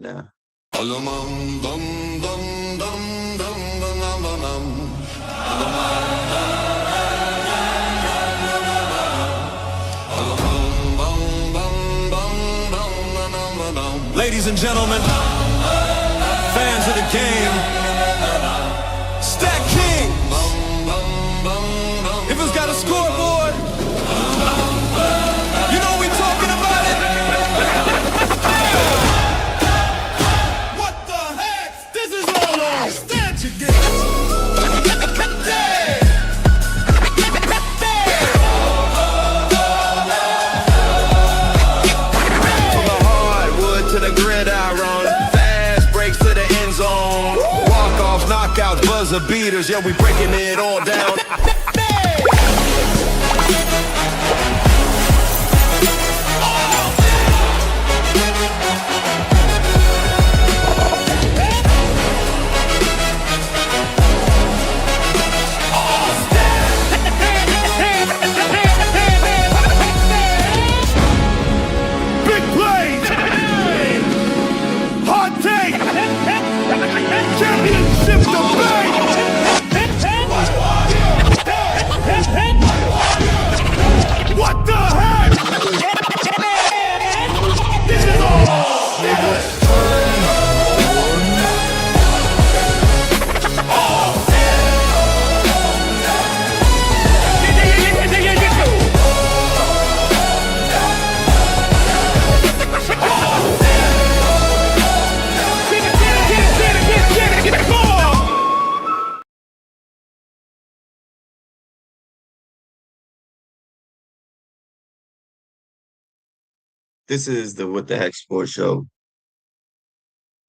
now. Ladies and gentlemen, fans of the game, Stack King. If it's got a scoreboard, you know we talking about it. What the heck? This is all on Stack again. To the gridiron, fast breaks to the end zone, walk-offs, knockouts, buzzer beaters, yeah, we breaking it all down. What the heck? This is This is the What the Heck Sports Show,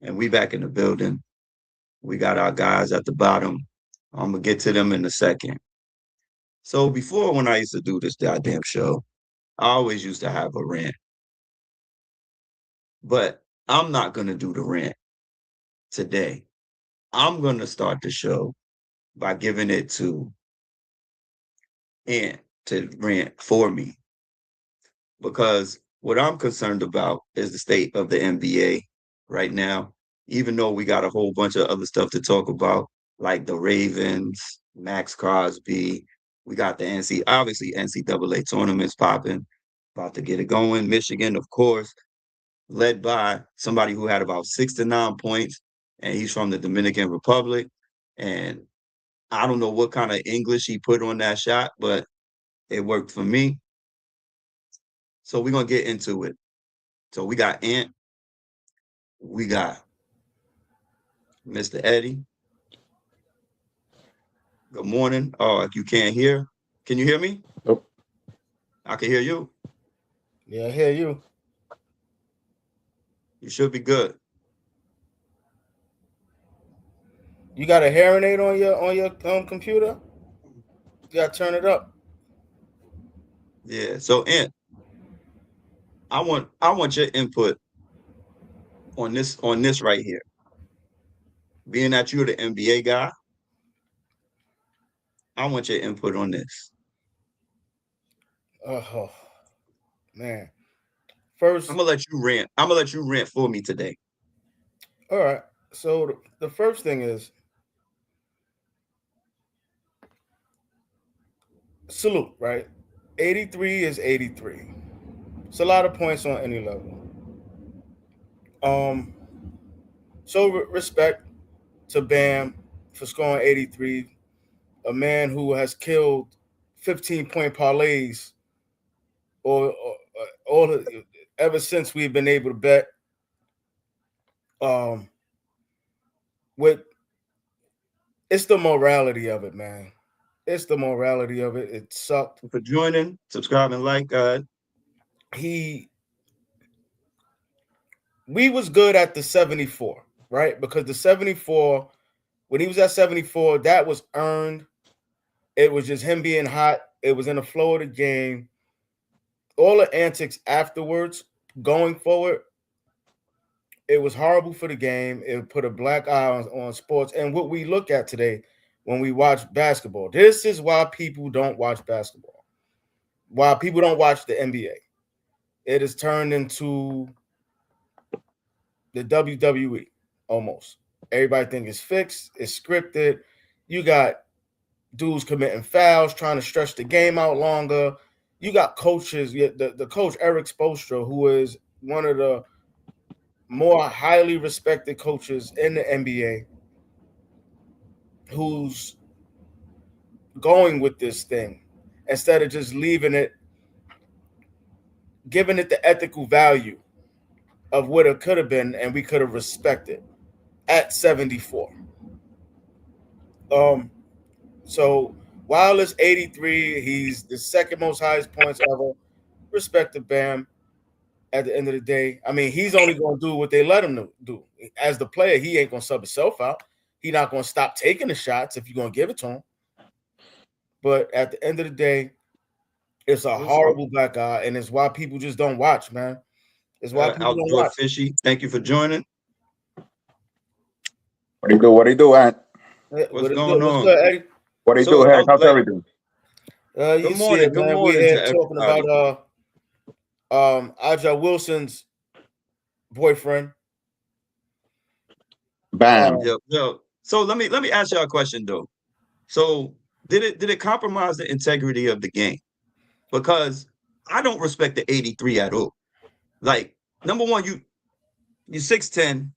and we back in the building. We got our guys at the bottom. I'm gonna get to them in a second. So before, when I used to do this goddamn show, I always used to have a rant. But I'm not gonna do the rant today. I'm gonna start the show by giving it to Ant to rant for me. Because what I'm concerned about is the state of the NBA right now, even though we got a whole bunch of other stuff to talk about, like the Ravens, Max Crosby. We got the NCAA tournaments popping, about to get it going. Michigan, of course, led by somebody who had about 6 to 9 points, and he's from the Dominican Republic. And I don't know what kind of English he put on that shot, but it worked for me. So we're going to get into it. So we got Ant. We got Mr. Eddie. Good morning. Oh, if you can't hear, can you hear me? Nope. I can hear you. Yeah, I hear you. You should be good. You got a hearing aid on your computer? You gotta turn it up. Yeah. So Ant, I want your input on this right here. Being that you're the NBA guy, I want your input on this. Oh man. First, I'm gonna let you rant. I'm gonna let you rant for me today. all right. So the first thing is salute, right? 83 is 83. It's a lot of points on any level. So respect to Bam for scoring 83, a man who has killed 15-point parlays or all ever since we've been able to bet. With it's the morality of it, man. It's the morality of it. It sucked. For joining, subscribing, like we was good at the 74, right? Because the 74, when he was at 74, that was earned. It was just him being hot. It was in the flow of the game. All the antics afterwards, going forward, it was horrible for the game. It put a black eye on sports. And what we look at today when we watch basketball, this is why people don't watch basketball. Why people don't watch the NBA. It has turned into the WWE almost. Everybody think it's fixed, it's scripted. You got dudes committing fouls, trying to stretch the game out longer. You got coaches, the coach Eric Spoelstra, who is one of the more highly respected coaches in the NBA, who's going with this thing instead of just leaving it, giving it the ethical value of what it could have been, and we could have respected at 74. So while it's 83, he's the second most highest points ever. Respect to Bam. At the end of the day, I mean, he's only going to do what they let him do. As the player, he ain't going to sub himself out. He's not going to stop taking the shots if you're going to give it to him. But at the end of the day, it's a horrible black eye, and it's why people just don't watch, man. It's why people don't watch. Fishy, thank you for joining. What do you do? What do you do, Ant? What's going on? What's good, Eddie? What do you do, Hank? How's everything? Good morning, man. We're here talking about Aja Wilson's boyfriend. Bam. Yo. So let me ask y'all a question though. So did it compromise the integrity of the game? Because I don't respect the 83 at all. Like, number one, you 6'10",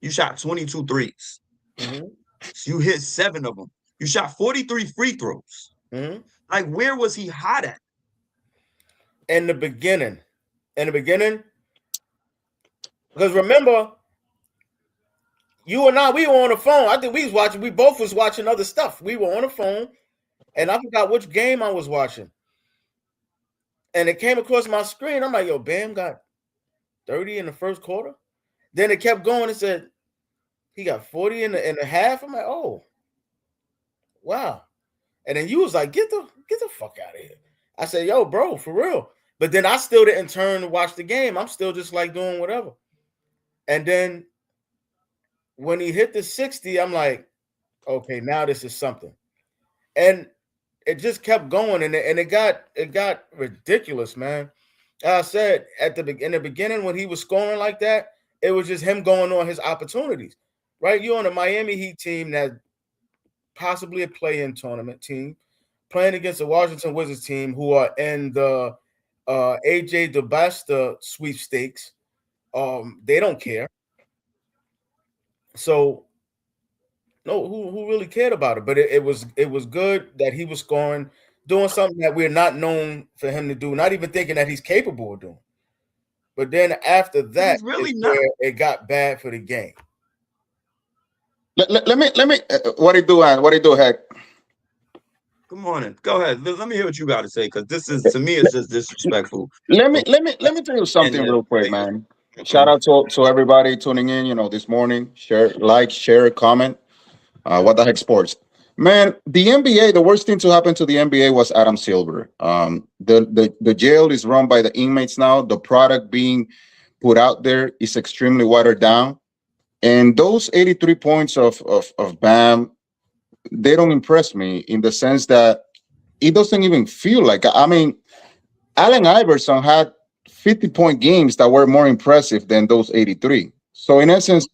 you shot 22 threes. Mm-hmm. So you hit 7 of them. You shot 43 free throws. Mm-hmm. Like, where was he hot at? In the beginning, because remember, you and I, we were on the phone. I think we both was watching other stuff. We were on the phone, and I forgot which game I was watching. And it came across my screen. I'm like, yo, Bam got 30 in the first quarter. Then it kept going and said he got 40 in the half. I'm like, oh, wow. And then you was like, get the fuck out of here. I said, yo, bro, for real. But then I still didn't turn to watch the game. I'm still just like doing whatever. And then when he hit the 60, I'm like, okay, now this is something. And it just kept going, and it got ridiculous, man. I said in the beginning when he was scoring like that, it was just him going on his opportunities, right? You're on a Miami Heat team that possibly a play-in tournament team, playing against the Washington Wizards team who are in the AJ DeBasta sweepstakes. They don't care. So no, who really cared about it? But it was good that he was scoring, doing something that we're not known for him to do, not even thinking that he's capable of doing. But then after that, really where it got bad for the game. Let me. What do you do, Ant? What do you do, Hank? Good morning. Go ahead. Let me hear what you got to say, because this is, to me, it's just disrespectful. Let me tell you something real quick, man. Shout out to everybody tuning in, this morning. Share, comment. What the heck sports? Man, the NBA, the worst thing to happen to the NBA was Adam Silver. The jail is run by the inmates now. The product being put out there is extremely watered down. And those 83 points of Bam, they don't impress me in the sense that it doesn't even feel like, I mean, Allen Iverson had 50-point games that were more impressive than those 83. So in essence,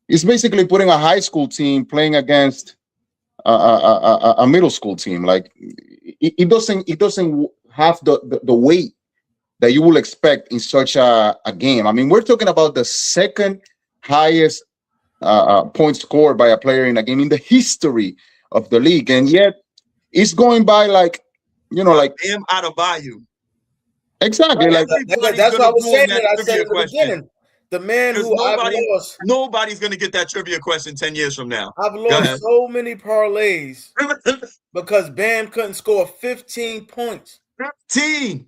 it's basically putting a high school team playing against a middle school team. Like it doesn't have the weight that you will expect in such a game. I mean, we're talking about the second highest points scored by a player in a game in the history of the league, and yet it's going by like Bam Adebayo. Exactly. Like that's what I was saying. That I said in the beginning. The man who nobody's going to get that trivia question 10 years from now. I've lost so many parlays because Bam couldn't score 15 points. 15.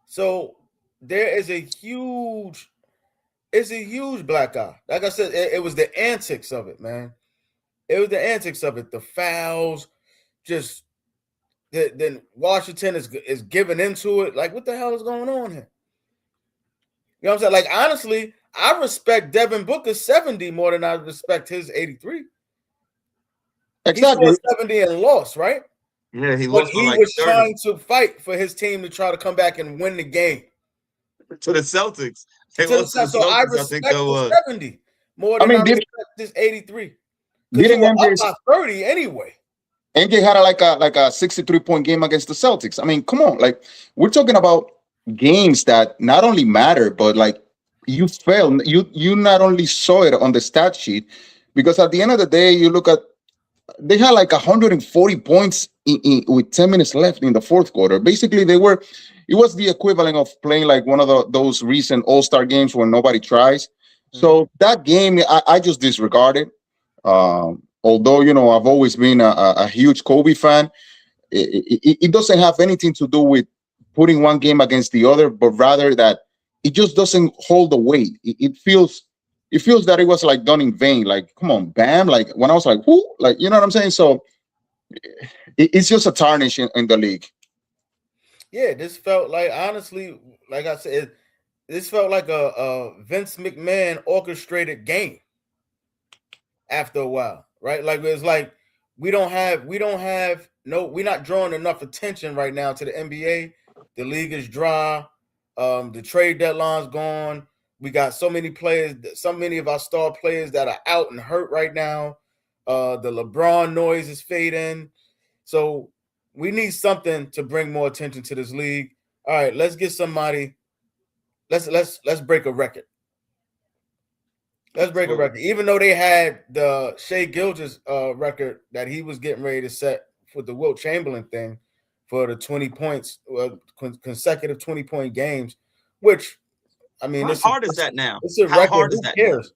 So there is a huge black eye. Like I said, it was the antics of it, man. It was the antics of it. The fouls, just then Washington is giving into it. Like, what the hell is going on here? You know what I'm saying? Like, honestly, I respect Devin Booker's 70 more than I respect his 83. Exactly. He scored 70 and lost, right? Yeah, he but lost. He was trying to fight for his team to try to come back and win the game. to the Celtics. They To the lost to the South. So I Celtics. I think respect that the was. 70 more I than I mean, respect this 83. Because you didn't were up MJ by 30 anyway. NJ had like a 63-point game against the Celtics. I mean, come on, like we're talking about games that not only matter, but like you not only saw it on the stat sheet, because at the end of the day, you look at they had like 140 points with 10 minutes left in the fourth quarter. Basically, it was the equivalent of playing like one of those recent All-Star games when nobody tries. Mhm. So that game, I just disregarded. Although I've always been a huge Kobe fan, it doesn't have anything to do with putting one game against the other, but rather that it just doesn't hold the weight. It feels that it was like done in vain. Like, come on, Bam! Like when I was like, who? Like, you know what I'm saying? So it's just a tarnish in the league. Yeah, this felt like, honestly, like I said, this felt like a Vince McMahon orchestrated game after a while, right? Like it's like we're not drawing enough attention right now to the NBA. The league is dry. The trade deadline's gone. We got so many players, so many of our star players that are out and hurt right now. The LeBron noise is fading. So we need something to bring more attention to this league. All right, let's get somebody. Let's break a record. Let's break a So record. Even though they had the Shea Gilgis record that he was getting ready to set for the Wilt Chamberlain thing for the 20 points, consecutive 20-point games, which, I mean, how hard is that now? it's a How record. hard is Who that now? cares?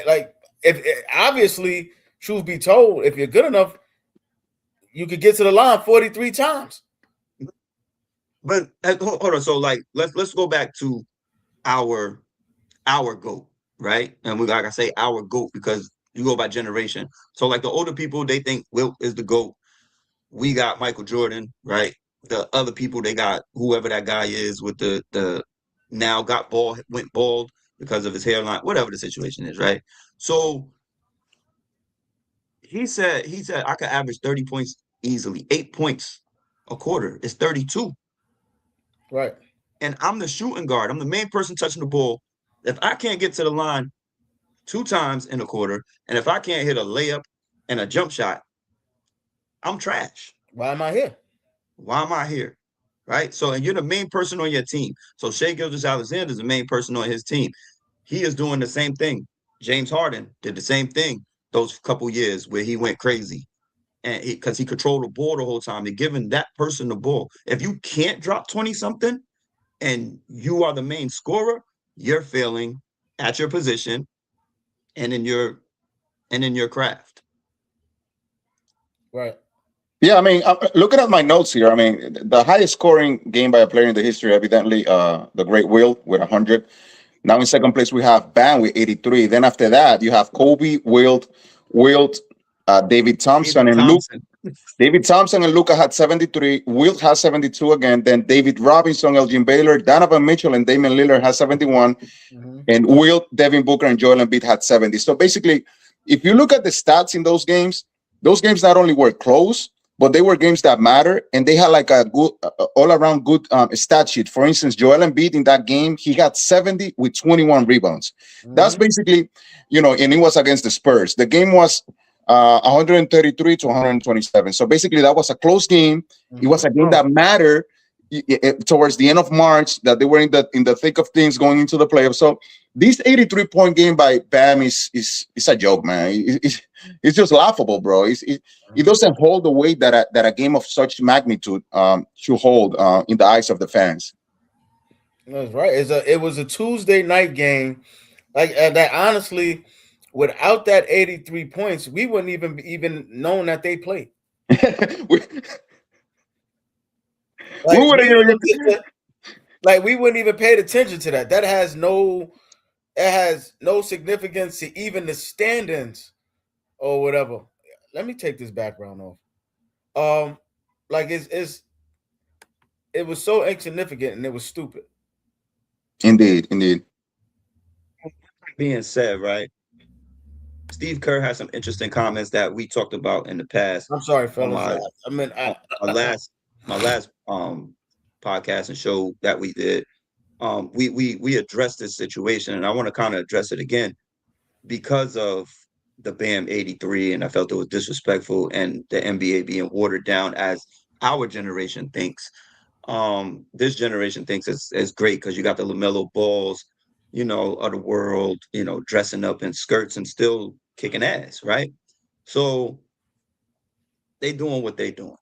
Like, if obviously, truth be told, if you're good enough, you could get to the line 43 times. But hold on. So like let's go back to our goat, right? And we like I say our goat because you go by generation. So like the older people, they think Wilt is the goat. We got Michael Jordan, right? The other people they got whoever that guy is with the now got bald went bald because of his hairline, whatever the situation is, right? So he said I could average 30 points easily. 8 points a quarter is 32. Right. And I'm the shooting guard. I'm the main person touching the ball. If I can't get to the line 2 times in a quarter, and if I can't hit a layup and a jump shot, I'm trash. Why am I here? Why am I here? Right? So, and you're the main person on your team. So Shea Gilgeous-Alexander is the main person on his team. He is doing the same thing. James Harden did the same thing those couple years where he went crazy. And because he controlled the ball the whole time, they're giving that person the ball. If you can't drop 20 something and you are the main scorer, you're failing at your position and in your craft. Right. Yeah, I mean, looking at my notes here, I mean, the highest scoring game by a player in the history, evidently, the great Will with 100. Now in second place, we have Bam with 83. Then after that, you have Kobe, Wilt, David Thompson, David and Luke. Thompson. David Thompson and Luca had 73. Wilt has 72 again. Then David Robinson, Elgin Baylor, Donovan Mitchell, and Damian Lillard has 71. Mm-hmm. And Wilt, Devin Booker, and Joel Embiid had 70. So basically, if you look at the stats in those games not only were close, but they were games that matter, and they had like a good, all-around good stat sheet. For instance, Joel Embiid in that game, he had 70 with 21 rebounds. Mm-hmm. That's basically, and it was against the Spurs. The game was 133 to 127. So basically, that was a close game. Mm-hmm. It was a game that mattered towards the end of March, that they were in the thick of things going into the playoffs. So this 83-point game by Bam is a joke, man. It's just laughable, bro. It doesn't hold the weight that a game of such magnitude should hold in the eyes of the fans. That's right. It was a Tuesday night game, like that. Honestly, without that 83 points, we wouldn't even known that they played. We wouldn't we wouldn't even paid attention to that. That has no significance to even the standings or whatever. Let me take this background off. Like it was so insignificant and it was stupid. Indeed. Being said, right? Steve Kerr has some interesting comments that we talked about in the past. I'm sorry, fellas. My last podcast and show that we did. we addressed this situation, and I want to kind of address it again because of the BAM 83, and I felt it was disrespectful, and the NBA being watered down as our generation thinks. This generation thinks it's great because you got the LaMelo Balls, of the world, dressing up in skirts and still kicking ass, right? So they doing what they doing.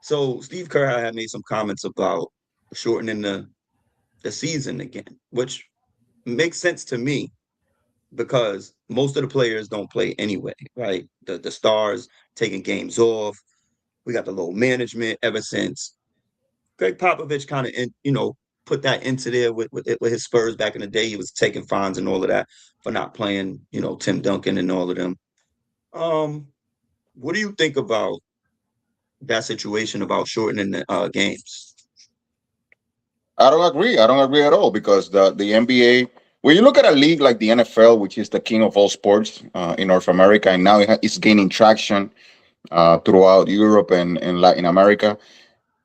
So Steve Kerr had made some comments about shortening the season again, which makes sense to me because most of the players don't play anyway, right? The stars taking games off. We got the low management ever since Greg Popovich kind of, put that into there with his Spurs back in the day. He was taking fines and all of that for not playing, Tim Duncan and all of them. What do you think about that situation about shortening the games? I don't agree. I don't agree at all because the NBA, when you look at a league like the NFL, which is the king of all sports in North America, and now it's gaining traction throughout Europe and Latin America.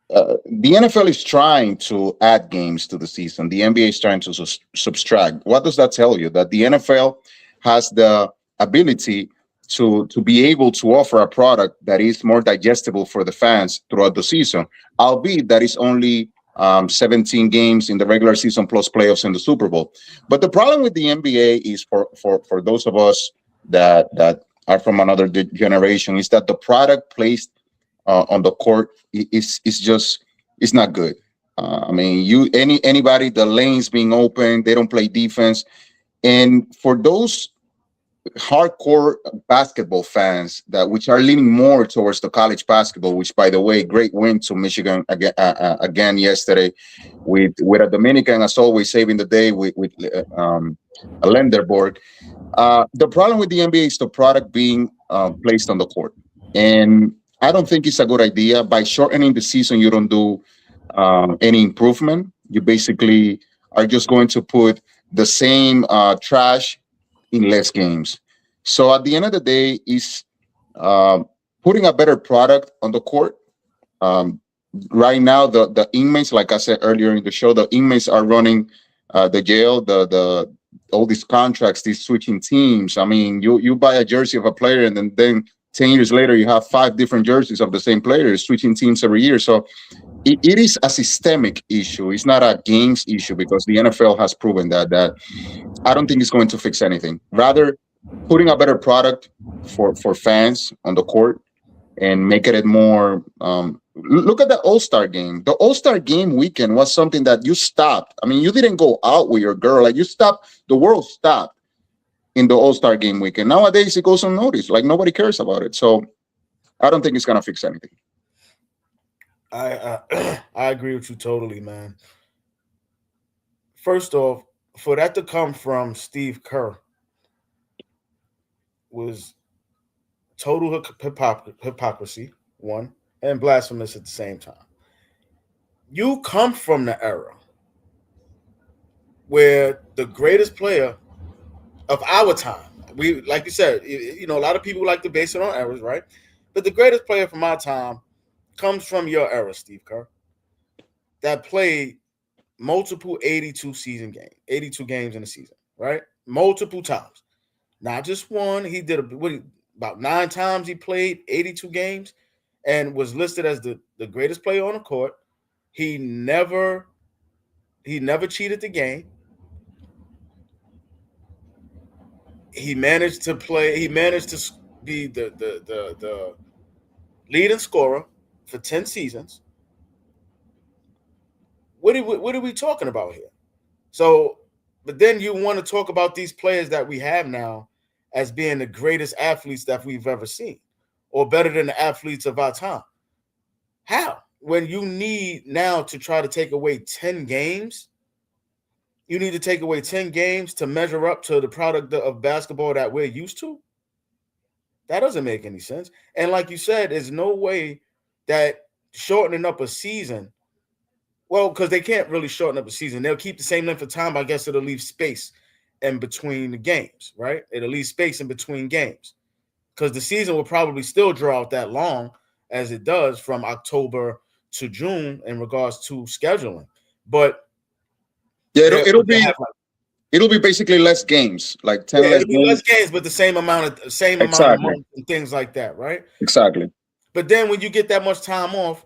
The NFL is trying to add games to the season. The NBA is trying to subtract. What does that tell you? That the NFL has the ability to be able to offer a product that is more digestible for the fans throughout the season, albeit that is only 17 games in the regular season plus playoffs in the Super Bowl. But the problem with the NBA is for those of us that are from another generation is that the product placed on the court is just it's not good. I mean, anybody, the lanes being open, they don't play defense, and for those hardcore basketball fans that which are leaning more towards the college basketball, which by the way, great win to Michigan again yesterday with a Dominican as always saving the day with a Lenderborg. The problem with the NBA is the product being placed on the court, and I don't think it's a good idea. By shortening the season, you don't do any improvement. You basically are just going to put the same trash in less games. So at the end of the day, is uh, putting a better product on the court. Um, right now, the inmates, like I said earlier in the show, the inmates are running the jail, the all these contracts, these switching teams. I mean, you buy a jersey of a player, and then 10 years later, you have 5 different jerseys of the same players, switching teams every year. So it is a systemic issue. It's not a games issue because the NFL has proven that I don't think it's going to fix anything. Rather, putting a better product for fans on the court and making it more. Look at the All-Star game. The All-Star game weekend was something that you stopped. I mean, you didn't go out with your girl. Like you stopped. The world stopped in the All-Star game weekend. Nowadays, it goes unnoticed. Like nobody cares about it. So I don't think it's gonna fix anything. I agree with you totally, man. First off, for that to come from Steve Kerr was total hypocrisy, one, and blasphemous at the same time. You come from the era where the greatest player of our time, we like you said, a lot of people like to base it on eras, right? But the greatest player from our time comes from your era, Steve Kerr, that played multiple 82 games in a season, right? Multiple times. Not just one. He did about 9 times he played 82 games and was listed as the greatest player on the court. He never cheated the game. He managed to be the leading scorer for 10 seasons. What are we talking about here? So, but then you want to talk about these players that we have now as being the greatest athletes that we've ever seen, or better than the athletes of our time. How? When you need now to try to take away 10 games, you need to take away 10 games to measure up to the product of basketball that we're used to? That doesn't make any sense. And like you said, there's no way that shortening up a season, well, because they can't really shorten up a season. They'll keep the same length of time. I guess it'll leave space in between the games, right? It'll leave space in between games because the season will probably still draw out that long as it does from October to June in regards to scheduling. But Yeah, They have like, it'll be basically less games, like 10 yeah, less it'll be less games. games, but the same amount of Exactly. months and things like that, right? Exactly. But then when you get that much time off,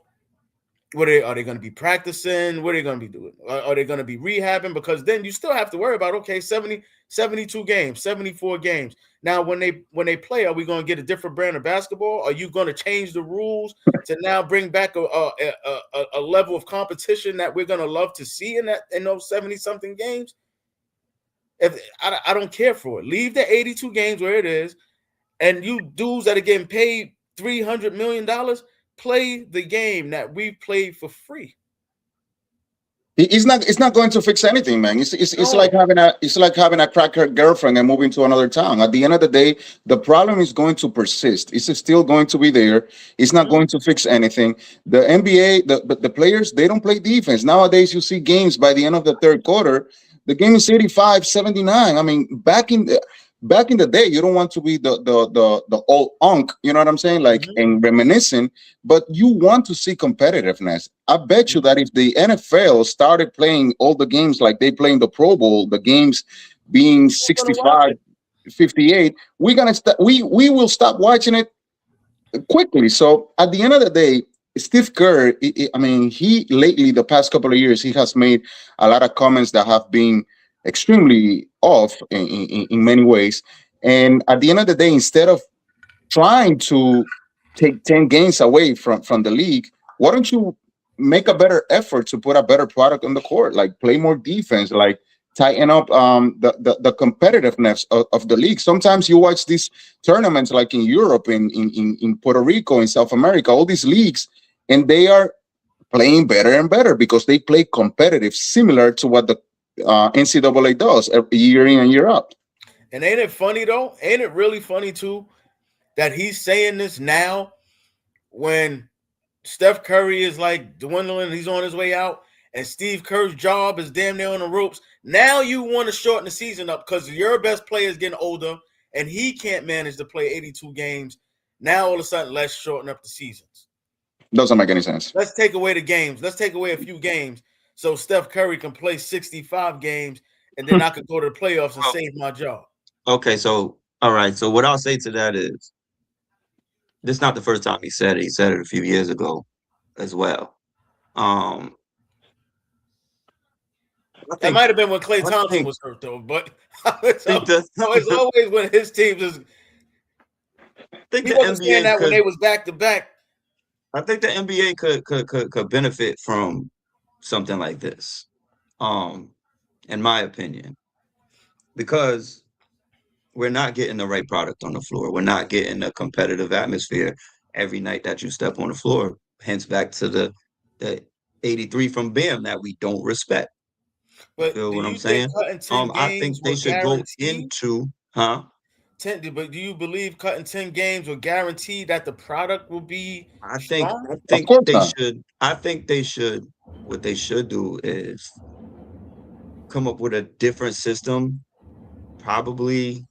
are they going to be practicing? What are they going to be doing? Are they going to be rehabbing? Because then you still have to worry about, okay, 70, 72 games, 74 games. Now, when they play, are we going to get a different brand of basketball? Are you going to change the rules to now bring back a level of competition that we're going to love to see in those 70 something games? If I don't care for it, leave the 82 games where it is, and you dudes that are getting paid $300 million, play the game that we played for free. It's not going to fix anything, man. It's No. like having a cracker girlfriend and moving to another town. At the end of the day, the problem is going to persist. It's still going to be there. It's not going to fix anything. The NBA, the players, they don't play defense. Nowadays, you see games by the end of the third quarter, the game is 85-79. I mean, back in the day, you don't want to be the old unk, you know what I'm saying? Like, and reminiscing, but you want to see competitiveness. I bet you that if the NFL started playing all the games like they play in the Pro Bowl, the games being 65, 58, we will stop watching it quickly. So at the end of the day, Steve Kerr, I mean, he lately, the past couple of years, he has made a lot of comments that have been extremely off in many ways. And at the end of the day, instead of trying to take 10 games away from the league, why don't you make a better effort to put a better product on the court, like play more defense, like tighten up the competitiveness of the league. Sometimes you watch these tournaments like in Europe, in Puerto Rico, in South America, all these leagues, and they are playing better and better because they play competitive, similar to what the NCAA does every year in and year out. And ain't it funny though? Ain't it really funny too that he's saying this now when Steph Curry is like dwindling, he's on his way out, and Steve Kerr's job is damn near on the ropes. Now you want to shorten the season up because your best player is getting older and he can't manage to play 82 games. Now all of a sudden, let's shorten up the seasons. Doesn't make any sense. Let's take away the games. Let's take away a few games so Steph Curry can play 65 games and then I could go to the playoffs and save my job. Okay, so all right. So what I'll say to that is, this is not the first time he said it. He said it a few years ago as well. I That think might have been when Klay I Thompson think was hurt, though. But think the it's always when his teams is. think He the wasn't saying NBA that when could. they was back to back. I think the NBA could benefit from something like this. In my opinion, because we're not getting the right product on the floor. We're not getting a competitive atmosphere every night that you step on the floor. Hence, back to the 83 from Bam that we don't respect. You But feel do what I'm you think saying? cutting 10 I games think they will should go guarantee into, huh? 10? But do you believe cutting 10 games will guarantee that the product will be I strong? Of think course they not. should. I think they should. What they should do is come up with a different system, probably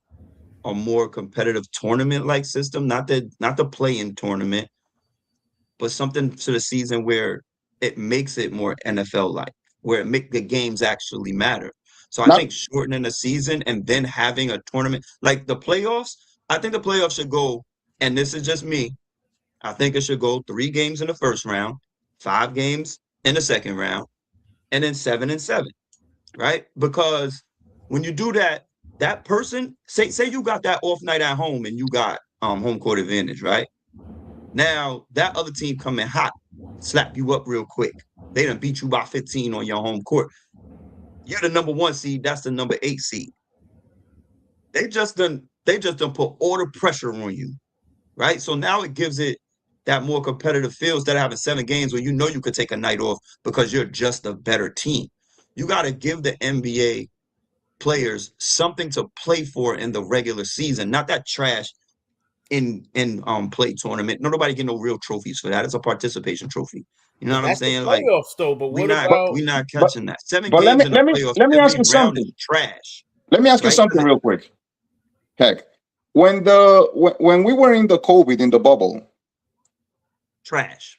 a more competitive tournament like system, not the play-in tournament, but something to the season where it makes it more NFL like, where it make the games actually matter. So I Not think shortening the season and then having a tournament like the playoffs, I think the playoffs should go, and this is just me. I think it should go 3 games in the first round, 5 games in the second round, and then 7 and 7, right? Because when you do that, that person, say you got that off night at home and you got home court advantage, right? Now that other team coming hot, slap you up real quick. They done beat you by 15 on your home court. You're the number 1 seed, that's the number 8 seed. They just done put all the pressure on you, right? So now it gives it that more competitive feel instead of having 7 games where you know you could take a night off because you're just a better team. You got to give the NBA players something to play for in the regular season, not that trash in play tournament. Nobody get no real trophies for that. It's a participation trophy. You know But what I'm that's the saying? Like playoffs, though. But we what not about we not but catching that. Seven but let games me in the let me playoffs let me ask every you round something. is trash, Let me ask you right? something real quick. Heck, when we were in the COVID in the bubble, Trash.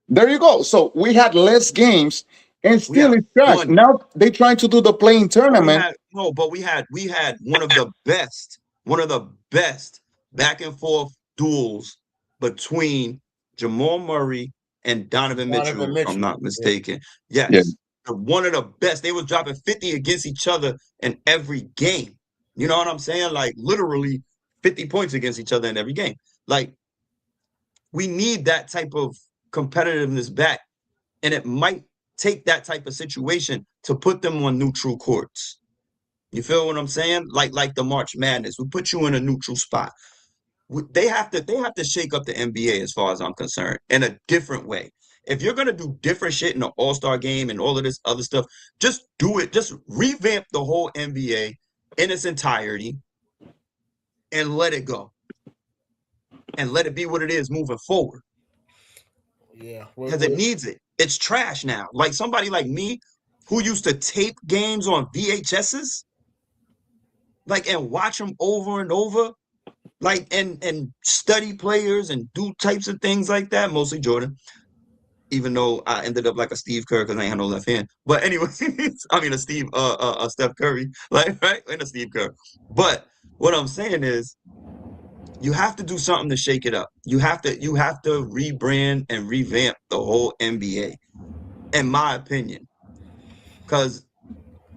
there you go. So we had less games, and We still have it's trash. one. Now they trying to do the playing No, we tournament. had no, but we had one of the best back and forth duels between Jamal Murray and Donovan Mitchell, Donovan if I'm Mitchell. not Yeah. mistaken. Yeah, Yes, one of the best. They was dropping 50 against each other in every game. You know what I'm saying? Like literally 50 points against each other in every game. Like we need that type of competitiveness back, and it might take that type of situation to put them on neutral courts. You feel what I'm saying? Like the March Madness, we put you in a neutral spot. They have to shake up the NBA as far as I'm concerned in a different way. If you're gonna do different shit in the All Star game and all of this other stuff, just do it. Just revamp the whole NBA in its entirety and let it go and let it be what it is moving forward Yeah. because it needs it. It's trash now. Like somebody like me who used to tape games on VHSs, like and watch them over and over, like and study players and do types of things like that. Mostly Jordan, even though I ended up like a Steve Kerr because I ain't had no left hand. But anyway, I mean a Steph Curry, like right, and a Steve Kerr. But what I'm saying is, you have to do something to shake it up. You have to rebrand and revamp the whole NBA, in my opinion, because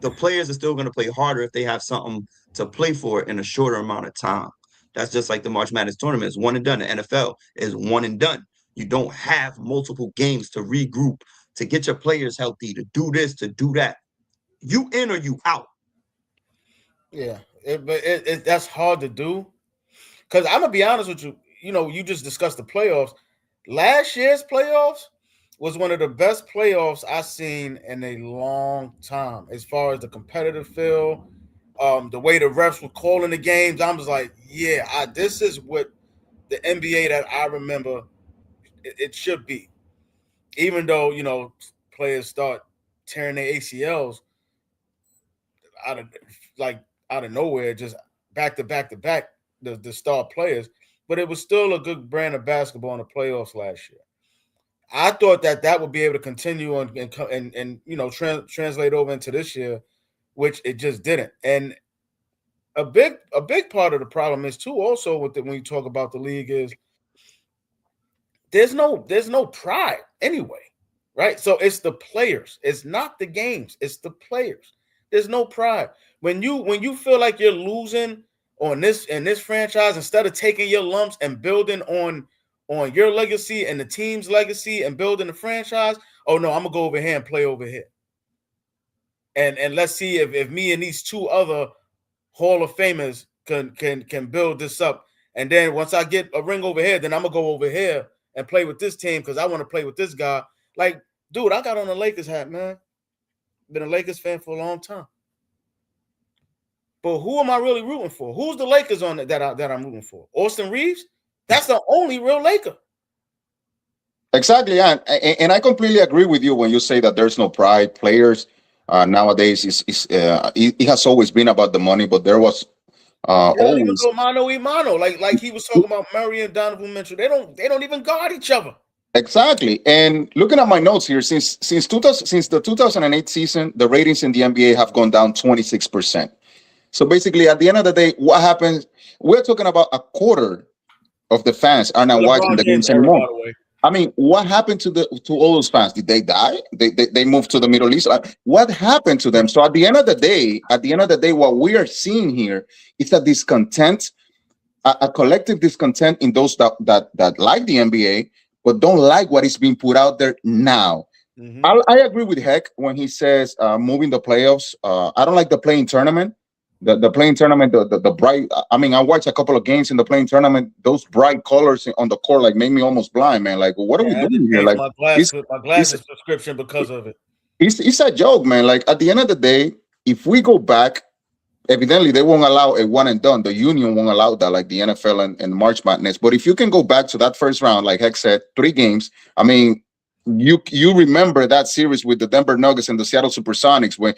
the players are still going to play harder if they have something to play for in a shorter amount of time. That's just like the March Madness tournament. It's one and done. The NFL is one and done. You don't have multiple games to regroup, to get your players healthy, to do this, to do that. You in or you out. Yeah. But that's hard to do. Because I'm gonna be honest with you. You know, you just discussed the playoffs. Last year's playoffs was one of the best playoffs I've seen in a long time, as far as the competitive feel, the way the refs were calling the games. I was like, yeah, this is what the NBA that I remember it should be. Even though players start tearing their ACLs out of like out of nowhere, just back to back to back the star players, but it was still a good brand of basketball in the playoffs last year. I thought that would be able to continue on and translate over into this year, which it just didn't. And a big part of the problem is too also when you talk about the league is there's no pride anyway, right? So it's the players, it's not the games, it's the players. There's no pride when you feel like you're losing on this in this franchise, instead of taking your lumps and building on your legacy and the team's legacy and building the franchise. Oh no, I'm gonna go over here and play over here, and let's see if me and these two other Hall of Famers can build this up. And then once I get a ring over here, then I'm gonna go over here and play with this team because I want to play with this guy. Like, dude, I got on a Lakers hat, man. Been a Lakers fan for a long time. But who am I really rooting for? Who's the Lakers on that I'm rooting for? Austin Reeves? That's the only real Laker. exactly. And I completely agree with you when you say that there's no pride. Players nowadays it has always been about the money, but there was They don't even always go mano a mano. Like he was talking about Murray and Donovan Mitchell. They don't even guard each other. exactly. And looking at my notes here, since the 2008 season, the ratings in the NBA have gone down 26%. So basically, at the end of the day, what happens? We're talking about a quarter of the fans are The not watching LeBron the James games era, anymore. by the way. I mean, what happened to all those fans? Did they die? They moved to the Middle East. What happened to them? So at the end of the day, what we are seeing here is a discontent, a collective discontent in those that like the NBA but don't like what is being put out there now. Mm-hmm. I agree with Heck when he says moving the playoffs. I don't like the playing tournament. The playing tournament, the bright. I mean, I watched a couple of games in the playing tournament. Those bright colors on the court like made me almost blind, man. Like, what are we Yeah, I had to doing here? change Like, my it's it's glasses prescription because of it. it's a joke, man. Like at the end of the day, if we go back, evidently they won't allow a one and done. The union won't allow that, like the NFL and March Madness. But if you can go back to that first round, like Heck said, 3 games. I mean, you remember that series with the Denver Nuggets and the Seattle Supersonics when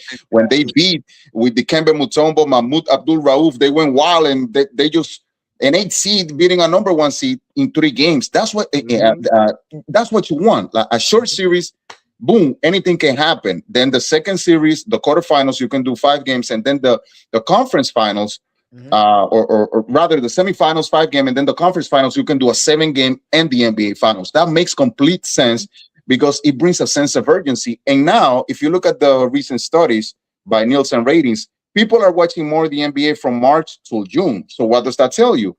they beat with the Kemba Mutombo, Mahmoud Abdul Rauf, they went wild and they just an 8 seed beating a number 1 seed in 3 games. That's what Mm-hmm. that's what you want. Like a short series boom, anything can happen. Then the second series, the quarterfinals, you can do 5 games, and then the conference finals, or rather the semifinals 5 game, and then the conference finals, you can do a 7 game and the NBA finals. That makes complete sense because it brings a sense of urgency. And now, if you look at the recent studies by Nielsen ratings, people are watching more of the NBA from March till June. So what does that tell you?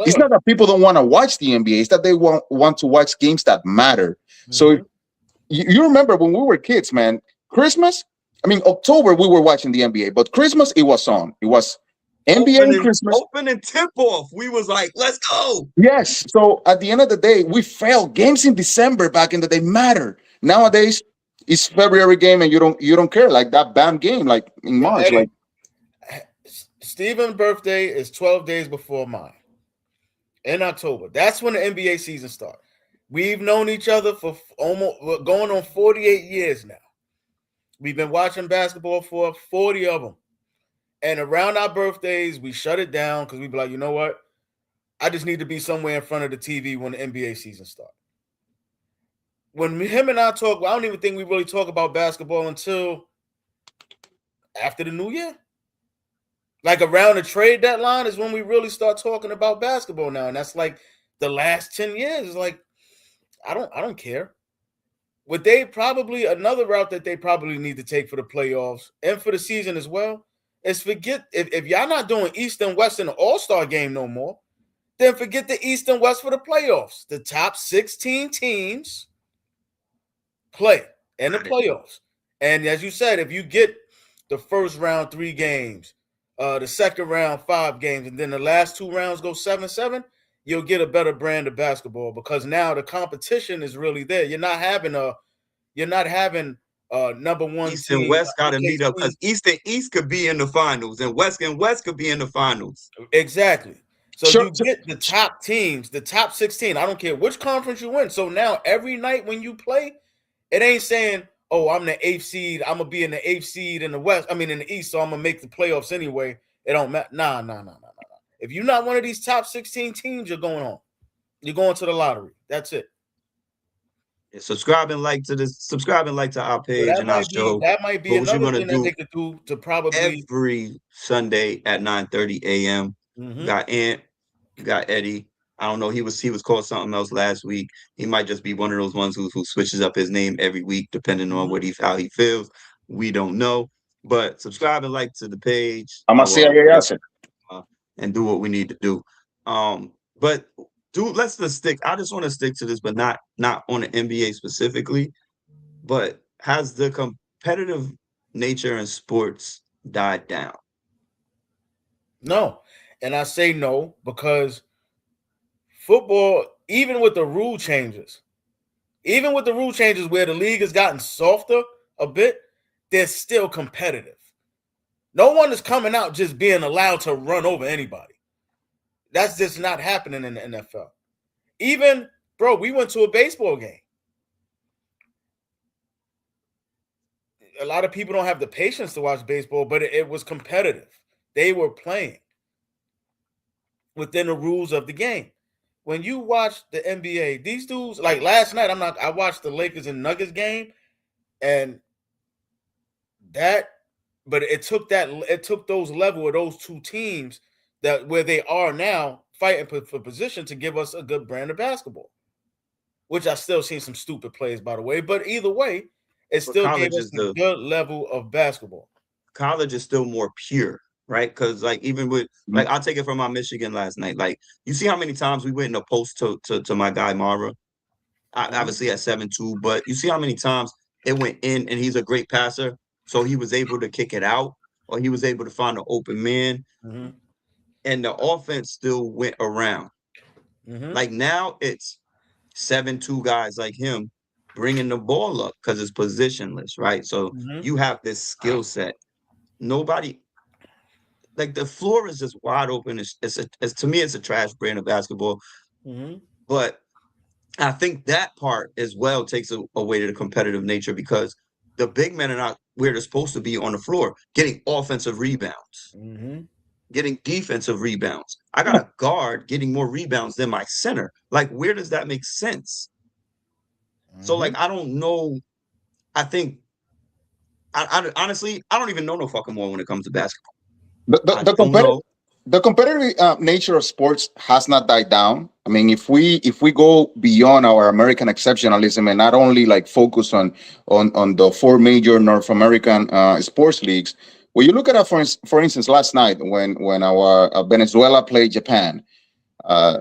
It's not that people don't want to watch the NBA; it's that they want to watch games that matter. So you remember when we were kids, man, Christmas, I mean, October, we were watching the NBA, but Christmas, it was on. It was NBA and Christmas. Opening tip off. We was like, let's go. Yes. So at the end of the day, we felt games in December back in the day matter. Nowadays, it's February game and you don't care. Like that BAM game, like in March. Eddie, like Steven's birthday is 12 days before mine. In October. That's when the NBA season starts. We've known each other for almost going on 48 years now. We've been watching basketball for 40 of them. And around our birthdays, we shut it down because we be like, you know what? I just need to be somewhere in front of the TV when the NBA season starts. When him and I talk, I don't even think we really talk about basketball until after the new year. Like around the trade deadline is when we really start talking about basketball now. And that's like the last 10 years. It's like, I don't care. What they probably, another route that they probably need to take for the playoffs and for the season as well, is forget, if y'all not doing East and West in the All-Star game no more, then forget the East and West for the playoffs. The top 16 teams play in the playoffs. And as you said, if you get the first round 3 games, the second round 5 games, and then the last 2 rounds go 7-7, you'll get a better brand of basketball because now the competition is really there. You're not having number one East team. and West got to meet up because East and East could be in the finals and West could be in the finals. Exactly. So you get the top teams, the top 16. I don't care which conference you win. So now every night when you play, it ain't saying, oh, I'm the 8th seed. I'm going to be in the 8th seed in the West. I mean, in the East, so I'm going to make the playoffs anyway. It don't matter. Nah. If you're not one of these top 16 teams, you're going home. You're going to the lottery. That's it. Yeah, subscribe and like to our page and our show. That might be another thing that they could do to probably every Sunday at 9:30 a.m. Got Ant, got Eddie. I don't know. He was called something else last week. He might just be one of those ones who switches up his name every week depending on how he feels. We don't know. But subscribe and like to the page. I'm gonna say and do what we need to do. But let's just stick. I just want to stick to this, but not on the NBA specifically. But has the competitive nature in sports died down? No. And I say no because football, even with the rule changes where the league has gotten softer a bit, they're still competitive. No one is coming out just being allowed to run over anybody. That's just not happening in the NFL. Even, bro, we went to a baseball game. A lot of people don't have the patience to watch baseball, but it was competitive. They were playing within the rules of the game. When you watch the NBA, these dudes, like last night, I watched the Lakers and Nuggets game, and it took those level of those 2 teams that where they are now fighting for position to give us a good brand of basketball, which I still seen some stupid plays, by the way, but either way, it still gave us a good level of basketball. College is still more pure, right? Because like even with like I'll take it from my Michigan last night. Like you see how many times we went in a post to my guy Mara, obviously at 7-2, but you see how many times it went in and he's a great passer, so he was able to kick it out or he was able to find an open man, and the offense still went around. Like now it's 7-2 guys like him bringing the ball up because it's positionless, right? So you have this skill set. Nobody, like the floor is just wide open. It's to me, it's a trash brand of basketball. But I think that part as well takes away to the competitive nature because the big men are not where they're supposed to be on the floor, getting offensive rebounds, getting defensive rebounds. I got a guard getting more rebounds than my center. Like, where does that make sense? So, like, I don't know I think honestly, I don't even know no fucking more when it comes to basketball. The the, I the don't competitive know. the competitive nature of sports has not died down. I mean, if we go beyond our American exceptionalism and not only like focus on the four major North American sports leagues, when you look at it, for instance, last night when our Venezuela played Japan,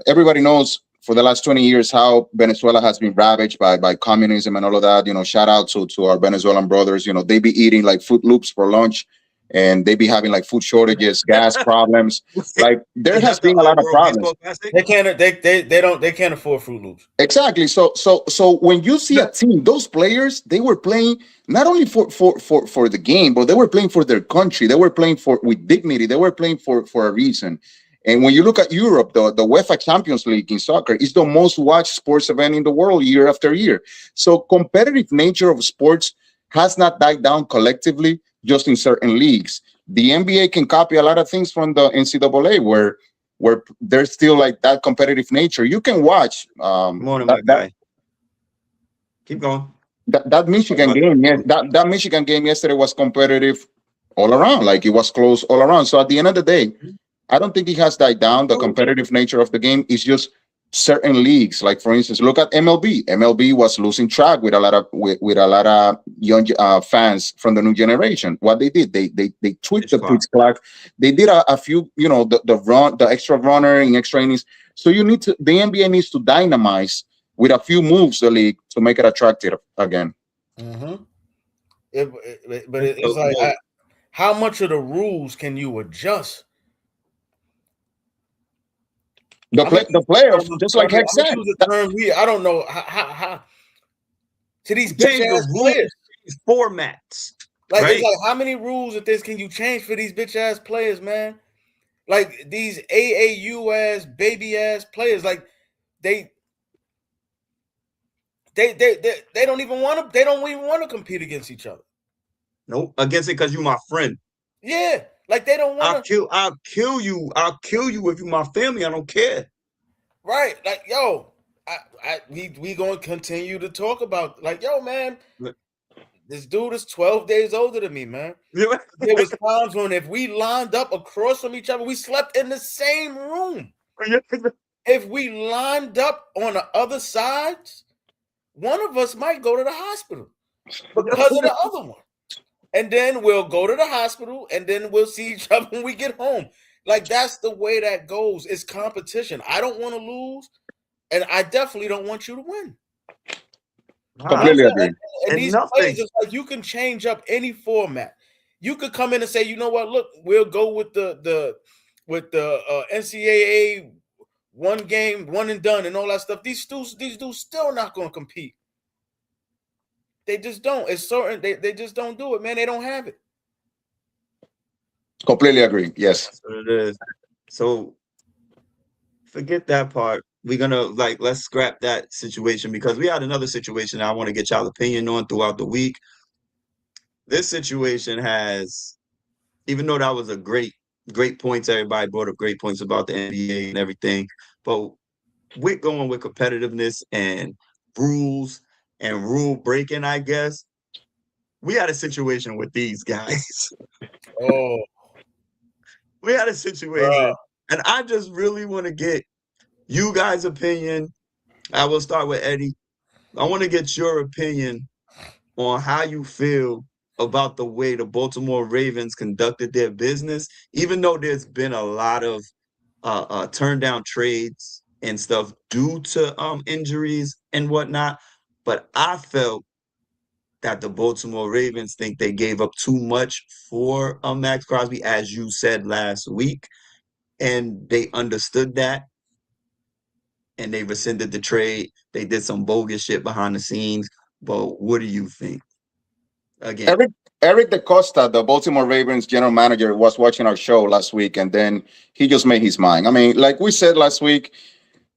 everybody knows for the last 20 years how Venezuela has been ravaged by communism and all of that. Shout out to our Venezuelan brothers. They be eating like Fruit Loops for lunch, and they be having like food shortages, gas problems. Like there Is has that the been a lot of World problems. Baseball Classic? They can't afford Fruit Loops. Exactly. So when you see a team, those players, they were playing not only for the game, but they were playing for their country. They were playing for with dignity. They were playing for a reason. And when you look at Europe, the UEFA Champions League in soccer is the most watched sports event in the world year after year. So competitive nature of sports has not died down collectively, just in certain leagues. The NBA can copy a lot of things from the NCAA, where there's still like that competitive nature. You can watch Come on, my guy. Keep going. that Michigan game. Yes, that Michigan game yesterday was competitive all around. Like it was close all around. So at the end of the day, I don't think it has died down. The competitive nature of the game is just certain leagues. Like for instance, look at MLB. MLB was losing track with a lot of with a lot of young fans from the new generation. What they did, they tweaked the pitch clock. They did a few, the extra runner and extra innings. So the NBA needs to dynamize with a few moves the league to make it attractive again. Mm-hmm. But it's like, how much of the rules can you adjust? The playoffs, just like Heck said. I don't know how to these bitch ass players. Formats. Like, right? It's like, how many rules of this can you change for these bitch ass players, man? Like these AAU ass baby ass players, like they don't even want to compete against each other. Nope, against it because you my friend. Yeah, like they don't want to. I'll kill you if you my family. I don't care. Right, like yo, we gonna continue to talk about like yo, man. This dude is 12 days older than me, man. There was times when if we lined up across from each other, we slept in the same room. If we lined up on the other sides, one of us might go to the hospital because of the other one. And then we'll go to the hospital and then we'll see each other when we get home. Like, that's the way that goes. It's competition. I don't want to lose, and I definitely don't want you to win. Completely agree. And these players, it's like you can change up any format. You could come in and say, you know what? Look, we'll go with the NCAA one game, one and done, and all that stuff. These dudes still not going to compete. They just don't. It's certain they just don't do it, man. They don't have it. Completely agree. Yes, that's what it is. So forget that part. We're gonna let's scrap that situation because we had another situation I want to get y'all's opinion on throughout the week. This situation has, even though that was a great points, everybody brought up great points about the NBA and everything, but we're going with competitiveness and rules and rule breaking, I guess. We had a situation with these guys. Oh, we had a situation, and I just really want to get you guys' opinion. I will start with Eddie. I want to get your opinion on how you feel about the way the Baltimore Ravens conducted their business, even though there's been a lot of turn down trades and stuff due to injuries and whatnot. But I felt that the Baltimore Ravens think they gave up too much for Max Crosby, as you said last week, and they understood that. And they rescinded the trade. They did some bogus shit behind the scenes. But what do you think? Again, Eric DeCosta, the Baltimore Ravens general manager, was watching our show last week, and then he just made his mind. I mean, like we said last week,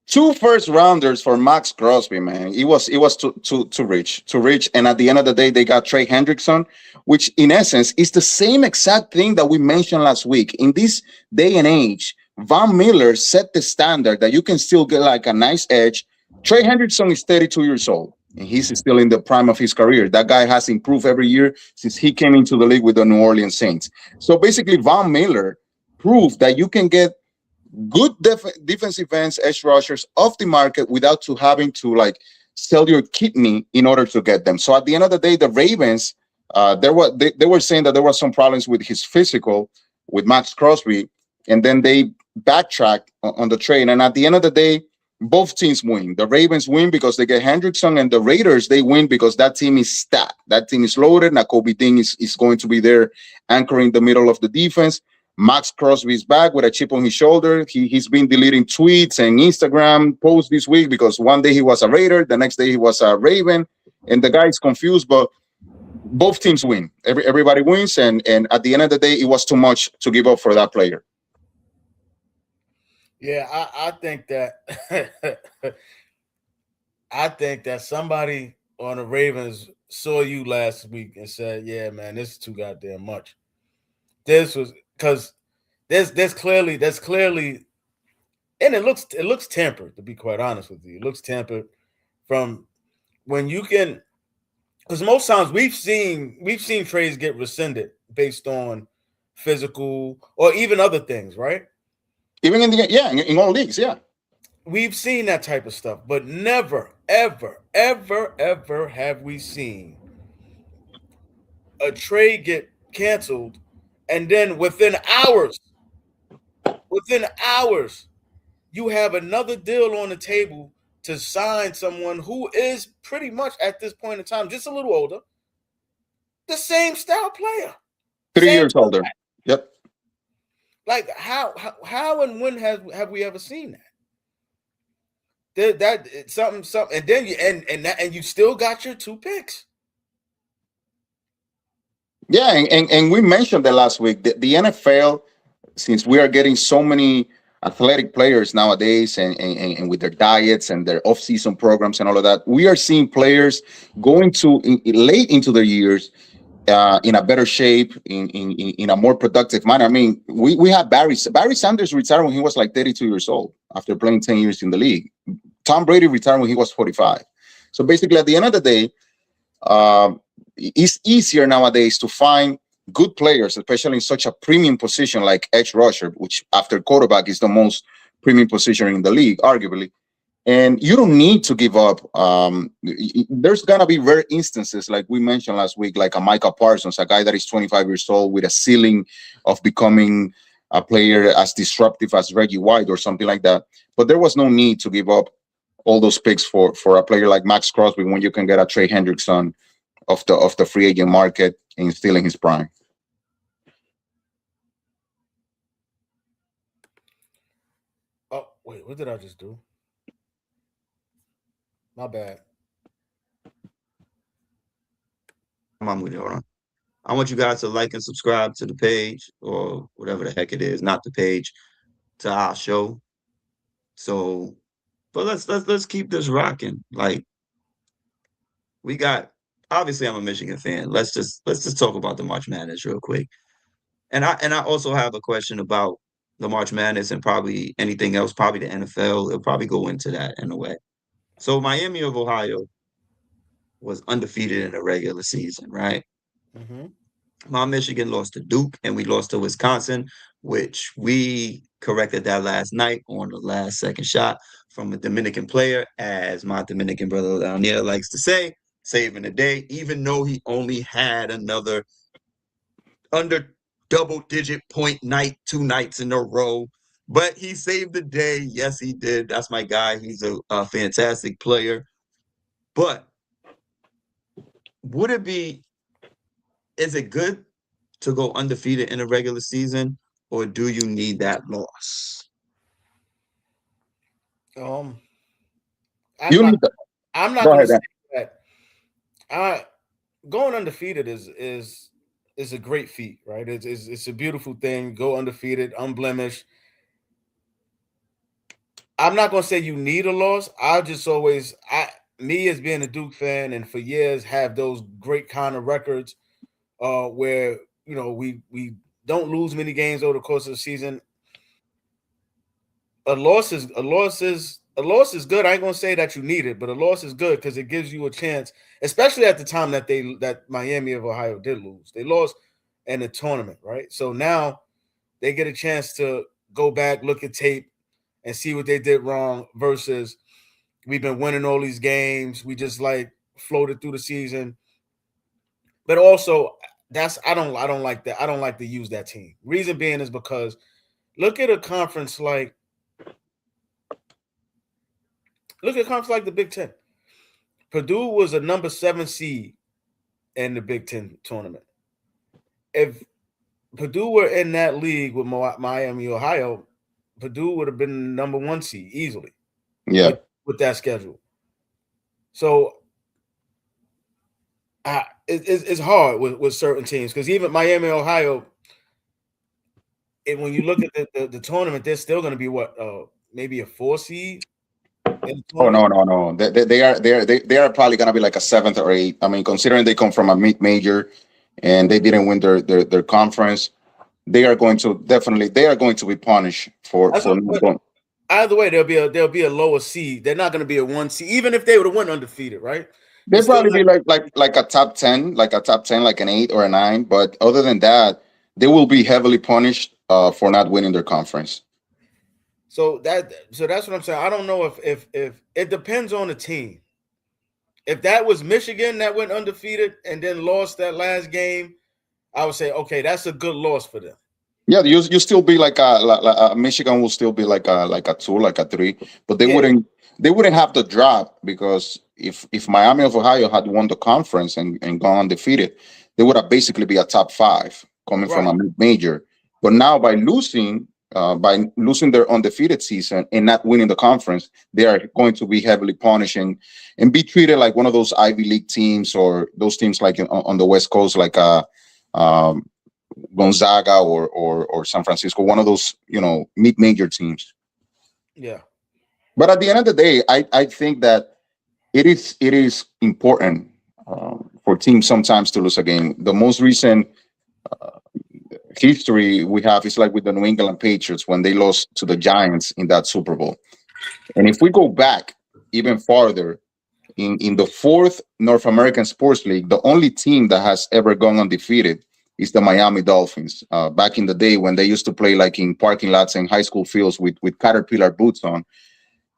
2 first-rounders for Max Crosby, man. It was too rich. And at the end of the day, they got Trey Hendrickson, which in essence is the same exact thing that we mentioned last week. In this day and age, Von Miller set the standard that you can still get like a nice edge. Trey Hendrickson is 32 years old. and he's still in the prime of his career. That guy has improved every year since he came into the league with the New Orleans Saints. So basically, Von Miller proved that you can get good defensive ends, edge rushers off the market without to having to like sell your kidney in order to get them. So at the end of the day, the Ravens, they were saying that there was some problems with his physical with Max Crosby, and then they backtracked on the trade. And at the end of the day, both teams win. The Ravens win because they get Hendrickson, and the Raiders, they win because that team is stacked. That team is loaded. Nakobe Dean is going to be there anchoring the middle of the defense. Max Crosby is back with a chip on his shoulder. He's been deleting tweets and Instagram posts this week because one day he was a Raider, the next day he was a Raven, and the guy is confused. But both teams win. Everybody wins, and at the end of the day, it was too much to give up for that player. Yeah, I think that I think that somebody on the Ravens saw you last week and said, "Yeah, man, this is too goddamn much." This was because there's clearly, and it looks tempered. To be quite honest with you, it looks tempered from when you can, because most times we've seen trades get rescinded based on physical or even other things, right? Even in all leagues, yeah. We've seen that type of stuff, but never, ever, ever, ever have we seen a trade get canceled and then within hours, you have another deal on the table to sign someone who is pretty much at this point in time just a little older, the same style player, 3 years same older. Yep. like how and when have we ever seen that? That it's something, and then and you still got your two picks. Yeah, and we mentioned that last week. The NFL, since we are getting so many athletic players nowadays, and with their diets and their off-season programs and all of that, we are seeing players going to late into their years in a better shape, in a more productive manner. I mean, we had Barry Sanders retired when he was like 32 years old after playing 10 years in the league. Tom Brady retired when he was 45. So basically, at the end of the day, it's easier nowadays to find good players, especially in such a premium position like edge rusher, which after quarterback is the most premium position in the league, arguably. And you don't need to give up. There's gonna be rare instances, like we mentioned last week, like a Micah Parsons, a guy that is 25 years old with a ceiling of becoming a player as disruptive as Reggie White or something like that. But there was no need to give up all those picks for a player like Max Crosby when you can get a Trey Hendrickson of the free agent market and still in his prime. Oh wait, what did I just do? My bad. I'm with you. Hold on. I want you guys to like and subscribe to the page or whatever the heck it is, not the page, to our show. So, but let's keep this rocking. Like we got, obviously I'm a Michigan fan. Let's just talk about the March Madness real quick. And I also have a question about the March Madness and probably anything else, probably the NFL. It'll probably go into that in a way. So Miami of Ohio was undefeated in the regular season, right? Mm-hmm. My Michigan lost to Duke and we lost to Wisconsin, which we corrected that last night on the last second shot from a Dominican player, as my Dominican brother down there likes to say, saving the day, even though he only had another under double digit point night 2 nights in a row. But he saved the day. Yes, he did. That's my guy. He's a fantastic player. But would it be, is it good to go undefeated in a regular season, or do you need that loss? Um, I'm You not. need that. I'm not Go going to ahead. say Dan. that. I Going undefeated is a great feat, right? It's a beautiful thing. Go undefeated, unblemished. I'm not going to say you need a loss. I just always, me as being a Duke fan and for years have those great kind of records, where we don't lose many games over the course of the season. A loss is a loss is good. I ain't gonna say that you need it, but a loss is good because it gives you a chance, especially at the time that Miami of Ohio did lose. They lost in the tournament, right? So now they get a chance to go back, look at tape, and see what they did wrong versus we've been winning all these games. We just like floated through the season. But also that's I don't like that. I don't like to use that team. Reason being is because look at a conference like the Big Ten. Purdue was a number 7 seed in the Big Ten tournament. If Purdue were in that league with Miami, Ohio, Purdue would have been number 1 seed easily Yeah. with that schedule. So it's hard with certain teams because even Miami, Ohio, and when you look at the tournament, they're still going to be what maybe a 4 seed in the Oh tournament. no. They are probably gonna be like a seventh or eighth. I mean, considering they come from a mid major and they didn't win their conference, they are going to be punished That's for what, not but going. either way, there'll be a lower seed. They're not going to be a 1 seed, even if they would have went undefeated, right? They It's still probably not. be like a top 10, like an 8 or a 9. But other than that, they will be heavily punished for not winning their conference. So that's what I'm saying. I don't know if it depends on the team. If that was Michigan that went undefeated and then lost that last game, I would say okay, that's a good loss for them. Yeah, you still be Michigan will still be like a 2, like a 3, but Yeah, they wouldn't have the drop because if Miami of Ohio had won the conference and gone undefeated, they would have basically be a top 5 coming from right. a major. But now by losing their undefeated season and not winning the conference, they are going to be heavily punishing and be treated like one of those Ivy League teams or those teams like on the West Coast, like um, Gonzaga or San Francisco, one of those mid major teams. Yeah. But at the end of the day, I think that it is important for teams sometimes to lose a game. The most recent history we have is like with the New England Patriots when they lost to the Giants in that Super Bowl. And if we go back even farther, in the fourth North American Sports League, the only team that has ever gone undefeated is the Miami Dolphins. Back in the day when they used to play like in parking lots and high school fields with Caterpillar boots on,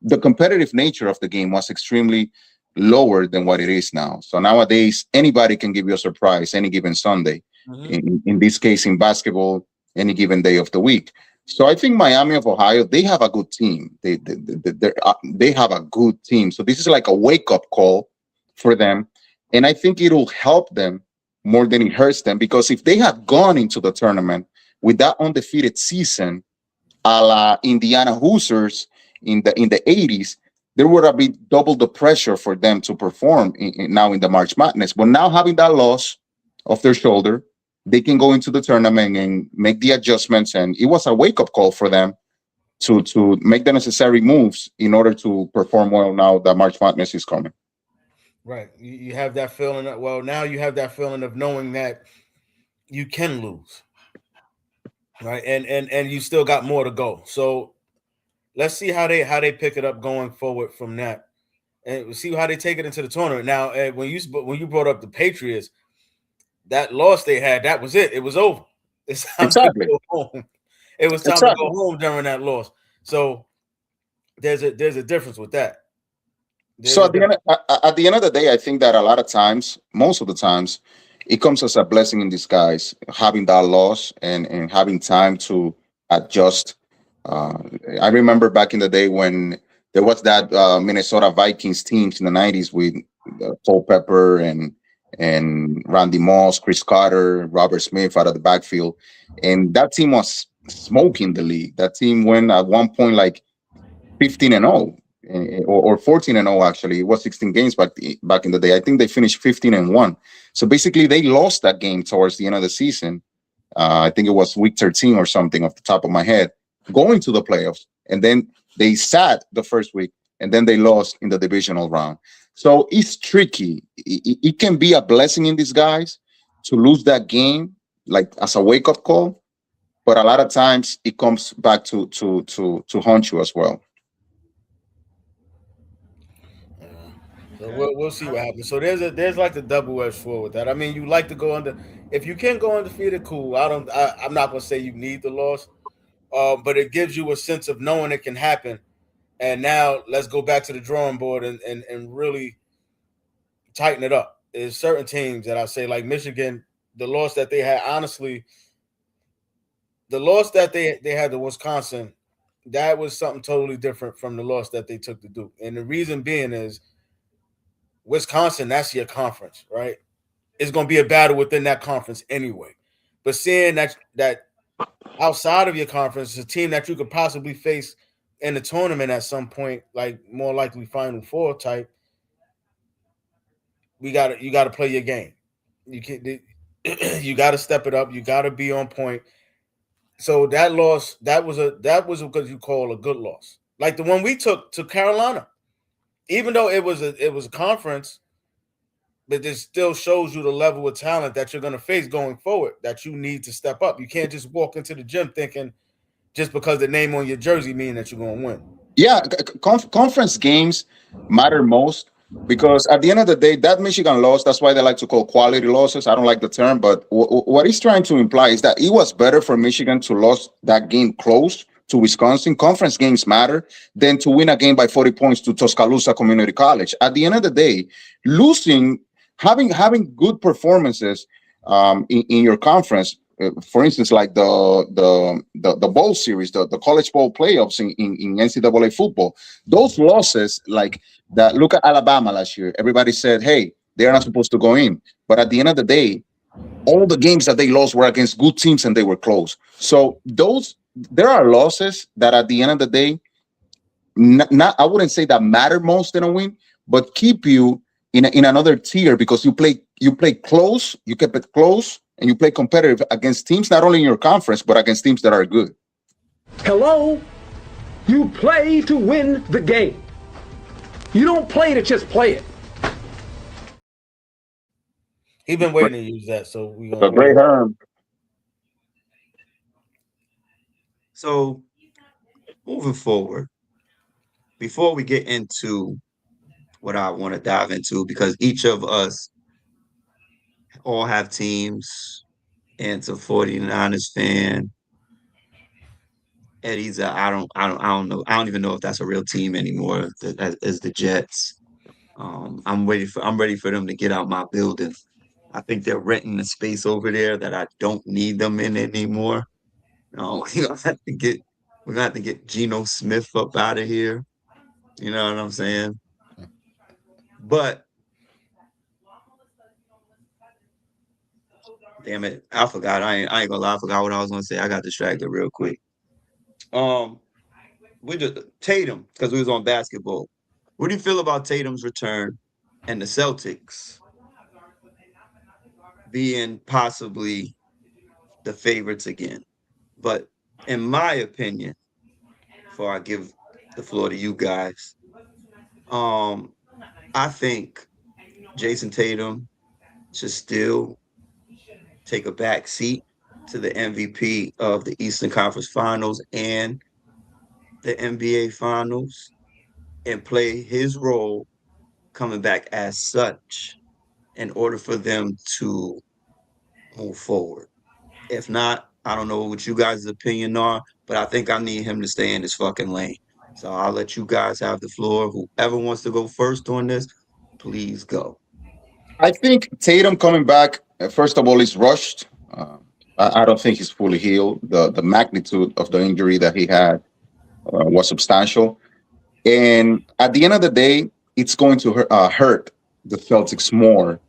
the competitive nature of the game was extremely lower than what it is now. So nowadays, anybody can give you a surprise any given Sunday. Mm-hmm. In this case, in basketball, any given day of the week. So I think Miami of Ohio, they have a good team. They have a good team. So this is like a wake up call for them, and I think it'll help them more than it hurts them because if they had gone into the tournament with that undefeated season, a la Indiana Hoosiers in the 80s, there would have been double the pressure for them to perform now in the March Madness. But now having that loss off their shoulder, they can go into the tournament and make the adjustments. And it was a wake up call for them to make the necessary moves in order to perform well now that March Madness is coming. Right. You have that feeling. Well, now you have that feeling of knowing that you can lose, right? And you still got more to go. So let's see how they pick it up going forward from that, and we'll see how they take it into the tournament. Now, when you brought up the Patriots, that loss they had, that was it. It was over. It's time to Exactly. go home. It was time to go Exactly. home during that loss. So there's a difference with that. There's So a at the end difference. at the end of the day, I think that a lot of times, most of the times, it comes as a blessing in disguise, having that loss and having time to adjust. Uh, I remember back in the day when there was that Minnesota Vikings teams in the '90s with Culpepper and Randy Moss, Chris Carter, Robert Smith out of the backfield, and that team was smoking the league. That team went at one point like 15 and 0 or 14 and 0 actually. It was 16 games back in the day. I think they finished 15 and 1. So basically they lost that game towards the end of the season. I think it was week 13 or something off the top of my head, going to the playoffs. And then they sat the first week and then they lost in the divisional round. So it's tricky. It can be a blessing in disguise to lose that game, like as a wake up call. But a lot of times it comes back to haunt you as well. So we'll see what happens. So there's like a double edged sword with that. I mean, you like to go under. If you can go undefeated, cool. I'm not gonna say you need the loss, but it gives you a sense of knowing it can happen. And now let's go back to the drawing board and really tighten it up. There's certain teams that I say like Michigan, the loss that they had, honestly, the loss that they had to Wisconsin, that was something totally different from the loss that they took to Duke. And the reason being is Wisconsin, that's your conference, right? It's going to be a battle within that conference anyway. But seeing that outside of your conference is a team that you could possibly face in the tournament at some point, like more likely Final Four type, you got to play your game. You can you got to step it up. You got to be on point. So that loss, that was what you call a good loss, like the one we took to Carolina. Even though it was a conference, but this still shows you the level of talent that you're going to face going forward, that you need to step up. You can't just walk into the gym thinking just because the name on your jersey mean that you're going to win. Yeah, conference games matter most because at the end of the day, that Michigan loss, that's why they like to call quality losses. I don't like the term, but what he's trying to imply is that it was better for Michigan to lose that game close to Wisconsin. Conference games matter than to win a game by 40 points to Tuscaloosa Community College. At the end of the day, losing, having good performances in your conference, for instance, like the bowl series, the college bowl playoffs in NCAA football, those losses, like that. Look at Alabama last year. Everybody said, "Hey, they're not supposed to go in," but at the end of the day, all the games that they lost were against good teams and they were close. So there are losses that at the end of the day, not I wouldn't say that matter most in a win, but keep you in another tier because you play close, you keep it close, and you play competitive against teams not only in your conference but against teams that are good. Hello, you play to win the game. You don't play to just play it. He's been waiting to use that, so we The great Herm. So moving forward, before we get into what I want to dive into, because each of us all have teams. Ant's a 49ers fan. Eddie's I don't know. I don't even know if that's a real team anymore. As the Jets. I'm ready for them to get out my building. I think they're renting the space over there that I don't need them in anymore. We're gonna have to get Geno Smith up out of here. You know what I'm saying? But damn it, I forgot. I ain't gonna lie, I forgot what I was gonna say. I got distracted real quick. We just Tatum, because we was on basketball. What do you feel about Tatum's return and the Celtics being possibly the favorites again? But in my opinion, before I give the floor to you guys, I think Jason Tatum should still take a back seat to the MVP of the Eastern Conference Finals and the NBA Finals and play his role coming back as such in order for them to move forward. If not, I don't know what you guys' opinion are, but I think I need him to stay in his fucking lane. So I'll let you guys have the floor. Whoever wants to go first on this, please go. I think Tatum coming back, first of all, is rushed. I don't think he's fully healed. The magnitude of the injury that he had was substantial. And at the end of the day, it's going to hurt the Celtics more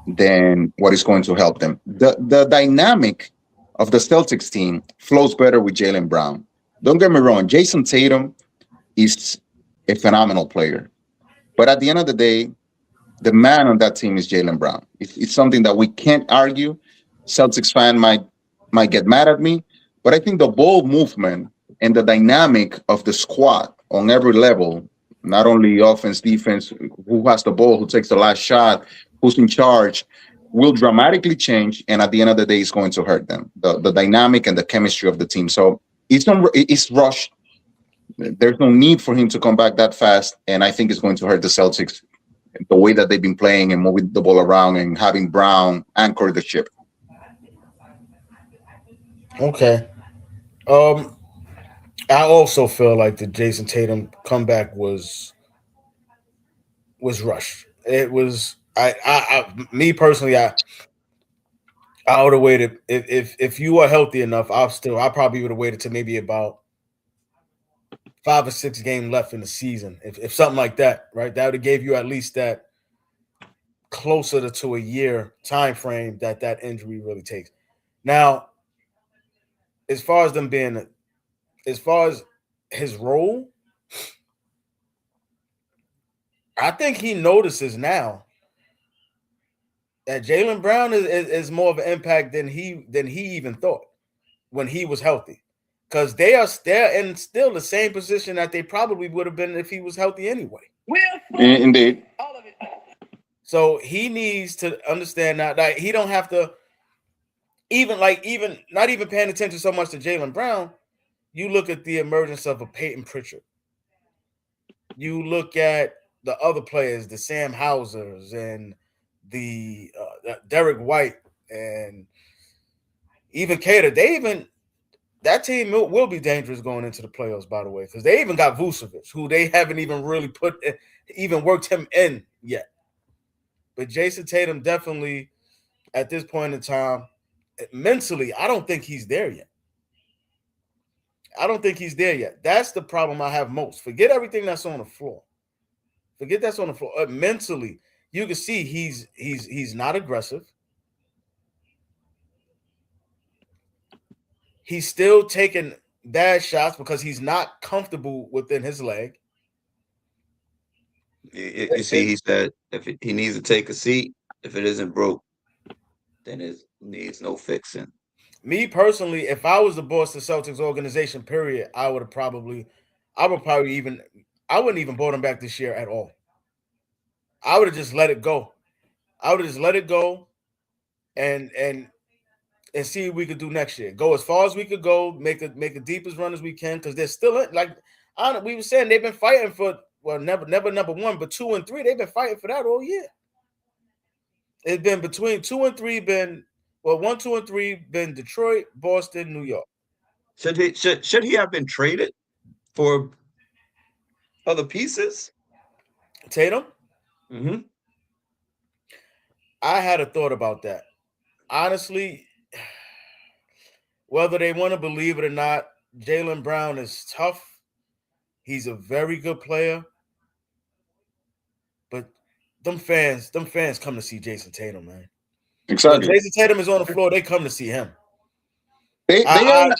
than what is going to help them. The dynamic of the Celtics team flows better with Jaylen Brown. Don't get me wrong, Jason Tatum is a phenomenal player. But at the end of the day, the man on that team is Jaylen Brown. It's something that we can't argue. Celtics fan might get mad at me, but I think the ball movement and the dynamic of the squad on every level, not only offense, defense, who has the ball, who takes the last shot, who's in charge, will dramatically change. And at the end of the day, it's going to hurt them. The dynamic and the chemistry of the team. So it's rushed. There's no need for him to come back that fast. And I think it's going to hurt the Celtics the way that they've been playing and moving the ball around and having Brown anchor the ship. Okay. Um, I also feel like the Jason Tatum comeback was rushed. It was me personally, I would have waited if you were healthy enough. I probably would have waited to maybe about 5 or 6 games left in the season. If something like that, right? That would have gave you at least that closer to a year time frame that injury really takes. Now, as far as them being, as far as his role, I think he notices now that Jaylen Brown is more of an impact than he even thought when he was healthy, because they're in still the same position that they probably would have been if he was healthy anyway. Indeed. So he needs to understand that he don't have to even not even paying attention so much to Jaylen Brown. You look at the emergence of a Peyton Pritchard. You look at the other players, the Sam Hausers and the Derek White and even Cater. That team will be dangerous going into the playoffs, by the way, because they even got Vucevic, who they haven't even really even worked him in yet. But Jason Tatum definitely, at this point in time, mentally, I don't think he's there yet. I don't think he's there yet. That's the problem I have most. Forget everything that's on the floor. Forget that's on the floor. Mentally, you can see he's not aggressive. He's still taking bad shots because he's not comfortable within his leg. You see, he said if he needs to take a seat, if it isn't broke, then it needs no fixing. Me personally, if I was the Boston Celtics organization, period, I wouldn't even brought him back this year at all. I would have just let it go. I would have just let it go and see what we could do next year. Go as far as we could go, make the deepest run as we can, because they're still we were saying they've been fighting for never number one, but 2 and 3. They've been fighting for that all year. It's been between 2 and 3, 1, 2, and 3, been Detroit, Boston, New York. Should he have been traded for other pieces? Tatum? Mm-hmm. I had a thought about that. Honestly, whether they want to believe it or not, Jaylen Brown is tough. He's a very good player. But them fans come to see Jason Tatum, man. Exactly. When Jason Tatum is on the floor, they come to see him. They are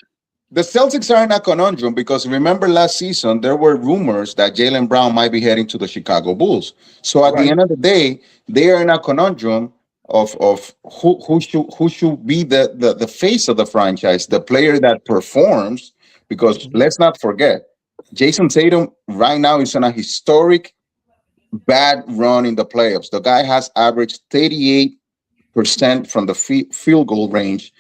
the Celtics are in a conundrum because remember last season there were rumors that Jaylen Brown might be heading to the Chicago Bulls. So at the end of the day, they are in a conundrum of who should be the face of the franchise, the player that performs. Because let's not forget, Jason Tatum right now is on a historic bad run in the playoffs. The guy has averaged 38% from the field goal range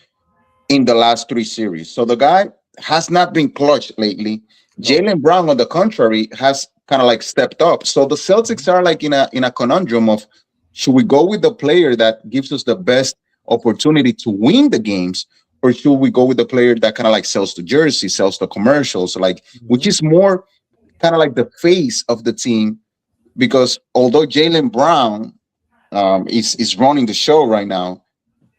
in the last 3 series. So the guy has not been clutch lately. No. Jaylen Brown, on the contrary, has kind of like stepped up. So the Celtics are like in a conundrum of, should we go with the player that gives us the best opportunity to win the games, or should we go with the player that kind of like sells the jersey, sells the commercials, like which is more kind of like the face of the team? Because although Jaylen Brown is running the show right now,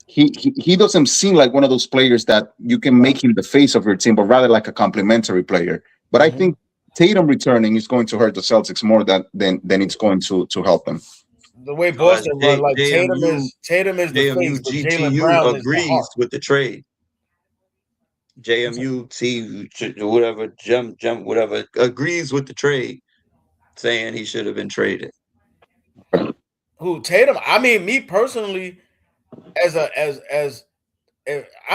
he doesn't seem like one of those players that you can make him the face of your team, but rather like a complementary player. But I think Tatum returning is going to hurt the Celtics more than it's going to help them. The way Boston run, like Tatum is the face, but Jaylen Brown is the agrees with the trade. JMU T whatever jump whatever agrees with the trade, saying he should have been traded. Who, Tatum? I mean, me personally, as I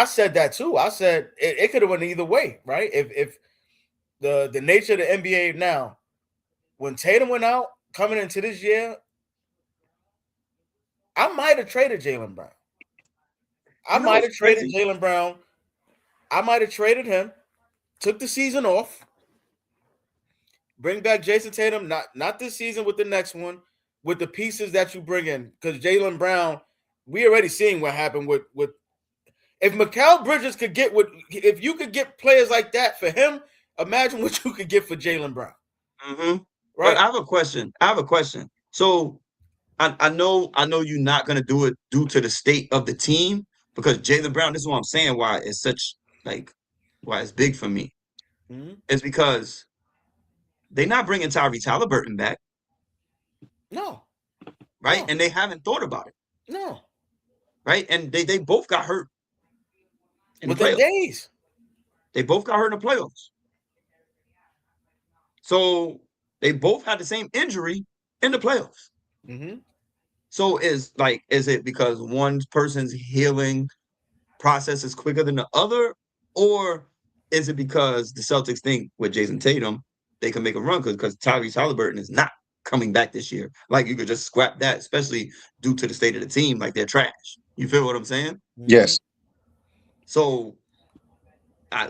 said that too. I said it could have went either way, right? If the nature of the NBA now, when Tatum went out coming into this year, I might have traded Jaylen Brown. I might have traded Jaylen Brown. I might have traded him, took the season off, bring back Jason Tatum, not this season with the next one, with the pieces that you bring in, because Jaylen Brown, we already seen what happened with if Mikal Bridges could get if you could get players like that for him, imagine what you could get for Jaylen Brown. Mm-hmm. But Right? I have a question. So I know you're not gonna do it due to the state of the team because Jaylen Brown. This is what I'm saying. Why it's such like why it's big for me. Mm-hmm. It's because they're not bringing Tyrese Halliburton back, No, right? no, And they haven't thought about it, no. right? And they both got hurt in the Within playoffs. days. They both got hurt in the playoffs. So they both had the same injury in the playoffs. Mm-hmm. So is it because one person's healing process is quicker than the other, or is it because the Celtics think with Jason Tatum they can make a run because Tyrese Halliburton is not coming back this year? Like you could just scrap that, especially due to the state of the team. Like they're trash. You feel what I'm saying? Mm-hmm. Yes. So I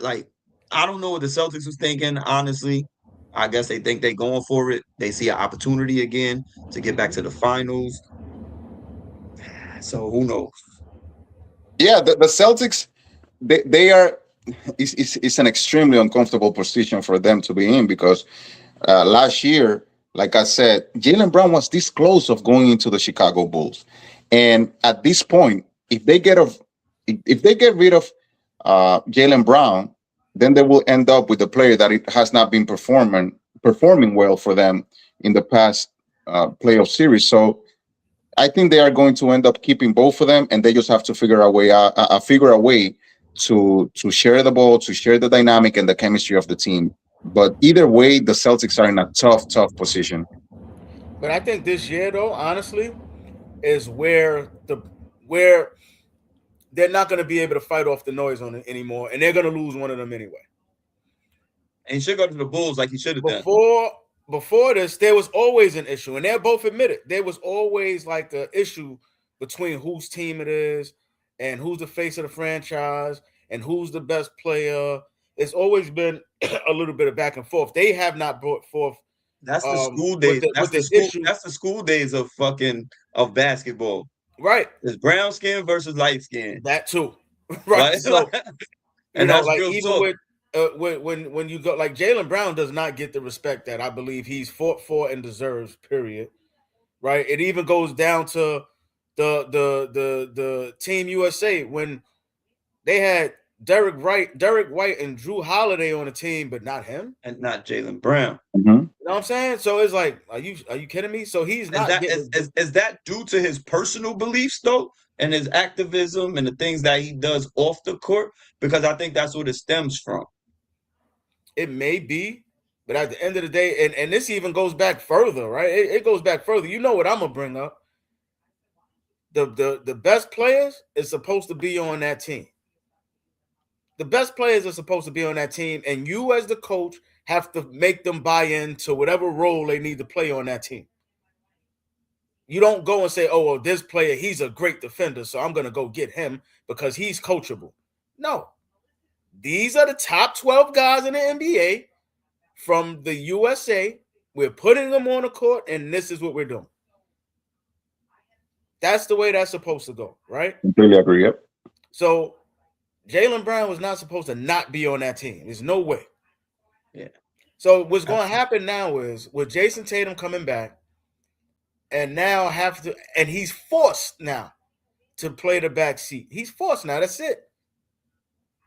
don't know what the Celtics was thinking. Honestly, I guess they think they're going for it. They see an opportunity again to get back to the finals. So who knows? Yeah, the Celtics, they are. It's an extremely uncomfortable position for them to be in because last year, like I said, Jaylen Brown was this close of going into the Chicago Bulls, and at this point, if they get rid of Jaylen Brown, then they will end up with a player that it has not been performing well for them in the past playoff series. So I think they are going to end up keeping both of them, and they just have to figure a way to share the ball, to share the dynamic and the chemistry of the team. But either way, the Celtics are in a tough position. But I think this year, though, honestly, is where they're not going to be able to fight off the noise on it anymore, and they're going to lose one of them anyway. And he should go to the Bulls like he should have done. Before this, there was always an issue, and they're both admitted there was always like an issue between whose team it is and who's the face of the franchise and who's the best player. It's always been a little bit of back and forth. They have not brought forth That's the school with days. with the issue, That's the school days of basketball. right? It's brown skin versus light skin. That too, right? Like, So and that's like real even talk. with when you go like Jaylen Brown does not get the respect that I believe he's fought for and deserves. Period. Right. It even goes down to the Team USA when they had Derek White, and Drew Holiday on the team, but not him. And not Jaylen Brown. Mm-hmm. You know what I'm saying? So it's like, are you kidding me? So he's not getting. Is that due to his personal beliefs though, and his activism and the things that he does off the court? Because I think that's what it stems from. It may be, but at the end of the day, and this even goes back further, right? It goes back further. You know what I'm gonna bring up? The best players is supposed to be on that team. The best players are supposed to be on that team, and you as the coach have to make them buy into whatever role they need to play on that team. You don't go and say, "Oh, well, this player, he's a great defender, so I'm gonna go get him because he's coachable." No, these are the top 12 guys in the NBA from the USA. We're putting them on the court, and this is what we're doing. That's the way that's supposed to go, right? Completely agree. Yep. So Jaylen Brown was not supposed to not be on that team. There's no way. Yeah. So what's going to happen now is with Jason Tatum coming back, and now and he's forced now to play the back seat. He's forced now. That's it.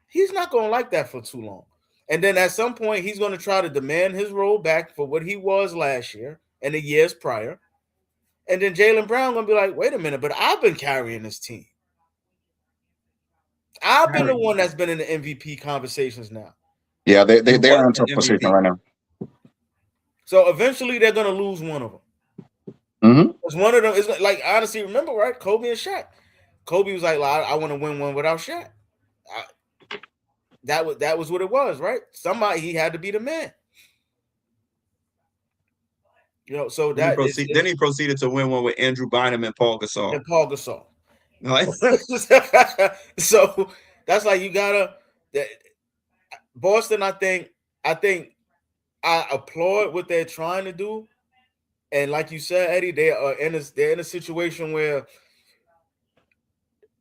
He's not going to like that for too long. And then at some point, he's going to try to demand his role back for what he was last year and the years prior. And then Jaylen Brown going to be like, wait a minute, but I've been carrying this team. I've been the one that's been in the MVP conversations now. Yeah, they are in an tough position right now. So eventually they're going to lose one of them. Mm-hmm. Because one of them is like, honestly, remember, right? Kobe and Shaq. Kobe was like, I want to win one without Shaq. That was what it was, right? Somebody, he had to be the man. You know, so then he proceeded to win one with Andrew Bynum and Paul Gasol. So that's like you gotta Boston. I think I applaud what they're trying to do, And like you said, Eddie, they're in a situation where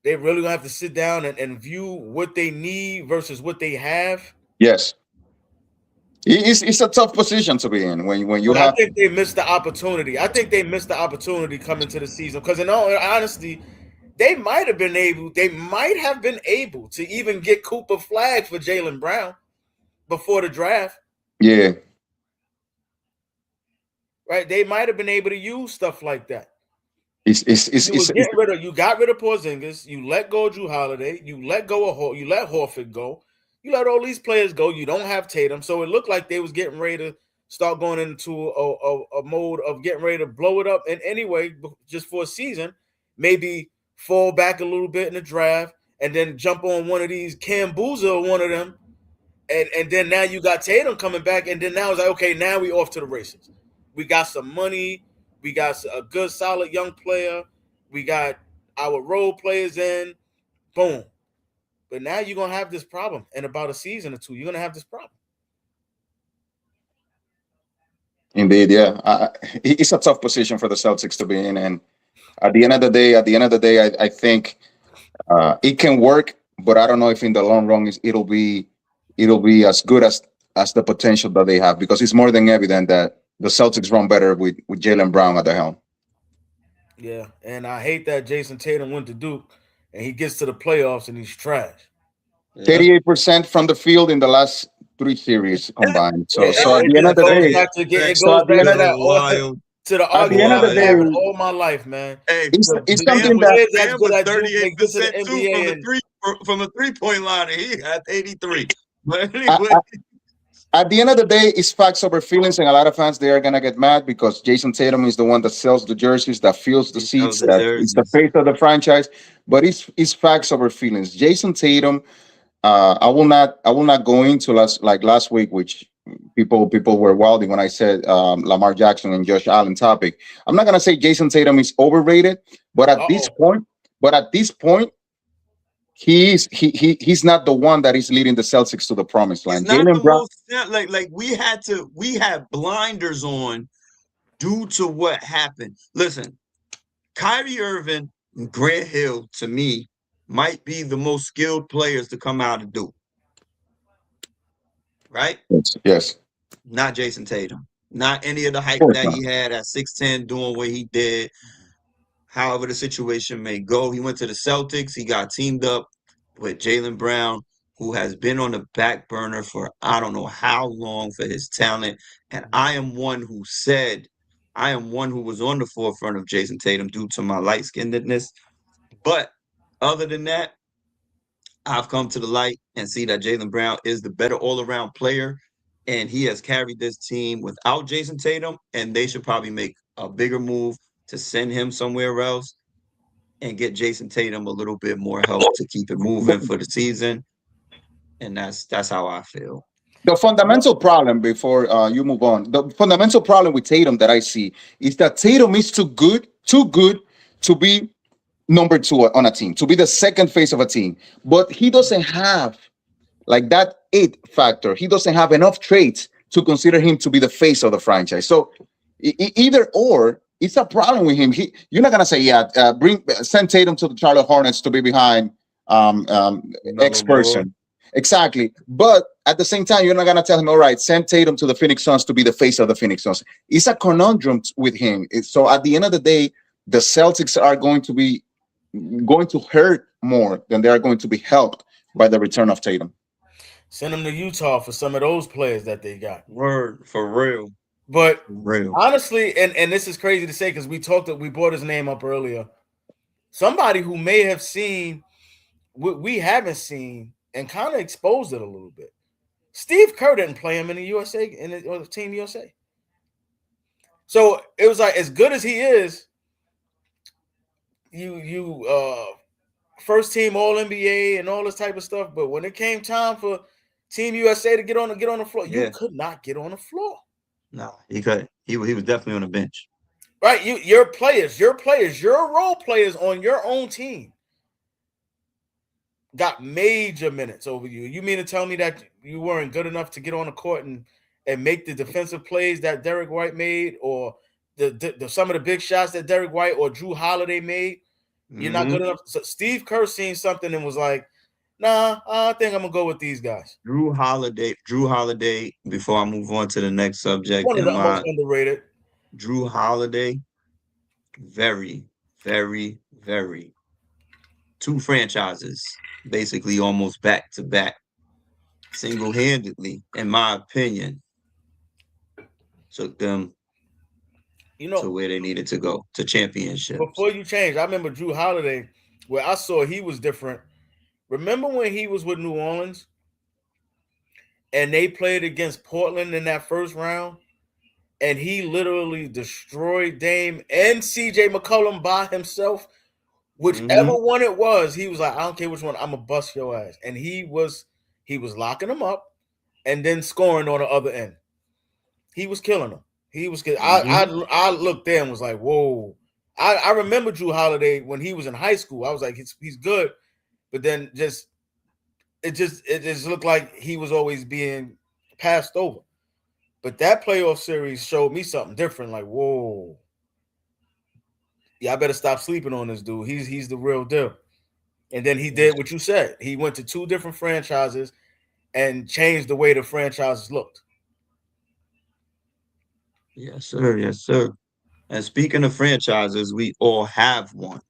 they really gonna have to sit down and view what they need versus what they have. Yes, it's a tough position to be in when you But I have. think they missed the opportunity. I think they missed the opportunity coming to the season because, in all honesty, they might have been able. They might have been able to even get Cooper flagged for Jaylen Brown before the draft. Yeah, Right? They might have been able to use stuff like that. it's You got rid of Porzingis, you let go of Drew Holiday, you let go of you let Horford go, you let all these players go. You don't have Tatum, so it looked like they was getting ready to start going into a mode of getting ready to blow it up. And anyway, just for a season, maybe fall back a little bit in the draft, and then jump on one of these Cam Boozer or one of them, and then now you got Tatum coming back, and then now it's like, okay, now we off to the races. We got some money. We got a good, solid young player. We got our role players in. Boom. But now you're gonna have this problem in about a season or two. You're gonna have this problem. indeed, yeah. It's a tough position for the Celtics to be in, and at the end of the day, I think it can work, but I don't know if in the long run it'll be as good as the potential that they have, because it's more than evident that the Celtics run better with Jaylen Brown at the helm. Yeah, and I hate that Jason Tatum went to Duke, and he gets to the playoffs and he's trash. Yeah. 38% from the field in the last three series combined. So It, so at it the end of just the goes day, back to get. It so goes at the back end to of that Wild, to the at the argument end of I've the been wild. day, having all my life, man. Hey, it's Bam something was that Players that's Bam good was at Duke, they get to the 38% too from NBA the and three from the 3-point line, and he had 83. But I, anyway, I, at the end of the day, it's facts over feelings, and a lot of fans they are gonna get mad because Jason Tatum is the one that sells the jerseys, that fills the he sells seats, the that is the jerseys. face of the franchise. But it's facts over feelings. Jason Tatum, I will not go into last week, which people were wilding when I said Lamar Jackson and Josh Allen topic. I'm not gonna say Jason Tatum is overrated, but at this uh-oh. point, but at this point, he's not the one that is leading the Celtics to the promised He's land. not the Jalen Brown. most like we had blinders on due to what happened. Listen, Kyrie Irving and Grant Hill to me might be the most skilled players to come out of Duke, right? Yes, yes, Not Jason Tatum. Not any of the of hype course that not. he had at 6'10 doing what he did. However, the situation may go. He went to the Celtics. He got teamed up with Jaylen Brown, who has been on the back burner for I don't know how long for his talent. And I am one who was on the forefront of Jason Tatum due to my light skinnedness. But other than that, I've come to the light and see that Jaylen Brown is the better all around player. And he has carried this team without Jason Tatum. And they should probably make a bigger move to send him somewhere else and get Jason Tatum a little bit more help to keep it moving for the season. And that's how I feel. The No, fundamental problem, before you move on, the fundamental problem with Tatum that I see is that Tatum is too good to be number two on a team, to be the second face of a team. But he doesn't have like that it factor. He doesn't have enough traits to consider him to be the face of the franchise. So either or, it's a problem with him. You're not gonna say, yeah, bring send Tatum to the Charlotte Hornets to be behind X Mellow ball. person. Exactly. But at the same time, you're not gonna tell him, all right, send Tatum to the Phoenix Suns to be the face of the Phoenix Suns. It's a conundrum with him. So at the end of the day, the Celtics are going to hurt more than they are going to be helped by the return of Tatum. send them to Utah for some of those players that they got. Word for real. But For real. honestly, and this is crazy to say because we brought his name up earlier. Somebody who may have seen what we haven't seen and kind of exposed it a little bit. Steve Kerr didn't play him in the USA in the Team USA. So it was like as good as he is, you first team All NBA and all this type of stuff. But when it came time for Team USA to get on the floor, you Yeah. could not get on the floor. No, he could. He was definitely on the bench. Right? Your players, your role players on your own team got major minutes over you. You mean to tell me that you weren't good enough to get on the court and make the defensive plays that Derek White made, or some of the big shots that Derek White or Drew Holiday made. You're not good enough. So Steve Kerr seen something and was like, "Nah, I think I'm gonna go with these guys." Drew Holiday. Before I move on to the next subject, One of in the most my underrated. Drew Holiday, very, very, very two franchises, basically almost back to back, single-handedly, in my opinion, took them You to know, where they needed to go, to championships. before you change, I remember Drew Holiday, where I saw he was different. Remember when he was with New Orleans and they played against Portland in that first round, and he literally destroyed Dame and CJ McCollum by himself. Whichever Mm-hmm. one it was, he was like, I don't care which one, I'm gonna bust your ass. And he was locking them up and then scoring on the other end. He was killing them. He was Mm-hmm. I looked there and was like, whoa. I remember Drew Holiday when he was in high school. I was like, he's good, but then it just looked like he was always being passed over. But that playoff series showed me something different. Like, whoa, yeah, I better stop sleeping on this dude. He's the real deal. And then he did Yes. what you said. He went to two different franchises and changed the way the franchises looked. Yes, sir. Yes, sir. And speaking of franchises, we all have one.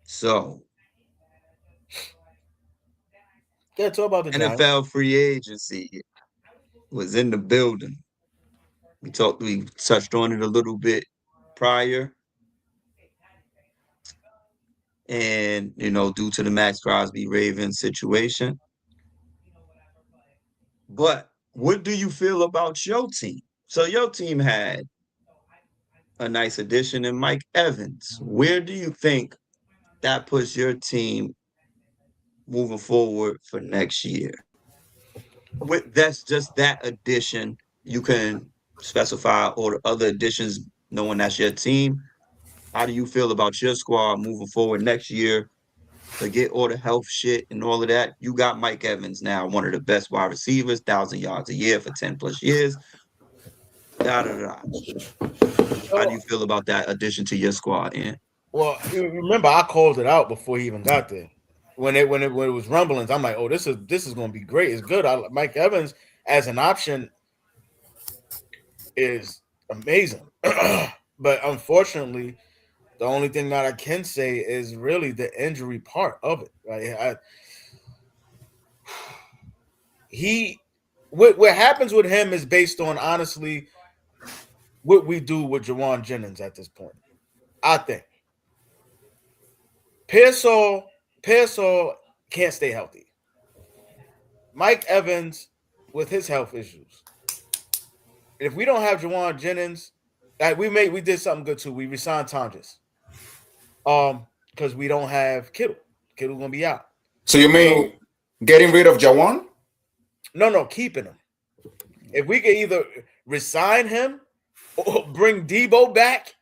So, Yeah, talk about the Giants. NFL free agency was in the building. We touched on it a little bit prior. And, due to the Max Crosby Ravens situation. But what do you feel about your team? So your team had a nice addition in Mike Evans. Where do you think that puts your team moving forward for next year? That's just that addition. You can specify all the other additions, knowing that's your team. How do you feel about your squad moving forward next year? Forget all the health shit and all of that. You got Mike Evans now, one of the best wide receivers, 1,000 yards a year for 10 plus years. Da da da. How do So, you feel about that addition to your squad, Ian? well, you remember I called it out before he even got there. When it was rumblings, I'm like, oh, this is going to be great. It's good. Mike Evans as an option is amazing, but unfortunately, the only thing that I can say is really the injury part of it. Right? He what happens with him is based on honestly what we do with Jawan Jennings at this point. I think Pearsall Pearsall can't stay healthy. Mike Evans with his health issues. If we don't have Jawan Jennings, we did something good too. We resigned Tonjes. Because we don't have Kittle. Kittle's gonna be out. So you So mean getting rid of Jawan? no, keeping him. If we could either resign him or bring Debo back,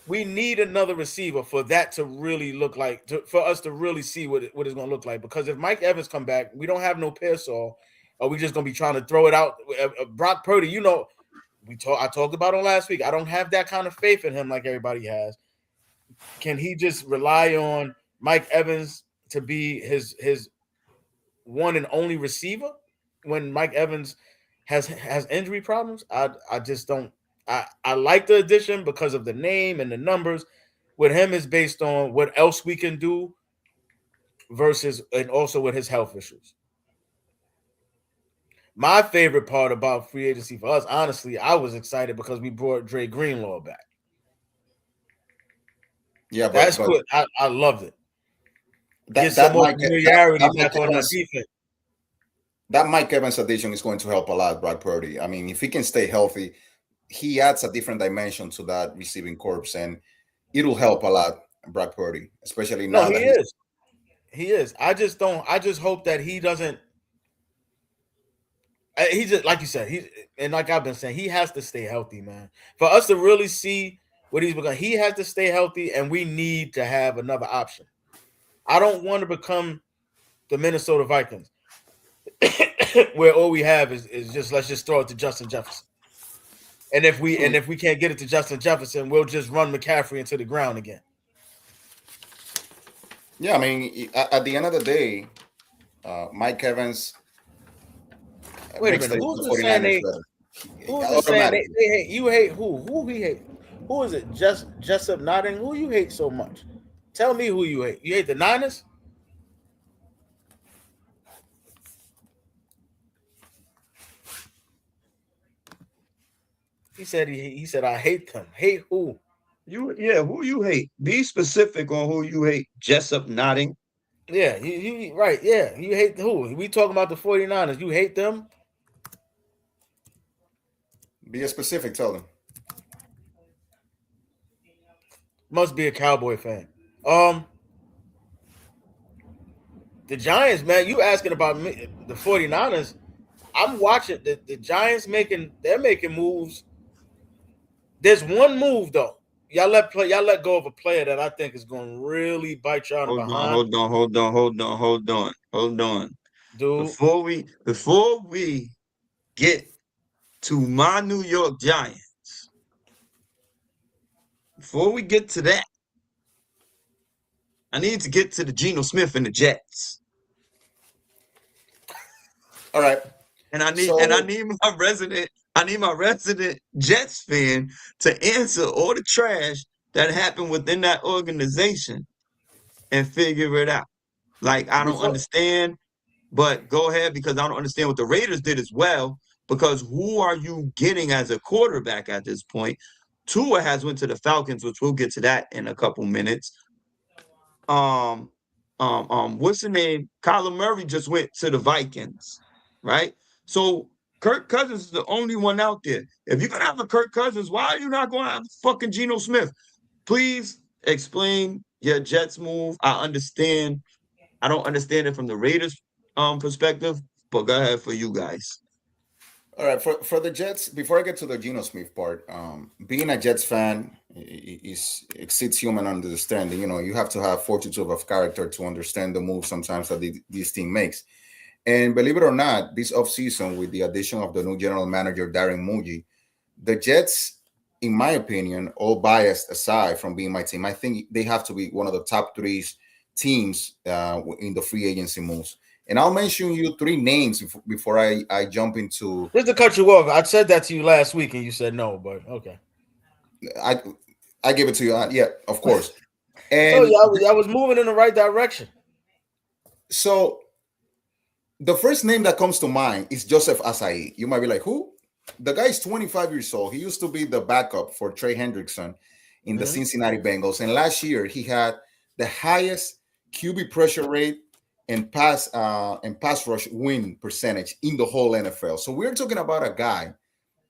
we need another receiver for that to really look like, for us to really see what it's going to look like. Because if Mike Evans come back, we don't have no Pearsall. Are we just going to be trying to throw it out? Brock Purdy, I talked about him last week. I don't have that kind of faith in him like everybody has. Can he just rely on Mike Evans to be his one and only receiver when Mike Evans has injury problems? I just don't. I like the addition because of the name and the numbers. With him is based on what else we can do versus, and also with his health issues. My favorite part about free agency for us, honestly, I was excited because we brought Dre Greenlaw back. Yeah, That's but good. I loved it. Get that some that more Mike familiarity that back Mike on our Evans defense. that Mike Evans addition is going to help a lot, Brad Purdy. I mean, if he can stay healthy, he adds a different dimension to that receiving corps, and it'll help a lot, Brad Purdy, especially No, now he that he's. is. He is. I just don't. I just hope that he doesn't. He just, like you said, and like I've been saying, he has to stay healthy, man. For us to really see what he's become, he has to stay healthy, and we need to have another option. I don't want to become the Minnesota Vikings, where all we have is just let's just throw it to Justin Jefferson. And if we can't get it to Justin Jefferson, we'll just run McCaffrey into the ground again. Yeah, I mean, at the end of the day, Mike Evans Wait a makes minute. the Who's been saying 49ers they? better. Who's been saying Automatically. they hate? You hate who? Who he hate? Who is it? Jessup Notting? Who you hate so much? Tell me who you hate. You hate the Niners? He said he said I hate them. Hate who? Who you hate? Be specific on who you hate. Jessup nodding. Yeah, you right. Yeah, you hate who? We talking about the 49ers. You hate them? Be specific, tell them. Must be a Cowboy fan. The Giants, man, you asking about me, the 49ers. I'm watching the Giants they're making moves. There's one move though. Y'all let go of a player that I think is going to really bite y'all in the behind. Hold on. Dude. Before we get to my New York Giants, before we get to that, I need to get to the Geno Smith and the Jets. All right. And I need my resident Jets fan to answer all the trash that happened within that organization and figure it out. Like, I don't understand, but go ahead, because I don't understand what the Raiders did as well, because who are you getting as a quarterback at this point? Tua has went to the Falcons, which we'll get to that in a couple minutes. What's the name? Kyler Murray just went to the Vikings, right? So Kirk Cousins is the only one out there. If you're gonna have a Kirk Cousins, why are you not going to have fucking Geno Smith? Please explain your Jets move. I don't understand it from the Raiders perspective, but go ahead for you guys. All right, for the Jets, before I get to the Geno Smith part, being a Jets fan exceeds human understanding. You know, you have to have fortitude of character to understand the move sometimes that this team makes. And believe it or not, this offseason, with the addition of the new general manager, Darren Muji, the Jets, in my opinion, all biased aside from being my team, I think they have to be one of the top three teams in the free agency moves. And I'll mention you three names before I jump into. Just to cut you off, I said that to you last week and you said no, but okay. I give it to you. Yeah, of course. And so I was moving in the right direction. So the first name that comes to mind is Joseph Asai. You might be like, who? The guy is 25 years old. He used to be the backup for Trey Hendrickson in the Cincinnati Bengals. And last year he had the highest QB pressure rate and pass rush win percentage in the whole NFL. So we're talking about a guy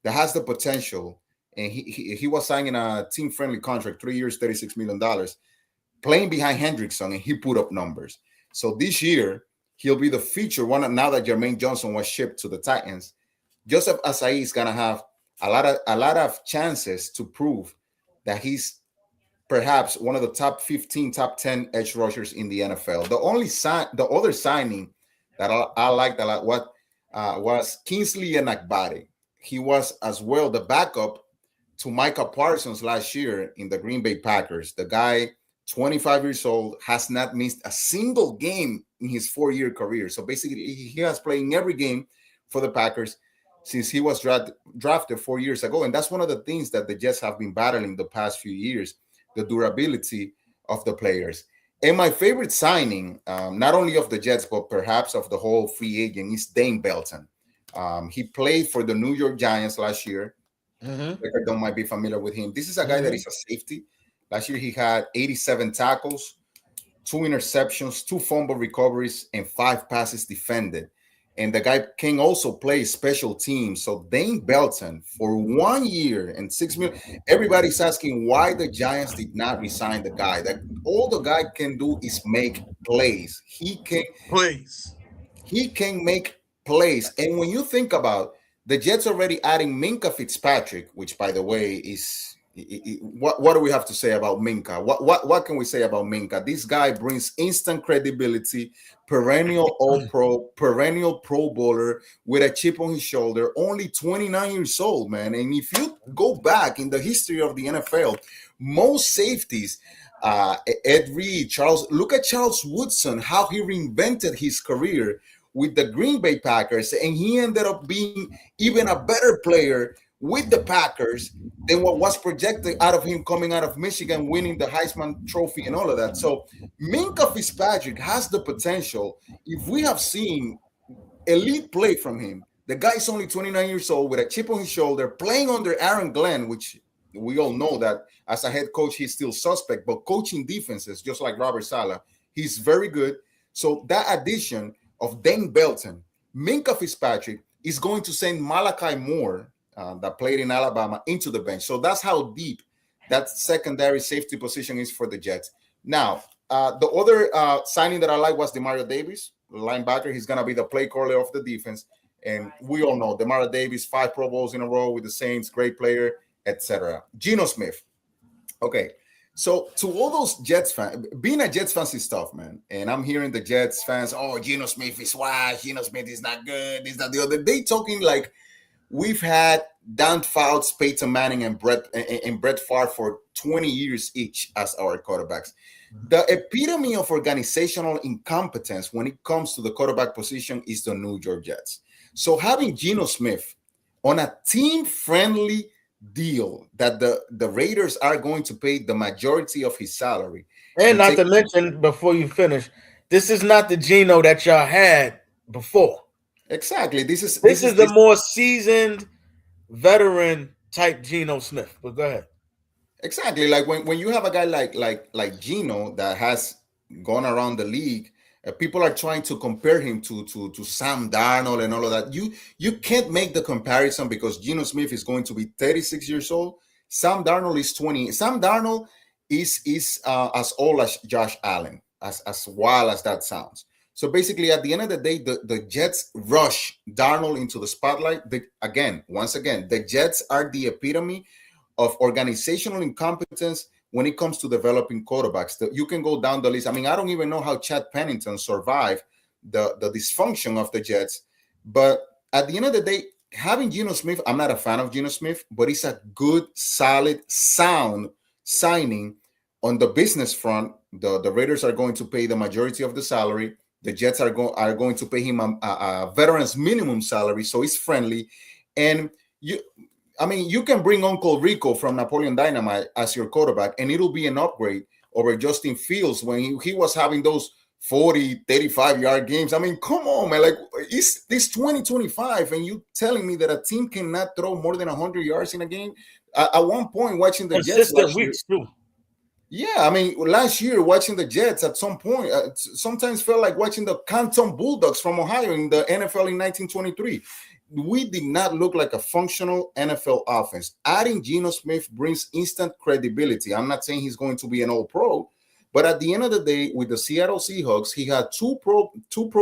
that has the potential, and he was signing a team-friendly contract, 3 years, $36 million, playing behind Hendrickson, and he put up numbers. So this year, he'll be the feature one. Now that Jermaine Johnson was shipped to the Titans, Joseph Asai is gonna have a lot of chances to prove that he's perhaps one of the top 15, top 10 edge rushers in the NFL. The other signing that I liked a lot was Kingsley Enagbare. He was as well the backup to Micah Parsons last year in the Green Bay Packers. The guy, 25 years old, has not missed a single game in his 4-year career. So basically, he has played in every game for the Packers since he was drafted 4 years ago. And that's one of the things that the Jets have been battling the past few years, the durability of the players. And my favorite signing, not only of the Jets, but perhaps of the whole free agent, is Dane Belton. He played for the New York Giants last year. Don't might be familiar with him. This is a guy that is a safety. Last year, he had 87 tackles, 2 interceptions, 2 fumble recoveries, and 5 passes defended. And the guy can also play special teams. So Dane Belton, for 1 year and $6 million, everybody's asking why the Giants did not resign the guy. That all the guy can do is make plays. He can make plays. And when you think about the Jets already adding Minkah Fitzpatrick, which, by the way, is what do we have to say about Minkah? What can we say about Minkah? This guy brings instant credibility, perennial All Pro, perennial Pro Bowler with a chip on his shoulder, only 29 years old, man. And if you go back in the history of the NFL, most safeties, Ed Reed, look at Charles Woodson, how he reinvented his career with the Green Bay Packers, and he ended up being even a better player with the Packers than what was projected out of him coming out of Michigan, winning the Heisman Trophy and all of that. So Minka Fitzpatrick has the potential. If we have seen elite play from him, the guy's only 29 years old with a chip on his shoulder, playing under Aaron Glenn, which we all know that as a head coach, he's still suspect, but coaching defenses, just like Robert Saleh, he's very good. So that addition of Dane Belton, Minka Fitzpatrick is going to send Malachi Moore, that played in Alabama, into the bench. So that's how deep that secondary safety position is for the Jets. Now, the other signing that I like was Demario Davis, linebacker. He's going to be the play caller of the defense. And we all know Demario Davis, 5 Pro Bowls in a row with the Saints, great player, etc. Geno Smith. Okay. So to all those Jets fans, being a Jets fan is tough, man. And I'm hearing the Jets fans, oh, Geno Smith is wash, Geno Smith is not good, this, that, the other. They talking like we've had Dan Fouts, Peyton Manning, and Brett Favre for 20 years each as our quarterbacks. The epitome of organizational incompetence when it comes to the quarterback position is the New York Jets. So having Geno Smith on a team-friendly deal that the Raiders are going to pay the majority of his salary. And not to mention, before you finish, this is not the Geno that y'all had before. Exactly. This is the more seasoned veteran type Geno Smith. But go ahead. Exactly. Like when you have a guy like Geno that has gone around the league, people are trying to compare him to Sam Darnold and all of that. You can't make the comparison because Geno Smith is going to be 36 years old. Sam Darnold is 20. Sam Darnold is as old as Josh Allen, as wild as that sounds. So basically, at the end of the day, the Jets rush Darnold into the spotlight. Once again, the Jets are the epitome of organizational incompetence when it comes to developing quarterbacks. You can go down the list. I mean, I don't even know how Chad Pennington survived the dysfunction of the Jets. But at the end of the day, having Geno Smith, I'm not a fan of Geno Smith, but he's a good, solid, sound signing on the business front. The Raiders are going to pay the majority of the salary. The Jets are going to pay him a veteran's minimum salary, so it's friendly. And you can bring Uncle Rico from Napoleon Dynamite as your quarterback, and it'll be an upgrade over Justin Fields when he was having those 40, 35-yard games. I mean, come on, man. Like, it's this 2025, and you telling me that a team cannot throw more than 100 yards in a game? At one point, watching the Jets last year, too. Yeah, I mean, last year watching the Jets at some point, sometimes felt like watching the Canton Bulldogs from Ohio in the NFL in 1923. We did not look like a functional NFL offense. Adding Geno Smith brings instant credibility. I'm not saying he's going to be an all-pro, but at the end of the day, with the Seattle Seahawks, he had two Pro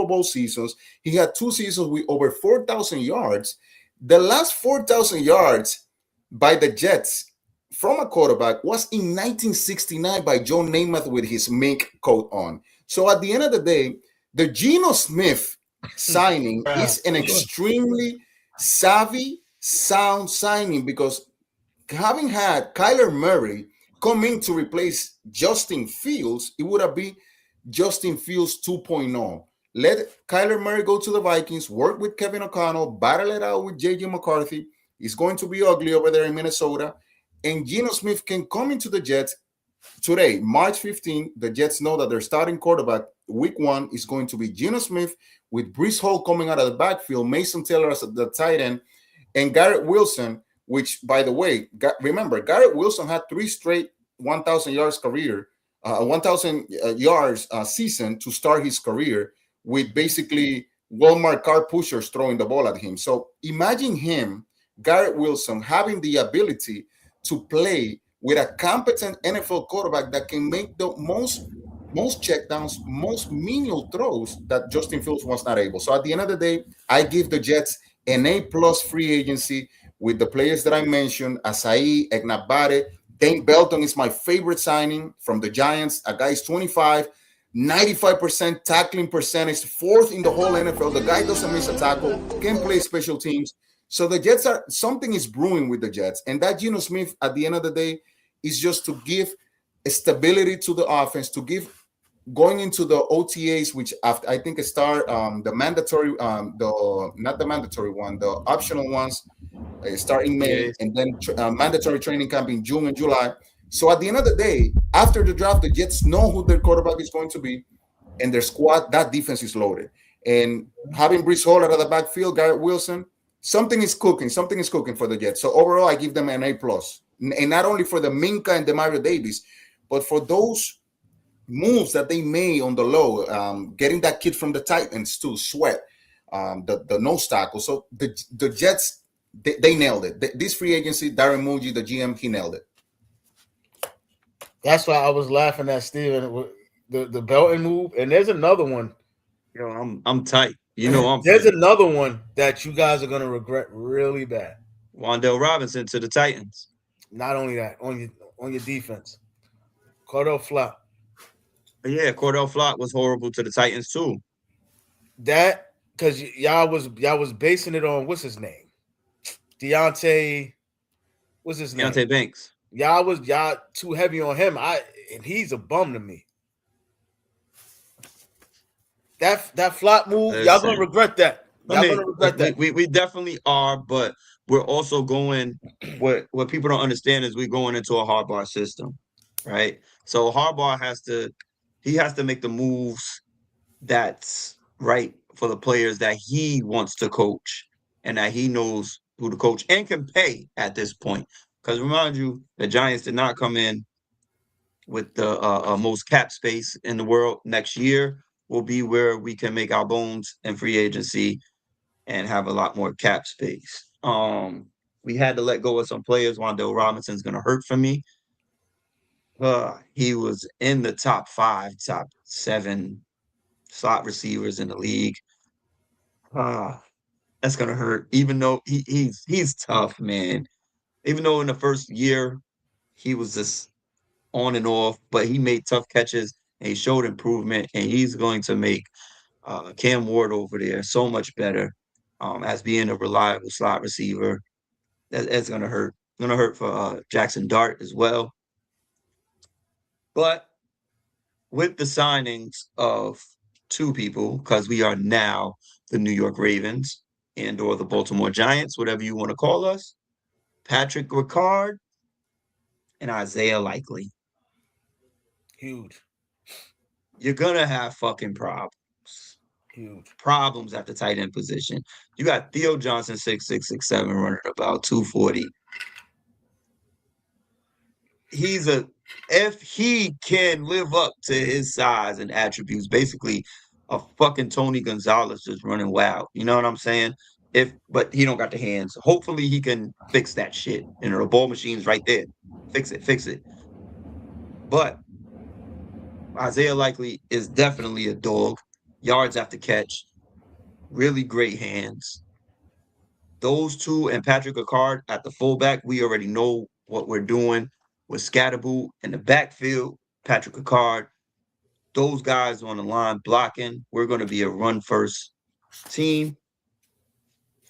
Bowl seasons. He had 2 seasons with over 4,000 yards. The last 4,000 yards by the Jets from a quarterback was in 1969 by Joe Namath with his mink coat on. So at the end of the day, the Geno Smith signing is an extremely savvy, sound signing because having had Kyler Murray come in to replace Justin Fields, it would have been Justin Fields 2.0. Let Kyler Murray go to the Vikings, work with Kevin O'Connell, battle it out with J.J. McCarthy. It's going to be ugly over there in Minnesota. And Geno Smith can come into the Jets today, March 15. The Jets know that their starting quarterback week 1 is going to be Geno Smith with Breece Hall coming out of the backfield, Mason Taylor as the tight end, and Garrett Wilson, which, by the way, remember, Garrett Wilson had 3 straight 1,000 yards career, 1,000 yards season to start his career with basically Walmart car pushers throwing the ball at him. So imagine him, Garrett Wilson, having the ability to play with a competent NFL quarterback that can make the most checkdowns, most menial throws that Justin Fields was not able. So at the end of the day, I give the Jets an A+ free agency with the players that I mentioned, Asai, Egnabare. Dane Belton is my favorite signing from the Giants. A guy is 25, 95% tackling percentage, fourth in the whole NFL. The guy doesn't miss a tackle, can play special teams. So the Jets are something is brewing with the Jets, and that Geno Smith at the end of the day is just to give stability to the offense, to give going into the OTAs, which after, I think start the mandatory, the not the mandatory one, the optional ones start in May, Yes. and then mandatory training camp in June and July. So at the end of the day, after the draft, the Jets know who their quarterback is going to be, and their squad, that defense is loaded. And having Brees Hall out of the backfield, Garrett Wilson, something is cooking. Something is cooking for the Jets. So overall, I give them an A plus, and not only for the Minka and Demario Davis, but for those moves that they made on the low, getting that kid from the Titans to Sweat, the nose tackle. So the Jets, they nailed it. This free agency, Darren Muji, the GM, he nailed it. That's why I was laughing at Steven, the Belton move. And there's another one. Yo, I'm tight. You know I'm There's tight. another one that you guys are gonna regret really bad. Wandale Robinson to the Titans. Not only that, on your defense, Cordell Flott. Yeah, Cordell Flott was horrible to the Titans too. That because y'all was basing it on what's his name, Deontay. What's his name? Deontay Banks. Y'all too heavy on him. And he's a bum to me. That flop move, Listen, y'all gonna regret that. Y'all gonna regret that. We definitely are, but we're also going. What people don't understand is we're going into a Harbaugh system, right? So Harbaugh has to make the moves that's right for the players that he wants to coach and that he knows who to coach and can pay at this point. Because remind you, the Giants did not come in with the most cap space in the world. Next year will be where we can make our bones in free agency and have a lot more cap space. We had to let go of some players. Wandale Robinson's going to hurt for me. He was in the top 5, top 7 slot receivers in the league. That's gonna hurt. Even though he's tough, man. Even though in the first year he was just on and off, but he made tough catches and he showed improvement. And he's going to make Cam Ward over there so much better as being a reliable slot receiver. That's gonna hurt. Gonna hurt for Jackson Dart as well. But with the signings of 2 people, because we are now the New York Ravens and or the Baltimore Giants, whatever you want to call us, Patrick Ricard and Isaiah Likely. Huge. You're gonna have fucking problems. Huge. Problems at the tight end position. You got Theo Johnson, 6'6", 6'7", running about 240. If he can live up to his size and attributes, basically a fucking Tony Gonzalez just running wild. You know what I'm saying? But he don't got the hands. Hopefully he can fix that shit. And the ball machine's right there. Fix it. But Isaiah Likely is definitely a dog. Yards after catch, really great hands. Those 2 and Patrick Ricard at the fullback, we already know what we're doing with Scatterboot in the backfield, Patrick Ricard. Those guys on the line blocking. We're going to be a run-first team.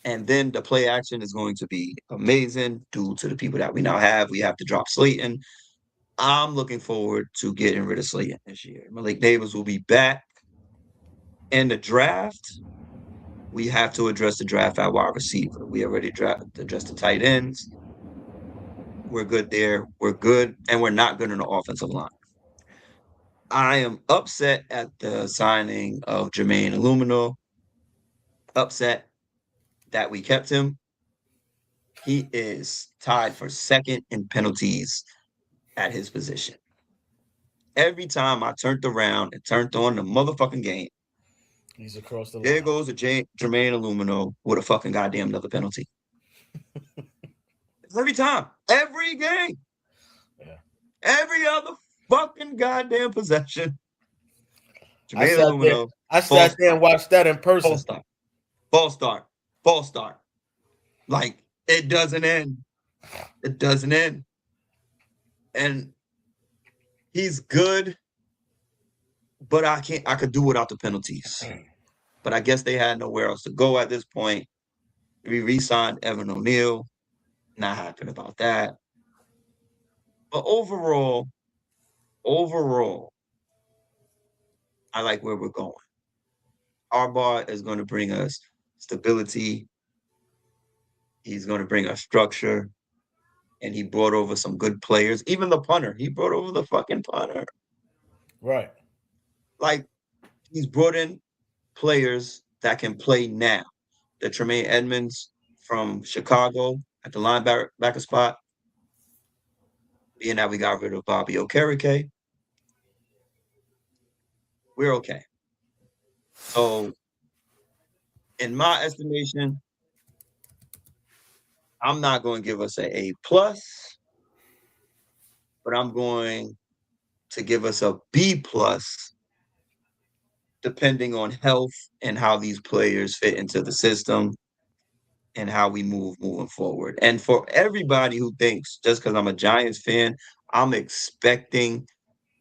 And then the play action is going to be amazing due to the people that we now have. We have to drop Slayton. I'm looking forward to getting rid of Slayton this year. Malik Davis will be back. In the draft, we have to address the draft at wide receiver. We already addressed the tight ends. We're good there. We're good. And we're not good in the offensive line. I am upset at the signing of Jermaine Illumino. Upset that we kept him. He is tied for second in penalties at his position. Every time I turned around and turned on the motherfucking game, he's across the line. There goes Jermaine Illumino with a fucking goddamn another penalty. Every time. Every game. Yeah. Every other fucking goddamn possession. Jermaine Illumino. I sat there and watched that in person. False start. Like, it doesn't end. And he's good but I could do without the penalties. But I guess they had nowhere else to go at this point. We re-signed Evan O'Neal. Not happy about that. But overall, I like where we're going. Harbaugh is going to bring us stability. He's going to bring us structure. And he brought over some good players. Even the punter. He brought over the fucking punter. Right. Like, he's brought in players that can play now. The Tremaine Edmonds from Chicago at the linebacker spot. Being that we got rid of Bobby Okereke, we're okay. So, in my estimation, I'm not going to give us a A+, but I'm going to give us a B+, depending on health and how these players fit into the system and how we moving forward. And for everybody who thinks just because I'm a Giants fan, I'm expecting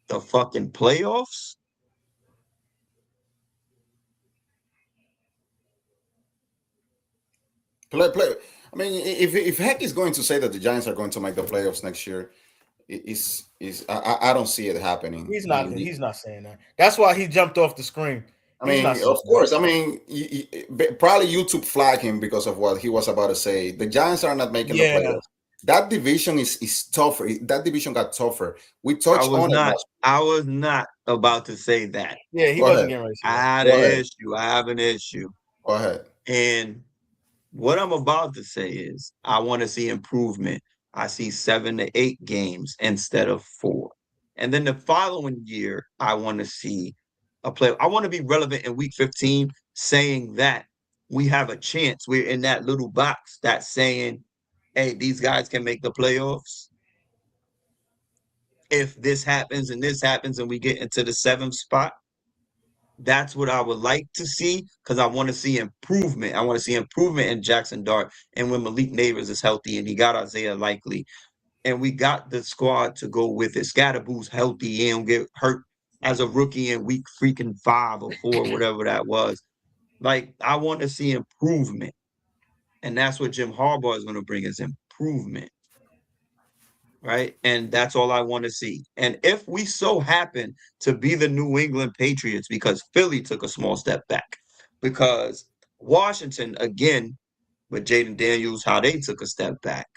the fucking playoffs. Play. I mean, if Heck is going to say that the Giants are going to make the playoffs next year, I don't see it happening. He's not. He's not saying that. That's why he jumped off the screen. I He's not mean, saying of course. I mean, probably YouTube flagged him because of what he was about to say. The Giants are not making the that. Yeah. playoffs. That division is tougher. That division got tougher. We touched on it last. I was not about to say that. Yeah, he Go wasn't ahead. getting ready to say I that. had Go an ahead. issue. I have an issue. Go ahead. And what I'm about to say is I want to see improvement. I see 7 to 8 games instead of 4. And then the following year, I want to see a play. I want to be relevant in week 15, saying that we have a chance. We're in that little box that's saying, hey, these guys can make the playoffs. If this happens and we get into the 7th spot, that's what I would like to see because I want to see improvement. I want to see improvement in Jackson Dart and when Malik Neighbors is healthy and he got Isaiah Likely and we got the squad to go with it. Scatterboo's healthy. He don't get hurt as a rookie in week freaking 5 or 4, whatever that was. Like, I want to see improvement. And that's what Jim Harbaugh is going to bring is improvement. Right. And that's all I want to see. And if we so happen to be the New England Patriots, because Philly took a small step back, because Washington, again, with Jaden Daniels, how they took a step back.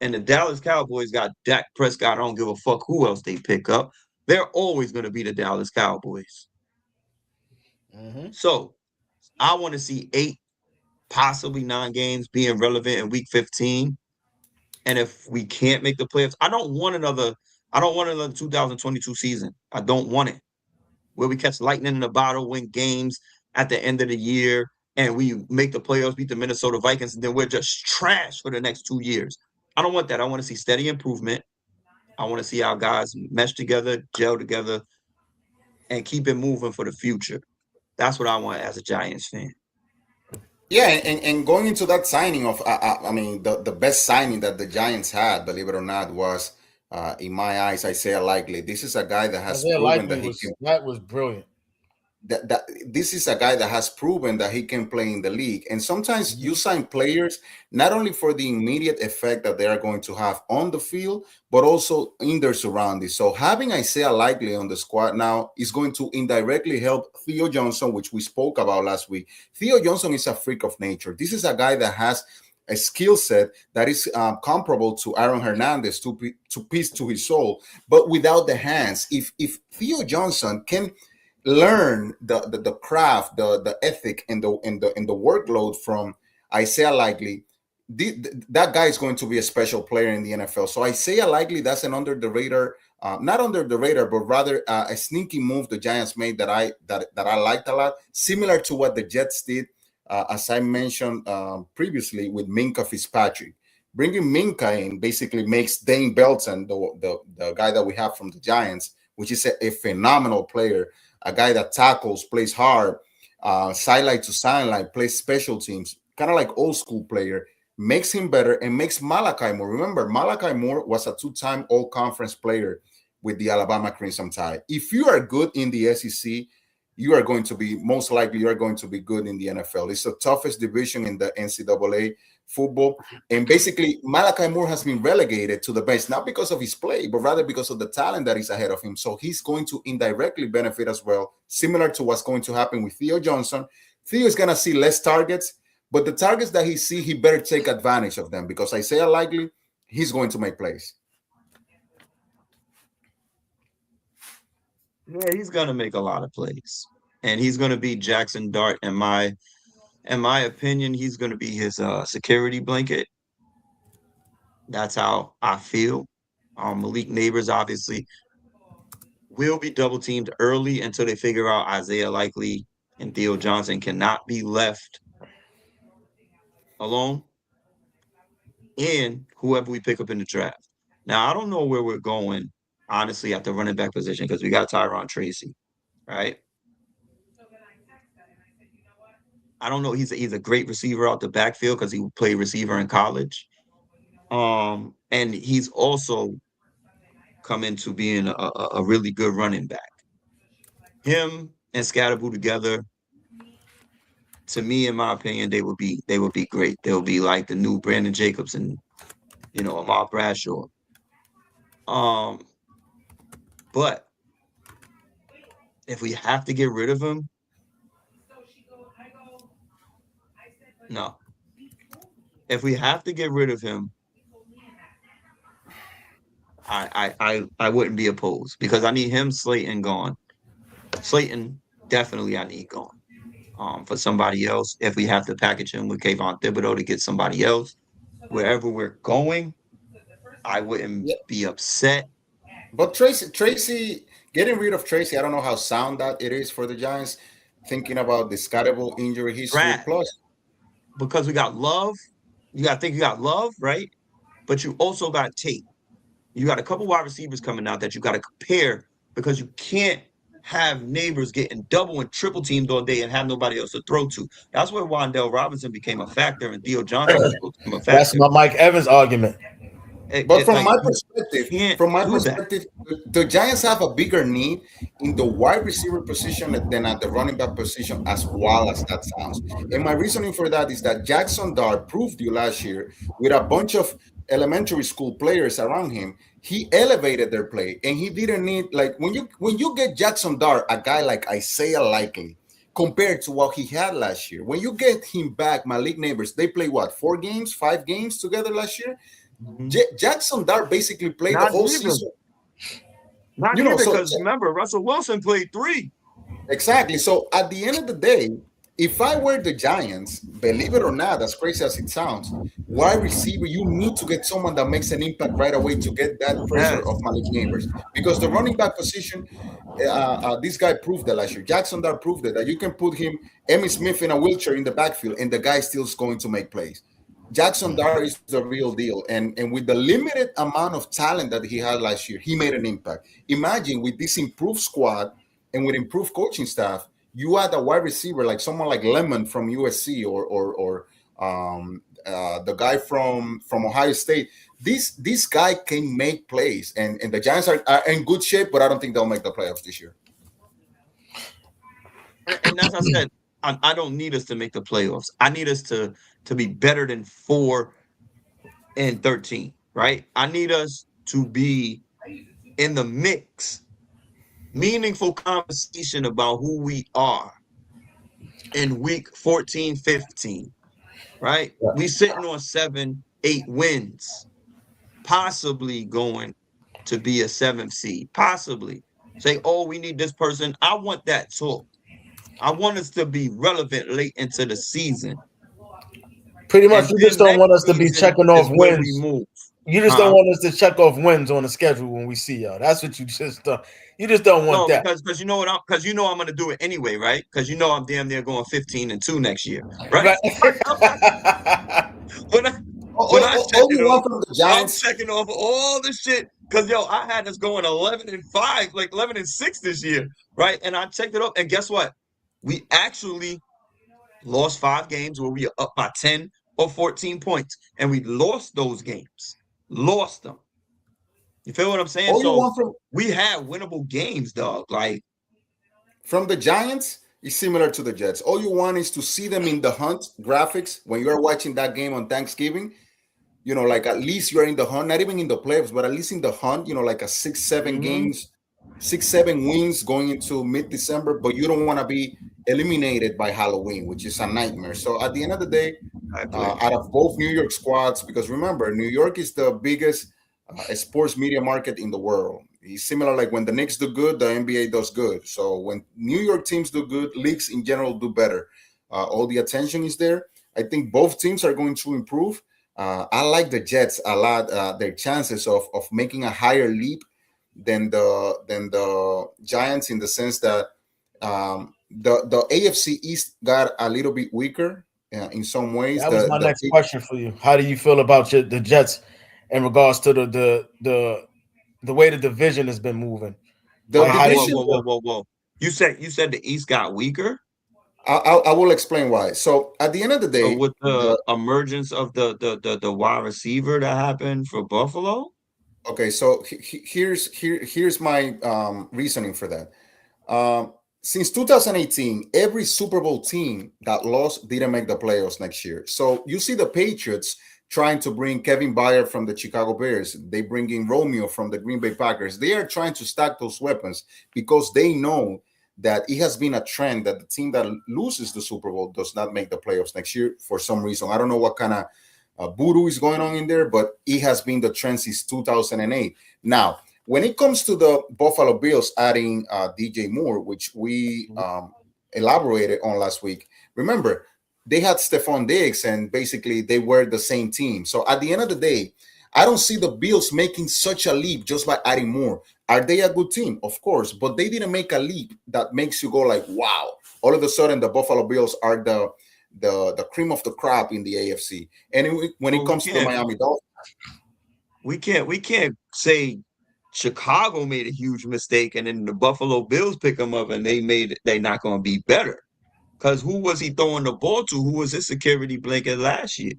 And the Dallas Cowboys got Dak Prescott. I don't give a fuck who else they pick up. They're always going to be the Dallas Cowboys. Mm-hmm. So I want to see 8, possibly 9 games being relevant in week 15. And if we can't make the playoffs, I don't want another 2022 season. I don't want it. Where we catch lightning in the bottle, win games at the end of the year, and we make the playoffs, beat the Minnesota Vikings, and then we're just trash for the next 2 years. I don't want that. I want to see steady improvement. I want to see our guys mesh together, gel together, and keep it moving for the future. That's what I want as a Giants fan. Yeah, and going into that signing of, I mean, the best signing that the Giants had, believe it or not, was, in my eyes, Isaiah Likely. This is a guy that has Isaiah proven Likely that he can. that was brilliant. That this is a guy that has proven that he can play in the league. And sometimes you sign players not only for the immediate effect that they are going to have on the field, but also in their surroundings. So having Isaiah Likely on the squad now is going to indirectly help Theo Johnson, which we spoke about last week. Theo Johnson is a freak of nature. This is a guy that has a skill set that is comparable to Aaron Hernandez, to piece to his soul, but without the hands. If Theo Johnson can learn the craft, the ethic, and the workload from Isaiah Likely, that guy is going to be a special player in the NFL. So Isaiah Likely, that's an under the radar, not under the radar, but rather a sneaky move the Giants made that I liked a lot, similar to what the Jets did, as I mentioned previously with Minka Fitzpatrick. Bringing Minka in basically makes Dane Belton, the guy that we have from the Giants, which is a phenomenal player, a guy that tackles, plays hard, sideline to sideline, plays special teams, kind of like old school player, makes him better and makes Malachi Moore. Remember, Malachi Moore was a 2-time all-conference player with the Alabama Crimson Tide. If you are good in the SEC, you are going to be most likely you are going to be good in the NFL. It's the toughest division in the NCAA football. And basically, Malachi Moore has been relegated to the bench, not because of his play, but rather because of the talent that is ahead of him. So he's going to indirectly benefit as well, similar to what's going to happen with Theo Johnson. Theo is going to see less targets, but the targets that he see, he better take advantage of them because Isaiah Likely, he's going to make plays. Yeah, he's gonna make a lot of plays, and he's gonna be Jackson Dart. In my opinion, he's gonna be his security blanket. That's how I feel. Malik Neighbors obviously will be double teamed early until they figure out Isaiah Likely and Theo Johnson cannot be left alone, and whoever we pick up in the draft. Now, I don't know where we're going, honestly, at the running back position because we got Tyron Tracy, right? I don't know. He's a great receiver out the backfield because he played receiver in college. And he's also come into being a really good running back. Him and Scatterboo together, to me, in my opinion, they would be great. They'll be like the new Brandon Jacobs and Ahmad Bradshaw. But if we have to get rid of him, no. If we have to get rid of him, I wouldn't be opposed because I need him, Slayton gone. Slayton definitely I need gone. For somebody else, if we have to package him with Kayvon Thibodeau to get somebody else, wherever we're going, I wouldn't be upset. But Tracy, getting rid of Tracy, I don't know how sound that it is for the Giants. Thinking about the Scatterboo injury history, Trash. plus Because we got Love. You got to think you got Love, right? But you also got Tate. You got a couple wide receivers coming out that you got to compare because you can't have Neighbors getting double and triple teamed all day and have nobody else to throw to. That's where Wandale Robinson became a factor and Theo Johnson was supposed to become a That's factor. my Mike Evans argument. But from Like, my you perspective, can't do that. the Giants have a bigger need in the wide receiver position than at the running back position, as well as that sounds. And my reasoning for that is that Jackson Dart proved you last year with a bunch of elementary school players around him. He elevated their play, and he didn't need like when you get Jackson Dart, a guy like Isaiah Likely, compared to what he had last year. When you get him back, Malik Neighbors, they play what 4 games, 5 games together last year. Jackson Dart basically played the Not whole even. season. Not You know, even so because remember, Russell Wilson played 3. exactly. So at the end of the day, if I were the Giants, believe it or not, as crazy as it sounds, wide receiver, you need to get someone that makes an impact right away to get that pressure off Yes. Malik Neighbors. Because the running back position, this guy proved that last year. Jackson Dart proved it, that you can put him, Emmitt Smith in a wheelchair in the backfield, and the guy still is going to make plays. Jackson Dart is the real deal. And with the limited amount of talent that he had last year, he made an impact. Imagine with this improved squad and with improved coaching staff, you add a wide receiver like someone like Lemon from USC or the guy from Ohio State. This guy can make plays, and the Giants are in good shape, but I don't think they'll make the playoffs this year. And as I said, I don't need us to make the playoffs. I need us to be better than 4-13, right? I need us to be in the mix, meaningful conversation about who we are in week 14, 15, right? We sitting on 7, 8 wins, possibly going to be a 7th seed, possibly. Say, oh, we need this person. I want that talk. I want us to be relevant late into the season. Pretty much, And you just then don't want us next to be season checking off is where we wins. move. You just don't want us to check off wins on the schedule when we see y'all. That's what you just you just don't want that. Because you know what I'm gonna do it anyway, right? Because I'm damn near going 15-2 next year, right? Right. when I check All it you want off, from the I'm Giants, checking off all the shit. Because I had us going 11-5, like 11-6 this year, right? And I checked it off, and guess what? We actually lost 5 games where we are up by 10 or 14 points, and we lost those games. Lost them. You feel what I'm saying? All you So want from we had winnable games, dog. Like, the Giants is similar to the Jets. All you want is to see them in the hunt graphics when you are watching that game on Thanksgiving. Like at least you're in the hunt, not even in the playoffs, but at least in the hunt, like a 6, 7 mhm, games, 6, 7 wins going into mid-December, but you don't want to be eliminated by Halloween, which is a nightmare. So at the end of the day, exactly. out of both New York squads, because remember, New York is the biggest sports media market in the world. It's similar like when the Knicks do good, the NBA does good. So when New York teams do good, leagues in general do better. All the attention is there. I think both teams are going to improve. I like the Jets a lot. Their chances of making a higher leap than the Giants in the sense that the AFC East got a little bit weaker in some ways. That was The my the next question for you. How do you feel about the Jets in regards to the way the division has been moving? the How do Whoa, you division. whoa, whoa, whoa, whoa. You said the East got weaker. I will explain why. So at the end of the So day, with the emergence of the wide receiver that happened for Buffalo. okay. So here's my reasoning for that. Since 2018, every Super Bowl team that lost didn't make the playoffs next year. So you see the Patriots trying to bring Kevin Byard from the Chicago Bears. They bring in Romeo from the Green Bay Packers. They are trying to stack those weapons because they know that it has been a trend that the team that loses the Super Bowl does not make the playoffs next year for some reason. I don't know what kind of voodoo is going on in there, but it has been the trend since 2008. Now, when it comes to the Buffalo Bills adding DJ Moore, which we elaborated on last week, remember they had Stephon Diggs, and basically they were the same team. So at the end of the day, I don't see the Bills making such a leap just by adding Moore. Are they a good team? Of course, but they didn't make a leap that makes you go like, wow. All of a sudden, the Buffalo Bills are the cream of the crop in the AFC. And when it Well, we comes to the can't Miami Dolphins, we can't say Chicago made a huge mistake and then the Buffalo Bills pick them up and they not going to be better. Because who was he throwing the ball to? Who was his security blanket last year?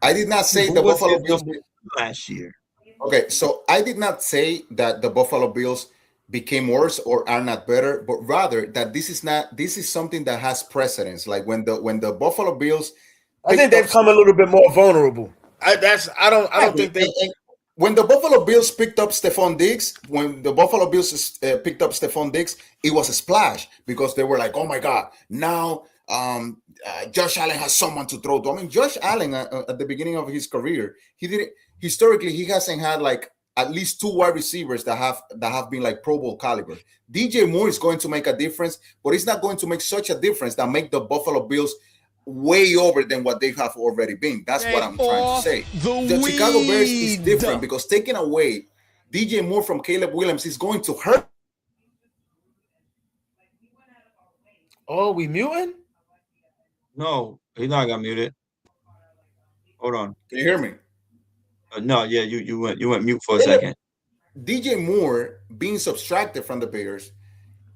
I did not say Who the was Buffalo his Bills. number one last year? Okay, so I did not say that the Buffalo Bills became worse or are not better, but rather that this is something that has precedence. Like when the Buffalo Bills I think picked up they've come a little bit more vulnerable. I don't exactly. think they. And when the Buffalo Bills picked up Stephon Diggs, when the Buffalo Bills picked up Stephon Diggs, it was a splash because they were like, "Oh my God, now Josh Allen has someone to throw to." I mean, Josh Allen at the beginning of his career, he didn't historically he hasn't had like at least two wide receivers that have been like Pro Bowl caliber. DJ Moore is going to make a difference, but it's not going to make such a difference that make the Buffalo Bills way over than what they have already been. That's what Get I'm trying to off say. the The Chicago Bears is weed. different because taking away DJ Moore from Caleb Williams is going to hurt. Oh, we muting? No, he's not got muted. Hold on. Can you hear me? No, yeah, you went mute for a Caleb, second. DJ Moore being subtracted from the Bears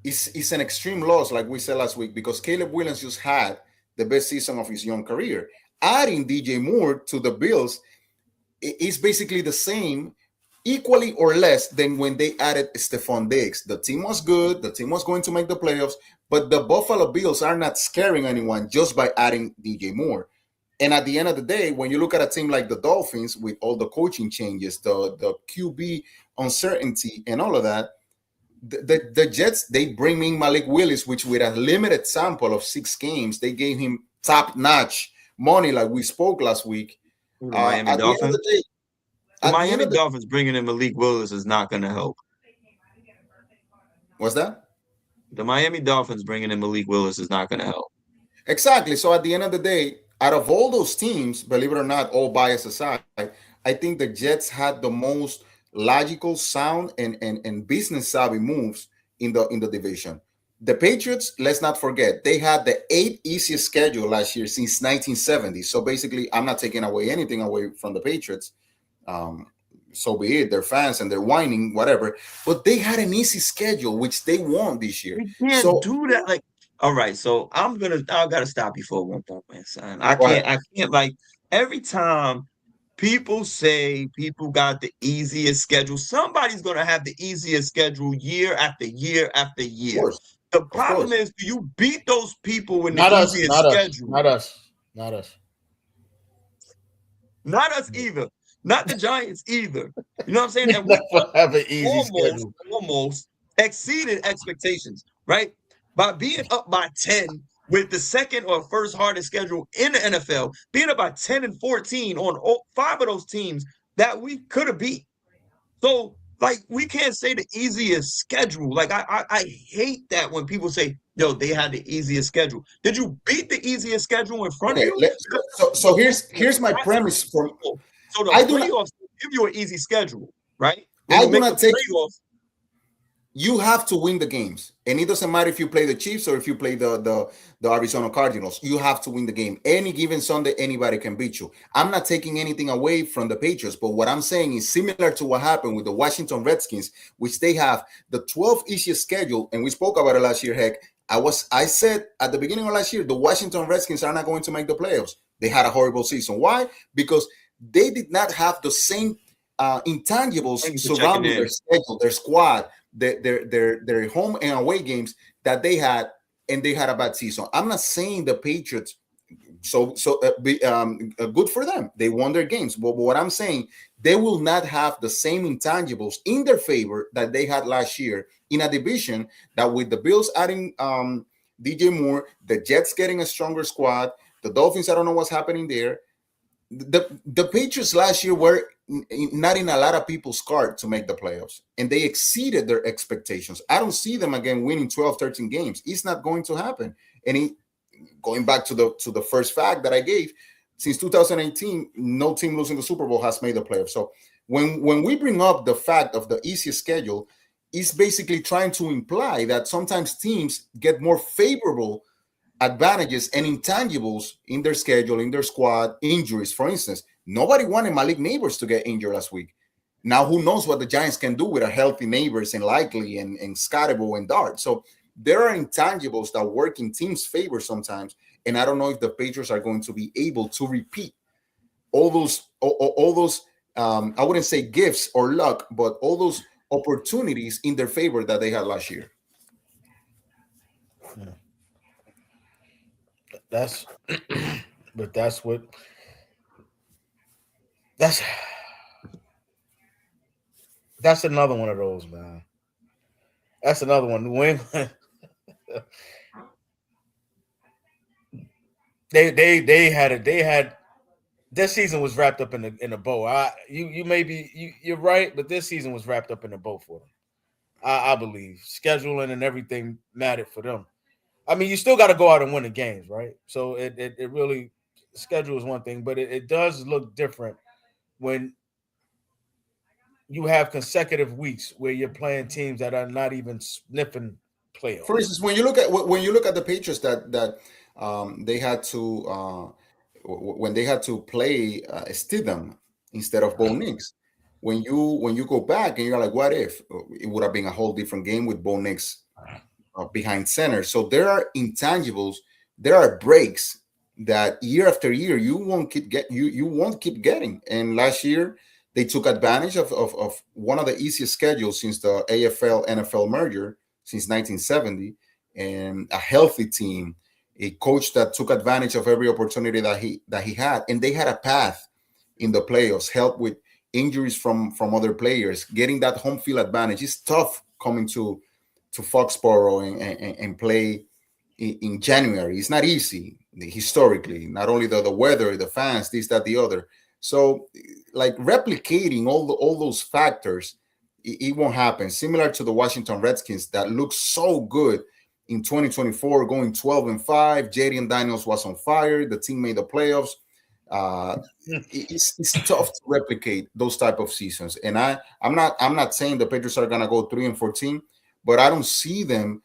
is an extreme loss, like we said last week, because Caleb Williams just had the best season of his young career. Adding DJ Moore to the Bills is basically the same, equally or less than when they added Stephon Diggs. The team was good. The team was going to make the playoffs, but the Buffalo Bills are not scaring anyone just by adding DJ Moore. And at the end of the day, when you look at a team like the Dolphins with all the coaching changes, the QB uncertainty, and all of that, the Jets, they bring in Malik Willis, which with a limited sample of 6 games, they gave him top notch money, like we spoke last week. Who, the Miami At the end of Dolphins? the day, The at the end Miami of the Dolphins bringing in Malik Willis is not going to help. what's that? The Miami Dolphins bringing in Malik Willis is not going to help. Exactly. So at the end of the day, out of all those teams, believe it or not, all bias aside, I think the Jets had the most logical, sound, and business savvy moves in the division. The Patriots, let's not forget, they had the eighth easiest schedule last year since 1970. So basically, I'm not taking away anything away from the Patriots. Um, so be it. They're fans and they're whining, whatever. But they had an easy schedule, which they won this year. We can't So do that. Like, all right, so I gotta stop you for one moment, son. I go ahead. can't, I can't like every time. people say people got the easiest schedule. Somebody's going to have the easiest schedule year after year after Of year. course, The of problem course. is, do you beat those people in the Not us, easiest not us, schedule? not us, not us. Not us either. Not the Giants either. You know what I'm saying? We And we never have an easy almost, schedule. almost exceeded expectations, right? By being up by 10 with the second or first hardest schedule in the NFL, being up by 10 and 14 on all, five of those teams that we could have beat. So, like, we can't say the easiest schedule. Like, I hate that when people say, yo, they had the easiest schedule. Did you beat the easiest schedule in front of Okay, you? so here's my premise from. So the I do not playoffs give you an easy schedule, right? When I you do make the not take. playoffs, You have to win the games, and it doesn't matter if you play the Chiefs or if you play the Arizona Cardinals. You have to win the game. Any given Sunday, anybody can beat you. I'm not taking anything away from the Patriots, but what I'm saying is similar to what happened with the Washington Redskins, which they have the 12th easiest schedule, and we spoke about it last year. Heck, I said at the beginning of last year, the Washington Redskins are not going to make the playoffs. They had a horrible season. Why? Because they did not have the same intangibles thank you for checking surrounding their in. schedule, their squad, their home and away games that they had, and they had a bad season. I'm not saying the Patriots good for them. They won their games, but what I'm saying, they will not have the same intangibles in their favor that they had last year in a division that with the Bills adding DJ Moore, the Jets getting a stronger squad, the Dolphins, I don't know what's happening there. The Patriots last year were not in a lot of people's card to make the playoffs, and they exceeded their expectations. I don't see them again winning 12, 13 games. It's not going to happen. And going back to the first fact that I gave, since 2018, no team losing the Super Bowl has made the playoffs. So when we bring up the fact of the easiest schedule, it's basically trying to imply that sometimes teams get more favorable advantages and intangibles in their schedule, in their squad, injuries. For instance, nobody wanted Malik Neighbors to get injured last week. Now, who knows what the Giants can do with a healthy Neighbors and Likely and Scottible and Dart. So there are intangibles that work in teams' favor sometimes. And I don't know if the Patriots are going to be able to repeat all those I wouldn't say gifts or luck, but all those opportunities in their favor that they had last year. That's, but that's that's another one of those, man. That's another one. New England, they had this season was wrapped up in a bow. You maybe you're right, but this season was wrapped up in a bow for them. I believe scheduling and everything mattered for them. I mean, you still got to go out and win the games, right? So it really schedule is one thing, but it does look different when you have consecutive weeks where you're playing teams that are not even sniffing For playoffs. instance, when you look at the Patriots they had to when they had to play Stidham instead of Bo Nix. When you go back and you're like, what if it would have been a whole different game with Bo Nix behind center? So there are intangibles, there are breaks that year after year you won't keep getting. And last year they took advantage of one of the easiest schedules since the AFL NFL merger since 1970, and a healthy team, a coach that took advantage of every opportunity that he had, and they had a path in the playoffs, help with injuries from other players, getting that home field advantage. It's tough coming to Foxborough and play in January. It's not easy historically. Not only the weather, the fans, this, that, the other. So, like replicating all those factors, it won't happen. Similar to the Washington Redskins that looked so good in 2024, going 12-5. Jaden Daniels was on fire. The team made the playoffs. Uh, it's tough to replicate those type of seasons. And I'm not saying the Patriots are gonna go 3-14, but I don't see them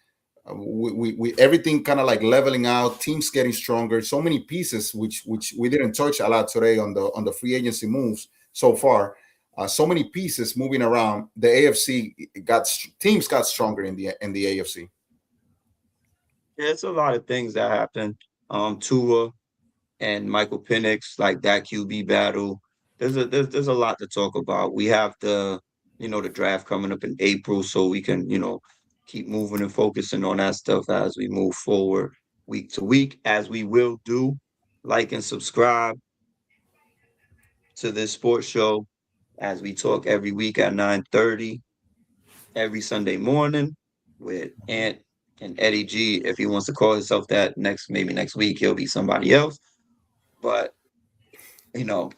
we everything kind of like leveling out, teams getting stronger, so many pieces which we didn't touch a lot today on the free agency moves so far. So many pieces moving around. The AFC teams got stronger in the AFC. Yeah, it's a lot of things that happen. Tua and Michael Penix, like that QB battle, there's a lot to talk about. We have the draft coming up in April, so we can keep moving and focusing on that stuff as we move forward week to week, as we will do. Like and subscribe to this sports show as we talk every week at 9:30 every Sunday morning with Ant and Eddie G. If he wants to call himself that maybe next week, he'll be somebody else. But you know,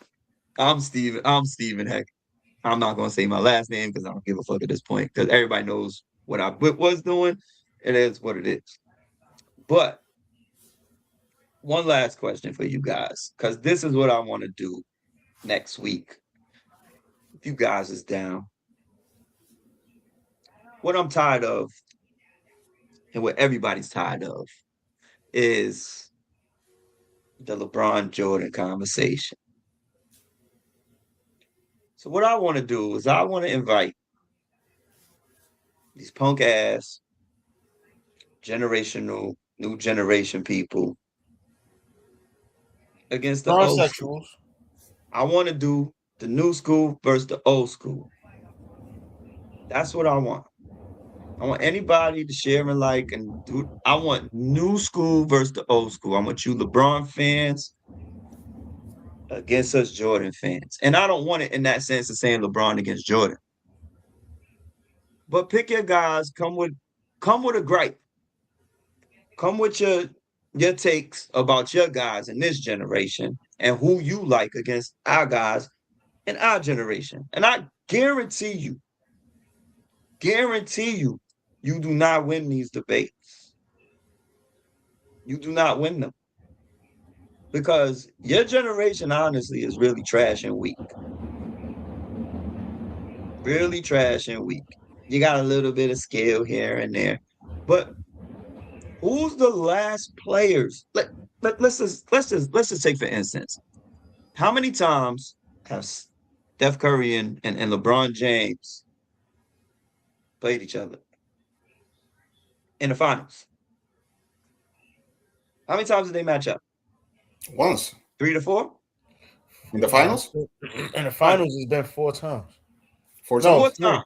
I'm Steven. I'm Steven Heck. I'm not gonna say my last name because I don't give a fuck at this point because everybody knows what I was doing. It is what it is. But one last question for you guys, because this is what I want to do next week. If you guys is down, what I'm tired of and what everybody's tired of is the LeBron Jordan conversation. So what I want to do is I want to invite these punk ass new generation people against the old school. Transsexuals. I want to do the new school versus the old school. That's what I want. I want anybody to share and like and do. I want new school versus the old school. I want you LeBron fans against us Jordan fans. And I don't want it in that sense of saying LeBron against Jordan. But pick your guys, come with a gripe. Come with your takes about your guys in this generation and who you like against our guys in our generation. And I guarantee you, you do not win these debates. You do not win them. Because your generation, honestly, is really trash and weak. Really trash and weak. You got a little bit of skill here and there. But who's the last players? Let's just take for instance. How many times have Steph Curry and LeBron James played each other in the finals? How many times did they match up? Once 3 to 4? in the finals. In the finals, it's been 4 times. For No, 4 three. times.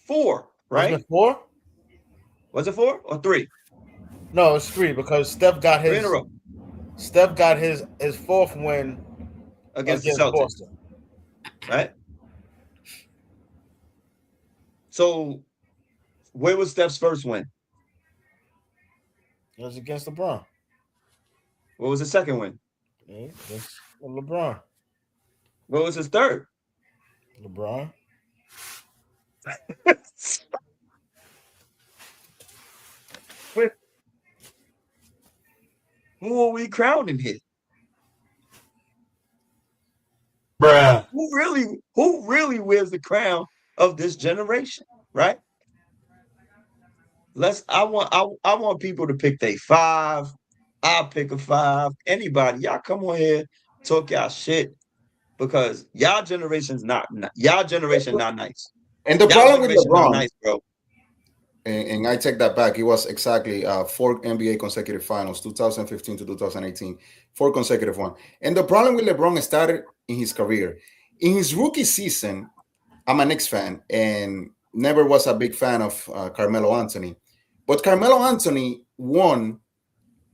4, It's right? been 4? Was it 4 or 3? No, it's 3 because Steph got 3 his. in a row Steph got his fourth win against the Celtics, Boston. right? So, where was Steph's first win? It was against LeBron. What was his second win? Yeah, against LeBron. What was his third? LeBron. Who are we crowning here? Bruh. Who really wears the crown of this generation, right? I want people to pick their 5. I'll pick a 5. Anybody, y'all come on here, talk y'all shit because y'all generation not nice. And the Y'all problem with generation not LeBron, nice, bro. and I take that back, it was exactly 4 NBA consecutive finals, 2015 to 2018, 4 consecutive one. And the problem with LeBron started in his career. In his rookie season, I'm a Knicks fan and never was a big fan of Carmelo Anthony. But Carmelo Anthony won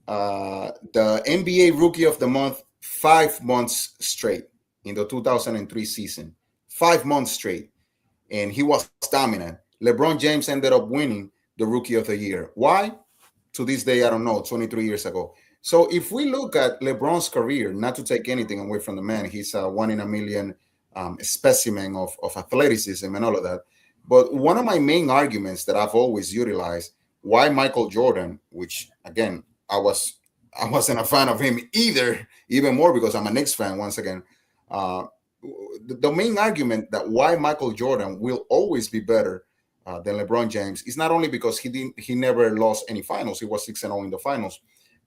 the NBA Rookie of the Month 5 months straight in the 2003 season. 5 months straight. And he was dominant. LeBron James ended up winning the Rookie of the Year. Why? To this day, I don't know, 23 years ago. So if we look at LeBron's career, not to take anything away from the man, he's a 1 in a million specimen of athleticism and all of that. But one of my main arguments that I've always utilized, why Michael Jordan, which again, I wasn't a fan of him either, even more because I'm a Knicks fan once again. The main argument that why Michael Jordan will always be better than LeBron James is not only because he never lost any finals, he was 6-0 in the finals,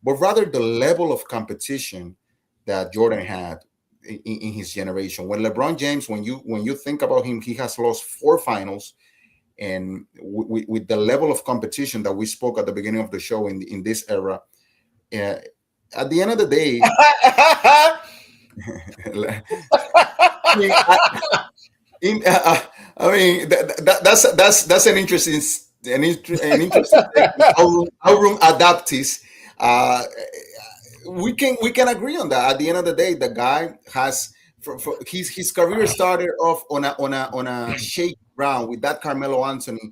but rather the level of competition that Jordan had in his generation. When LeBron James, when you think about him, he has lost 4 finals, and with the level of competition that we spoke at the beginning of the show in this era, at the end of the day, I mean, in, I mean that's an interesting an interesting thing. Aurum adaptis. Uh, we can agree on that. At the end of the day, the guy has his career started off on a shaky ground with that Carmelo Anthony,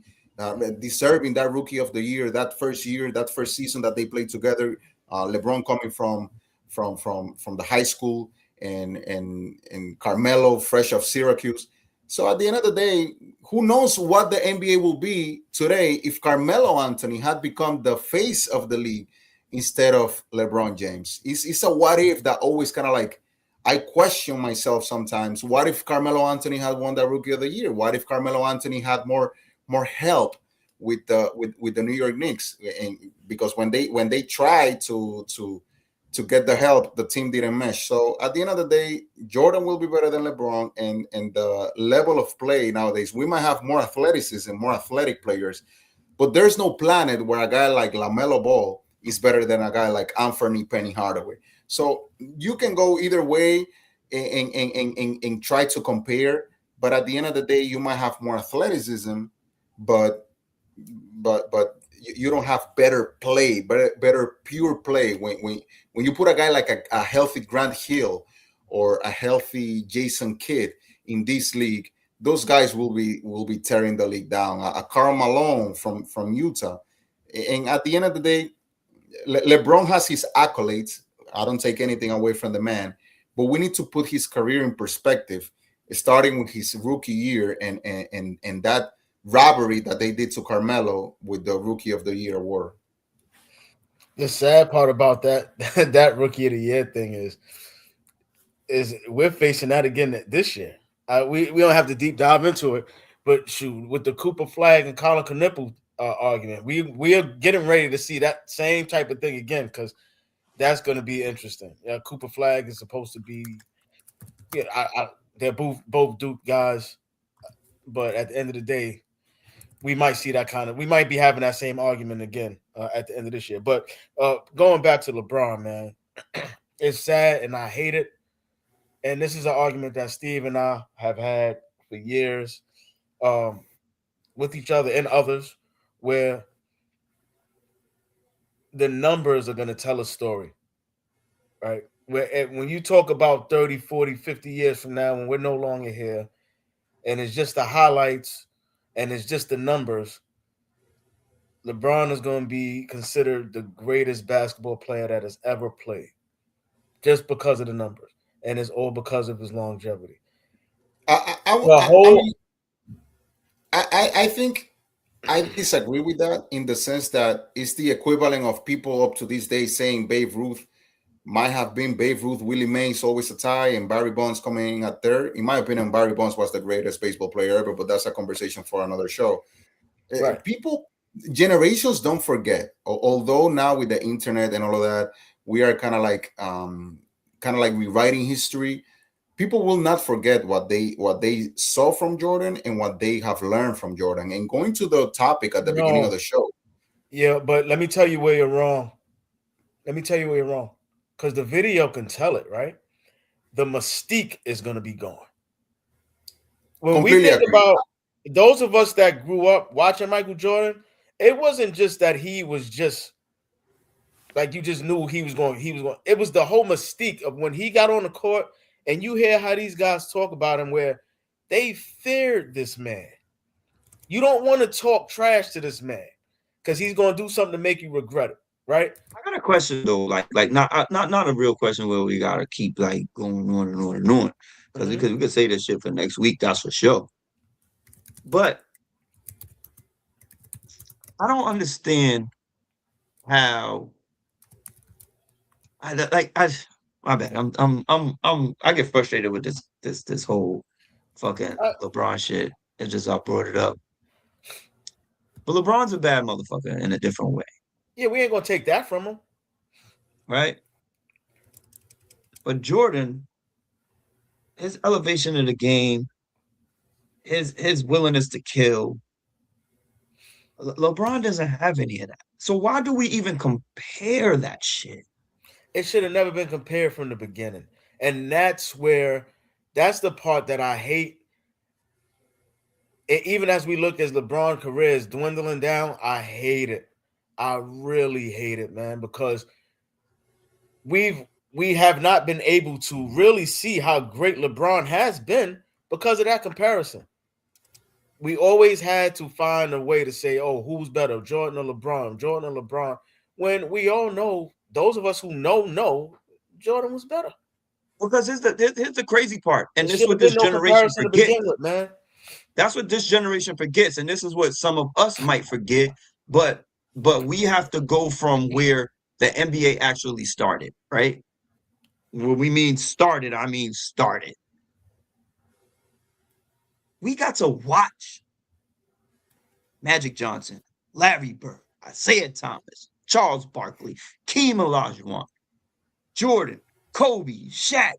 deserving that Rookie of the Year, that first season that they played together. LeBron coming from the high school, and Carmelo fresh off Syracuse. So at the end of the day, who knows what the NBA will be today if Carmelo Anthony had become the face of the league instead of LeBron James. It's a what if that always kind of like I question myself sometimes. What if Carmelo Anthony had won that Rookie of the Year? What if Carmelo Anthony had more help with the New York Knicks? And because when they tried to get the help, the team didn't mesh. So at the end of the day, Jordan will be better than LeBron, and the level of play nowadays, we might have more athleticism, more athletic players, but there's no planet where a guy like LaMelo Ball is better than a guy like Anthony Penny Hardaway. So you can go either way and try to compare, but at the end of the day, you might have more athleticism, but you don't have better play, better pure play. When you put a guy like a healthy Grant Hill or a healthy Jason Kidd in this league, those guys will be tearing the league down. A Karl Malone from Utah, and at the end of the day, LeBron has his accolades. I don't take anything away from the man, but we need to put his career in perspective, starting with his rookie year and that robbery that they did to Carmelo with the Rookie of the Year award. The sad part about that that Rookie of the Year thing is we're facing that again this year. We don't have to deep dive into it, but shoot, with the Cooper Flag and Colin Knippel argument, we are getting ready to see that same type of thing again, because that's going to be interesting. Cooper Flag is supposed to be, they're both Duke guys, but at the end of the day, we might see that we might be having that same argument again at the end of this year. But going back to LeBron, man, it's sad and I hate it. And this is an argument that Steve and I have had for years with each other and others, where the numbers are going to tell a story, right? When you talk about 30, 40, 50 years from now, when we're no longer here, and it's just the highlights and it's just the numbers, LeBron is going to be considered the greatest basketball player that has ever played, just because of the numbers, and it's all because of his longevity. The I whole mean, I think I disagree with that in the sense that it's the equivalent of people up to this day saying Babe Ruth might have been Babe Ruth, Willie Mays always a tie, and Barry Bonds coming in at third. In my opinion, Barry Bonds was the greatest baseball player ever, but that's a conversation for another show. right. People, generations don't forget. Although now with the internet and all of that, we are kind of like rewriting history. People will not forget what they saw from Jordan and what they have learned from Jordan. And going to the topic at the beginning of No, the show, yeah, but let me tell you where you're wrong. Let me tell you where you're wrong, because the video can tell it, right? The mystique is going to be gone. When we completely think agree. about those of us that grew up watching Michael Jordan, it wasn't just that he was just like you just knew he was going. He was going. It was the whole mystique of when he got on the court, and you hear how these guys talk about him, where they feared this man. You don't want to talk trash to this man because he's going to do something to make you regret it, right? I got a question though, like not a real question where we gotta keep like going on and on and on, because we Mm-hmm. could say this shit for next week, that's for sure. But I don't understand how I my bad. I get frustrated with this whole fucking Uh, LeBron shit. It just I brought it up. But LeBron's a bad motherfucker in a different way, yeah, we ain't going to take that from him. right? But Jordan, his elevation of the game, his willingness to kill, LeBron doesn't have any of that. So why do we even compare that shit? It should have never been compared from the beginning. And that's the part that I hate. Even as we look as LeBron career is dwindling down, I hate it. I really hate it, man, because we have not been able to really see how great LeBron has been because of that comparison. We always had to find a way to say, oh, who's better, Jordan or LeBron? Jordan or LeBron? When we all know, those of us who know, Jordan was better. Because here's the crazy part, and There this is should what have this been no generation comparison to begin forgets. with, man. That's what this generation forgets, and this is what some of us might forget. But we have to go from where the NBA actually started, right? When we mean started, I mean started. We got to watch Magic Johnson, Larry Bird, Isaiah Thomas, Charles Barkley, Keem Olajuwon, Jordan, Kobe, Shaq,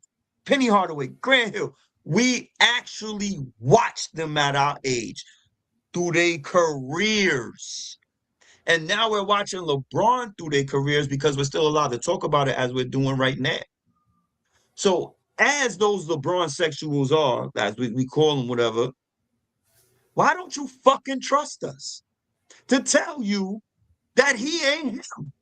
Penny Hardaway, Grant Hill. We actually watched them at our age through their careers. And now we're watching LeBron through their careers because we're still allowed to talk about it as we're doing right now. So, as those LeBron sexuals are, as we call them, whatever, why don't you fucking trust us to tell you that he ain't him?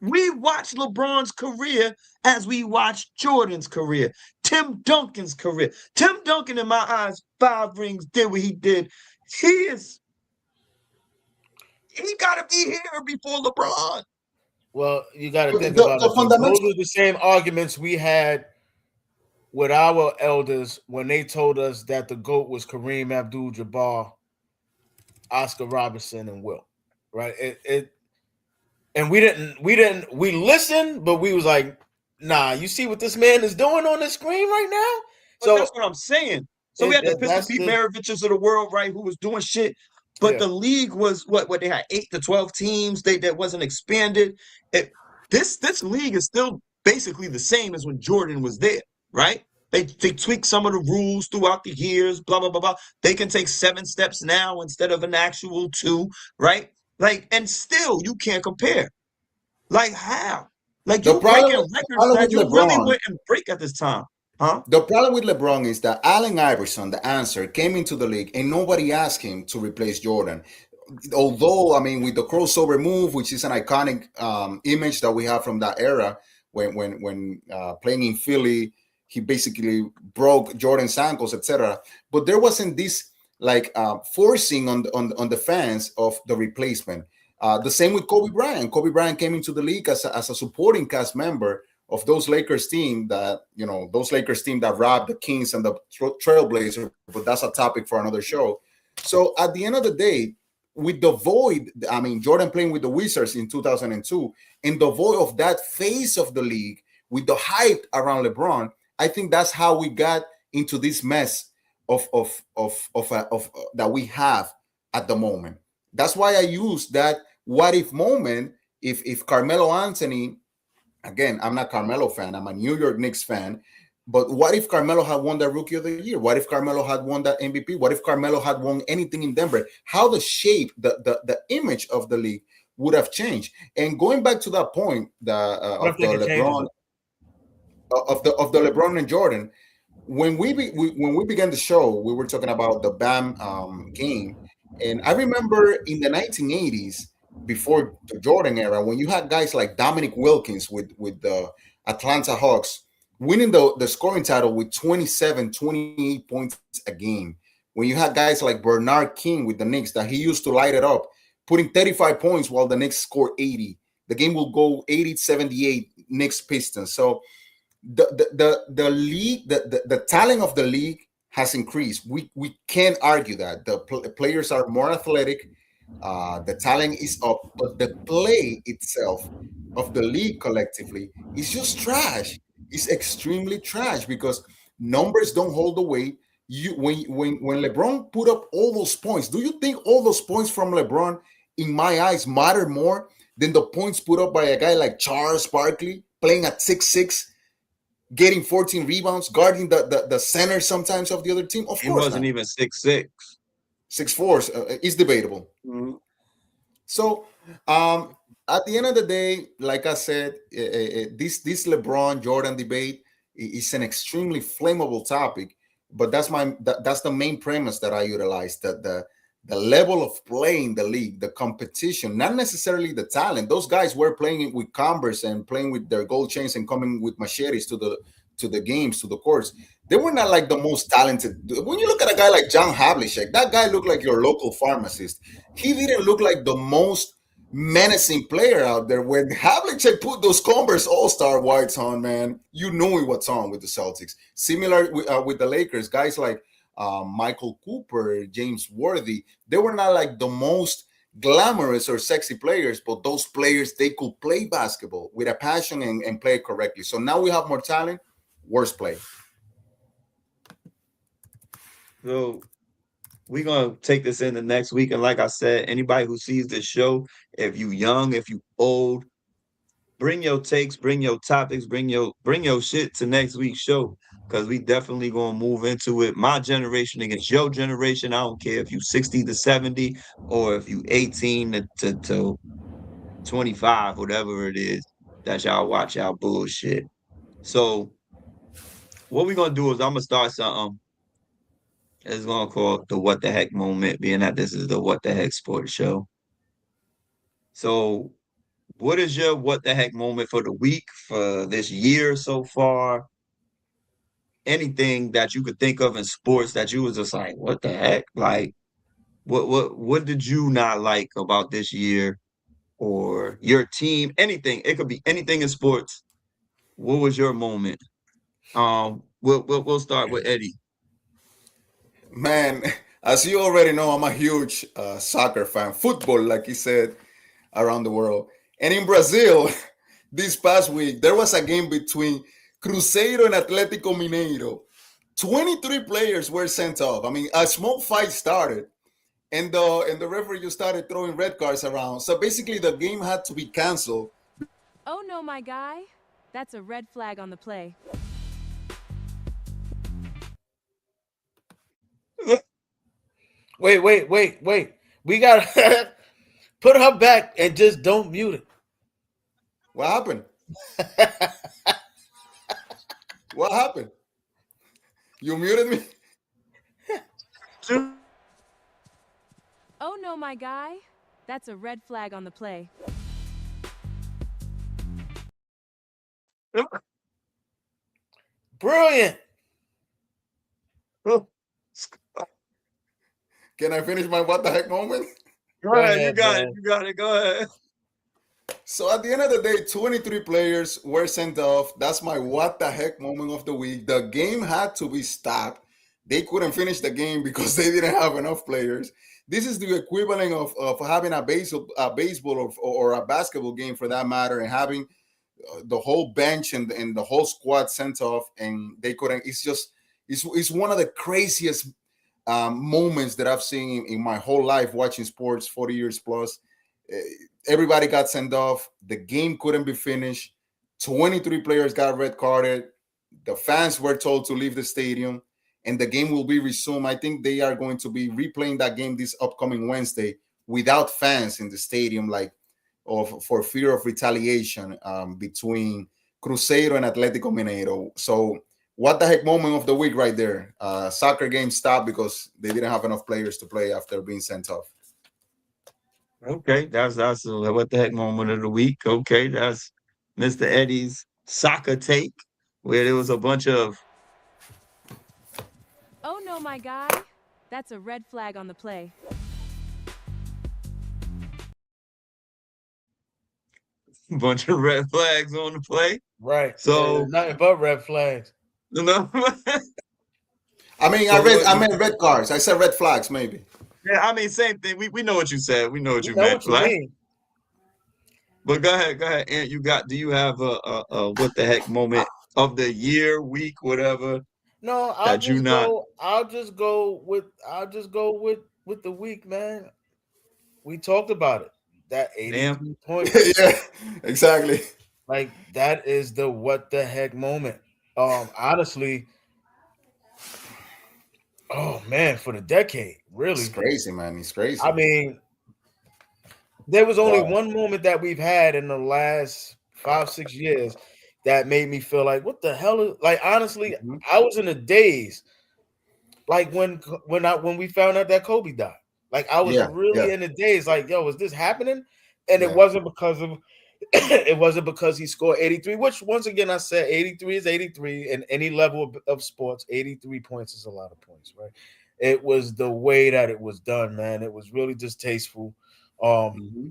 We watch LeBron's career as we watch Jordan's career, Tim Duncan's career. Tim Duncan, in my eyes, 5 rings, did what he did. He got to be here before LeBron. Well, you got to think about The it. Those fundamental. are the same arguments we had with our elders when they told us that the GOAT was Kareem Abdul-Jabbar, Oscar Robertson, and Will. Right? And we listened, but we was like, nah, you see what this man is doing on the screen right now? But So that's what I'm saying. So we had the Pistol that's Pete the Maraviches of the world, right, who was doing shit. But yeah. the league was what they had 8 to 12 teams. That wasn't expanded. This league is still basically the same as when Jordan was there, right? They tweak some of the rules throughout the years, blah blah blah blah. They can take 7 steps now instead of an actual 2, right? Like, and still you can't compare. Like how? Like The you breaking problem, the records problem that with you really LeBron, wouldn't break at this time, huh? the problem with LeBron is that Allen Iverson, the answer, came into the league and nobody asked him to replace Jordan. Although, I mean, with the crossover move, which is an iconic image that we have from that era, when playing in Philly, he basically broke Jordan's ankles, etc. But there wasn't this like forcing on the fans of the replacement. The same with Kobe Bryant. Kobe Bryant came into the league as a supporting cast member of those Lakers team that, those Lakers team that robbed the Kings and the Trailblazers, but that's a topic for another show. So at the end of the day, with the void, I mean, Jordan playing with the Wizards in 2002, and the void of that phase of the league with the hype around LeBron, I think that's how we got into this mess of that we have at the moment. That's why I use that what if moment. If Carmelo Anthony, again, I'm not Carmelo fan, I'm a New York Knicks fan. But what if Carmelo had won that Rookie of the Year? What if Carmelo had won that MVP? What if Carmelo had won anything in Denver? How the shape, the image of the league would have changed. And going back to that point, I don't think it changes it. Of the LeBron and Jordan, when we began the show, we were talking about the Bam game, and I remember in the 1980s, before the Jordan era, when you had guys like Dominic Wilkins with the Atlanta Hawks winning the scoring title with 27, 28 points a game. When you had guys like Bernard King with the Knicks that he used to light it up, putting 35 points while the Knicks scored 80. The game will go 80-78 Knicks Pistons. So the league, the talent of the league has increased. We can't argue that the players are more athletic. The talent is up, but the play itself of the league collectively is just trash. It's extremely trash because numbers don't hold the weight. You when LeBron put up all those points, do you think all those points from LeBron, in my eyes, matter more than the points put up by a guy like Charles Barkley playing at 6'6"? Getting 14 rebounds, guarding the center sometimes of the other team? Of He course wasn't not. even 6'6". 6'4" is debatable. Mm-hmm. So at the end of the day, like I said, this LeBron Jordan debate is an extremely flammable topic. But that's the main premise that I utilize, that the level of play in the league, the competition, not necessarily the talent. Those guys were playing with Converse and playing with their gold chains and coming with machetes to the games, to the courts. They were not like the most talented. When you look at a guy like John Havlicek, that guy looked like your local pharmacist. He didn't look like the most menacing player out there. When Havlicek put those Converse All-Star whites on, man, you knew it was on with the Celtics. Similar with the Lakers, guys like Michael Cooper, James Worthy, they were not like the most glamorous or sexy players, but those players, they could play basketball with a passion and play it correctly. So now we have more talent, worse play. So we're gonna take this in the next week. And like I said, anybody who sees this show, if you young, if you old, bring your takes, bring your topics, bring your shit to next week's show. Cause we definitely gonna move into it. My generation against your generation. I don't care if you 60 to 70 or if you 18 to 25, whatever it is that y'all watch y'all bullshit. So what we're gonna do is I'm gonna start something. It's gonna call the what the heck moment, being that this is the what the heck sports show. So what is your what the heck moment for the week, for this year so far? Anything that you could think of in sports that you was just like, what the heck? Like, what did you not like about this year or your team? Anything. It could be anything in sports. What was your moment? We'll start with Eddie. Man, as you already know, I'm a huge soccer fan, football, like you said, around the world. And in Brazil, this past week, there was a game between Cruzeiro and Atlético Mineiro. 23 players were sent off. I mean, a small fight started, and the referee just started throwing red cards around. So basically, the game had to be canceled. Oh no, my guy. That's a red flag on the play. Wait. We gotta put her back and just don't mute it. What happened? What happened? You muted me? Oh no, my guy. That's a red flag on the play. Brilliant. Can I finish my what the heck moment? Go ahead, you got man. it. You got it. Go ahead. So at the end of the day, 23 players were sent off. That's my what the heck moment of the week. The game had to be stopped. They couldn't finish the game because they didn't have enough players. This is the equivalent of having a baseball or a basketball game for that matter, and having the whole bench and the whole squad sent off, and they couldn't. It's one of the craziest moments that I've seen in my whole life watching sports, 40 years plus. Uh, Everybody got sent off. The game couldn't be finished. 23 players got red carded. The fans were told to leave the stadium, and the game will be resumed. I think they are going to be replaying that game this upcoming Wednesday without fans in the stadium, like for fear of retaliation between Cruzeiro and Atlético Mineiro. So, what the heck moment of the week right there? Soccer game stopped because they didn't have enough players to play after being sent off. Okay, that's what the heck moment of the week. Okay, that's Mr. Eddie's soccer take, where there was a bunch of Oh no, my guy. That's a red flag on the play. red flags on the play. Right. So Nothing but red flags. you know, I mean, so I meant red cards. I said red flags, maybe. yeah, I mean, same thing. We know what you said. We know what You you know meant. what you Like, mean. but go ahead. And do you have a what the heck moment of the year, week, whatever No, that you not? I'll just go with the week, man. We talked about it. That Damn. 82 points. Yeah, exactly. Like that is the what the heck moment. Honestly, oh man, for the decade, really. It's crazy, man. It's crazy. I mean, There was only Wow. one moment that we've had in the last 5, 6 years that made me feel like, what the hell is like? Honestly, Mhm. I was in a daze. Like when we found out that Kobe died. Like I was Yeah, really yeah, in a daze. Like, yo, is this happening? And it yeah. wasn't because of it wasn't because he scored 83, which once again I said 83 is 83 in any level of sports. 83 points is a lot of points, right? It was the way that it was done, man. It was really distasteful. Um, Hmm.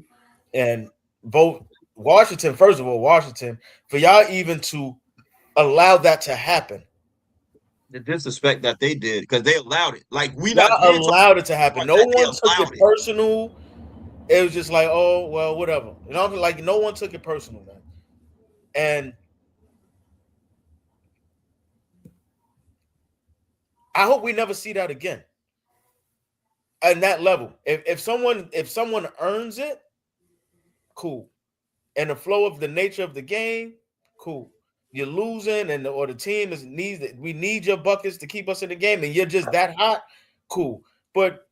and both Washington, first of all, Washington, for y'all even to allow that to happen. The disrespect that they did because they allowed it. Like Y'all we ain't talking allowed it to happen. about No that. They one took it allowed it. personal. It was just like, oh well, whatever. You know, like no one took it personal, man. And I hope we never see that again at that level. If someone earns it, cool. And the flow of the nature of the game, cool. You're losing, and or the team is needs that we need your buckets to keep us in the game, and you're just that hot, cool. But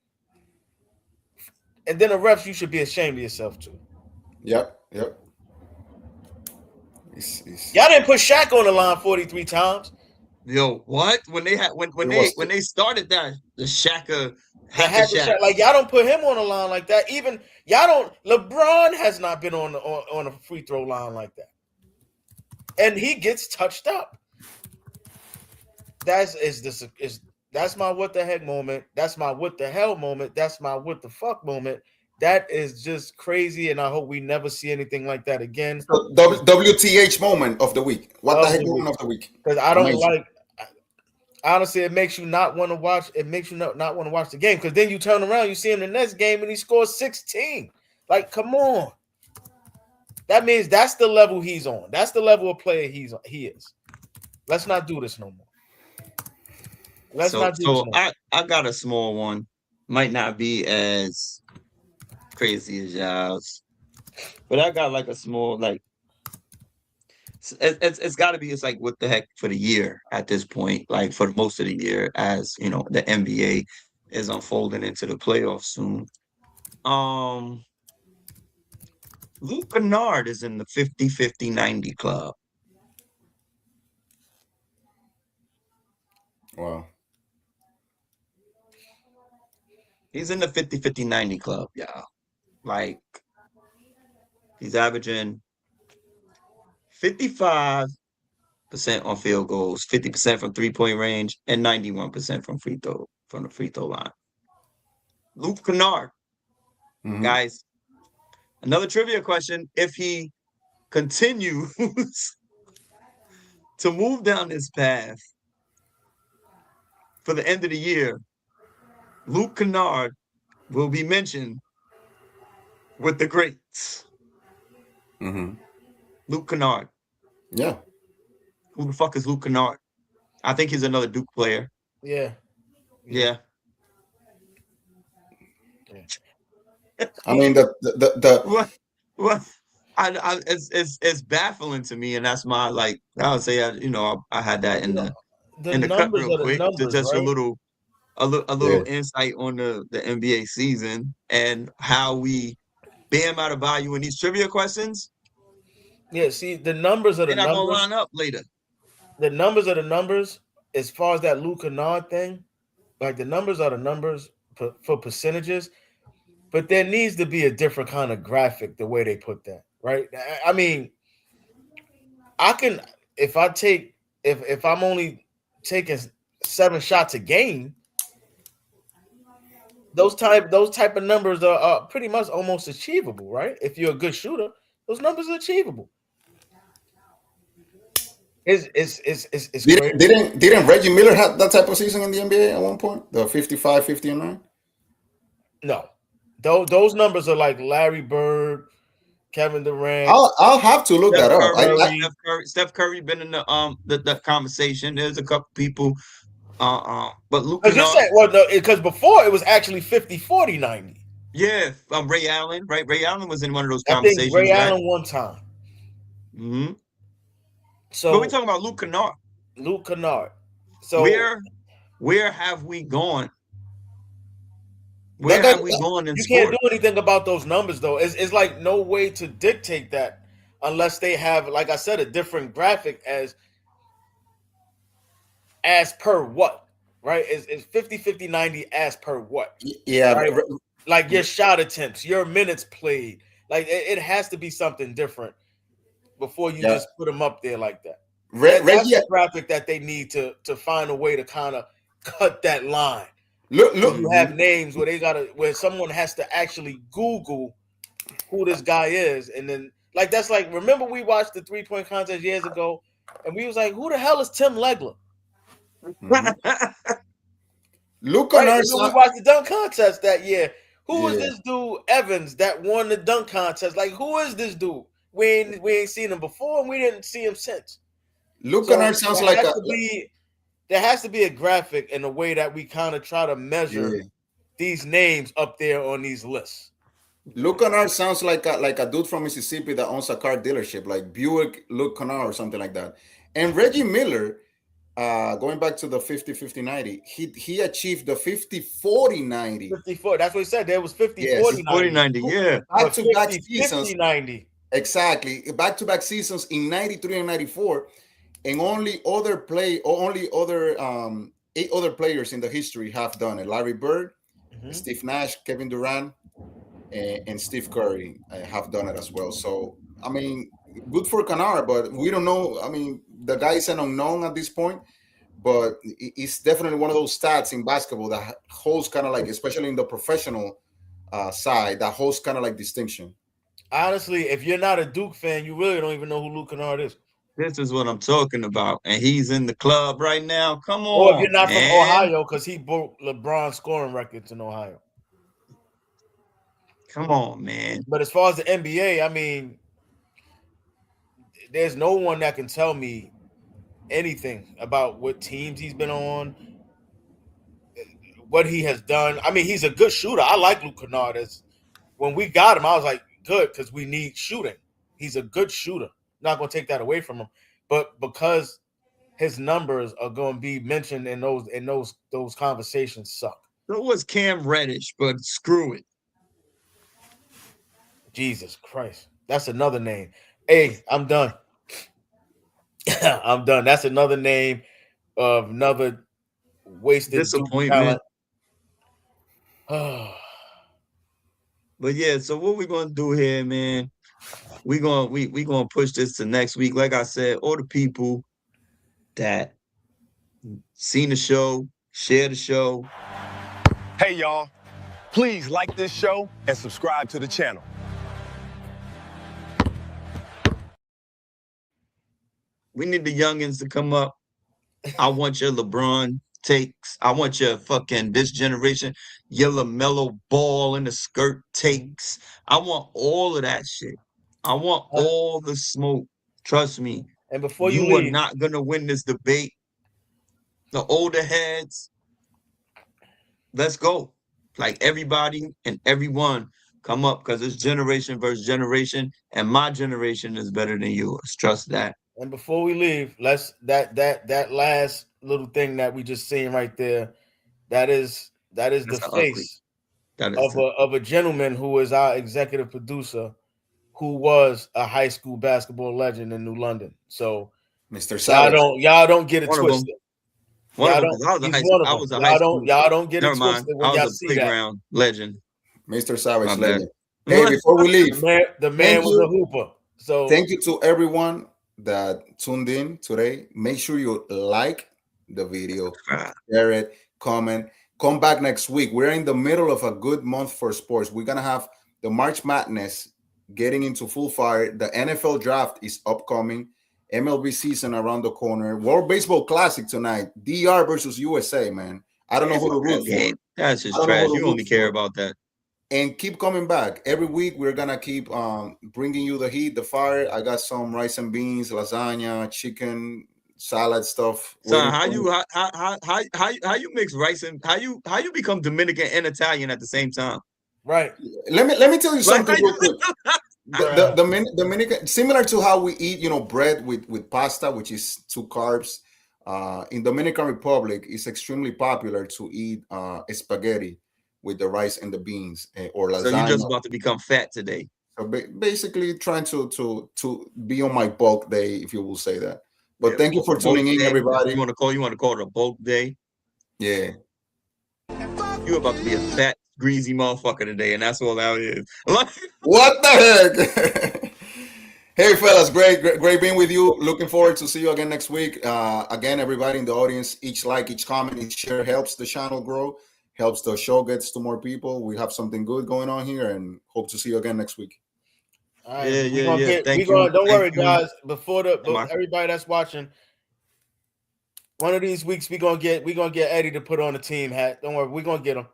and then the refs, you should be ashamed of yourself too. Yep, yep. It's Y'all didn't put Shaq on the line 43 times. Yo, what? When they had when it they was when they started that the Shaka They Hacker had to Shack. Shaq. Like y'all don't put him on the line like that. Even y'all don't. LeBron has not been on a free throw line like that, and he gets touched up. That's my what the heck moment. That's my what the hell moment. That's my what the fuck moment. That is just crazy, and I hope we never see anything like that again. the WTH moment of the week. What the Of heck the moment week, of the week? because I don't Amazing. like. Honestly, it makes you not want to watch. It makes you not want to watch the game because then you turn around, you see him in the next game, and he scores 16. Like, come on. That means that's the level he's on. That's the level of player he is. Let's not do this no more. Let's So not do this so no I got a small one. Might not be as crazy as y'all's, but I got like a small like it's got to be it's like what the heck for the year at this point, like for most of the year as you know the NBA is unfolding into the playoffs soon. Um, Luke Kennard is in the 50-50-90 club. Wow. He's in the 50-50-90 club, y'all. Like he's averaging 55% on field goals, 50% from 3-point range, and 91% from the free throw line. Luke Kennard, Hmm. guys. Another trivia question: if he continues to move down this path for the end of the year, Luke Kennard will be mentioned with the greats. Hmm. Luke Kennard. Yeah. Who the fuck is Luke Kennard? I think he's another Duke player. more. Yeah, yeah, Yeah. yeah. I mean the What? What? It's baffling to me, and that's my like. I would say, I had that You know, the in the cut numbers real are the quick to numbers, just right? a yeah. little insight on the NBA season and how we Bam out of value in these trivia questions. Yeah. See, the numbers are the They're not gonna numbers. line up later. The numbers are the numbers. As far as that Luke Kennard thing, like the numbers are the numbers for percentages. But there needs to be a different kind of graphic the way they put that, right? I mean, I can if I take if I'm only taking 7 shots a game, those type of numbers are pretty much almost achievable, right? If you're a good shooter, those numbers are achievable. It's Didn't crazy. didn't didn't Reggie Miller have that type of season in the NBA at one point? The 55, 50, and 9? No, those numbers are like Larry Bird, Kevin Durant, I'll have to look Steph that up. Curry, Curry. Steph Curry been in the conversation. There's a couple people, but Luke Because you're Kennard, saying, well, no, because before it was actually 50-40-90. yeah, Ray Allen, right? Ray Allen was in one of those I think conversations, Ray right? Allen one time. Hmm. But we're So talking about Luke Kennard. Luke Kennard. So Where where have we gone Where have we gone in You can't sport? do anything about those numbers though. It's like no way to dictate that unless they have, like I said, a different graphic as per what, right? It's 50, 50, 90 as per what, Yeah, right? Like your shot attempts, your minutes played. Like it has to be something different before you yeah. just put them up there like that. That's Reggie, the graphic that they need to find a way to kind of cut that line. Where look. you have names where someone has to actually Google who this guy is, and then like that's like, remember we watched the 3-point contest years ago, and we was like, who the hell is Tim Legler? Mhm. Look on Right? our And then we side. watched the dunk contest that year. Who is Yeah. this dude Evans that won the dunk contest? Like, who is this dude? We ain't seen him before, and we didn't see him since. Look on our So sounds like a there has to be a graphic in a way that we kind of try to measure yeah. these names up there on these lists. Luke Kennard sounds like a dude from Mississippi that owns a car dealership, like Buick Luke Kennard or something like that. And Reggie Miller, going back to the 50-50-90, he achieved the 50-40-90. 54. That's what he said. There was 50, Yes. 40, 40 90. 90, yeah. But Back-to-back 50, seasons. 50, 90. Exactly. Back-to-back seasons in 93 and 94. And only other 8 other players in the history have done it. Larry Bird, Steve Nash, Kevin Durant, and Steve Curry have done it as well. So, I mean, good for Kennard, but we don't know. I mean, the guy is an unknown at this point, but it's definitely one of those stats in basketball that holds kind of like, especially in the professional side, that holds kind of like distinction. Honestly, if you're not a Duke fan, you really don't even know who Luke Kennard is. This is what I'm talking about. And he's in the club right now. Come Or if on, you're not from man. Ohio, because he broke LeBron's scoring records in Ohio. Come on, man. But as far as the NBA, I mean, there's no one that can tell me anything about what teams he's been on, what he has done. I mean, he's a good shooter. I like Luke Kennard. When we got him, I was like, good, because we need shooting. He's a good shooter. Not going to take that away from him. But because his numbers are going to be mentioned in those conversations, suck. So was Cam Reddish, but screw it. Jesus Christ. That's another name. Hey, I'm done. I'm done. That's another name of another wasted Duke Disappointment. talent. But yeah, so what we're gonna do here, man? We gonna push this to next week. Like I said, all the people that seen the show, share the show. Hey, y'all. Please like this show and subscribe to the channel. We need the youngins to come up. I want your LeBron takes. I want your fucking this generation, your LaMelo Ball in the skirt takes. I want all of that shit. I want all the smoke. Trust me. And before you leave, are not gonna win this debate. The older heads, let's go. Like everybody and everyone come up because it's generation versus generation, and my generation is better than yours. Trust that. And before we leave, let's that last little thing that we just seen right there, that is That's the ugly. face That is of a gentleman who is our executive producer, who was a high school basketball legend in New London. So Mr. Savage. y'all don't get it one of them. twisted. One of Y'all them, don't. 'cause I was a He's high one school. of I them. was a high school. Y'all don't get it Never mind. twisted when I y'all was a see that. playground legend. Mr. Savage My bad. legend. Hey, before we leave, The man thank was you. a hooper. So Thank you to everyone that tuned in today. Make sure you like the video, share it, comment. Come back next week. We're in the middle of a good month for sports. We're gonna have the March Madness getting into full fire. The NFL draft is upcoming. MLB season around the corner. World Baseball Classic tonight. DR versus USA, man. I don't know who to root for. That's just I don't know trash. who to You root only care for. about that. And keep coming back every week. We're gonna keep bringing you the heat, the fire. I got some rice and beans, lasagna, chicken, salad stuff. So waiting how for you you. how you mix rice and how you become Dominican and Italian at the same time? right. Let me tell you Like something how real you quick. The Dominican, similar to how we eat, bread with pasta, which is 2 carbs. In Dominican Republic, it's extremely popular to eat spaghetti with the rice and the beans or lasagna. So you're just about to become fat today. So basically, trying to be on my bulk day, if you will say that. But Yeah, thank you for tuning in, day. everybody. You want to call it a bulk day? Yeah. You're about to be a fat, greasy motherfucker today, and that's all that is. What the heck? Hey, fellas, great being with you. Looking forward to see you again next week. Again, everybody in the audience, each like, each comment, each share helps the channel grow, helps the show gets to more people. We have something good going on here, and hope to see you again next week. All right, don't worry, guys. Before everybody that's watching, one of these weeks we're gonna get Eddie to put on a team hat. Don't worry, we're gonna get him.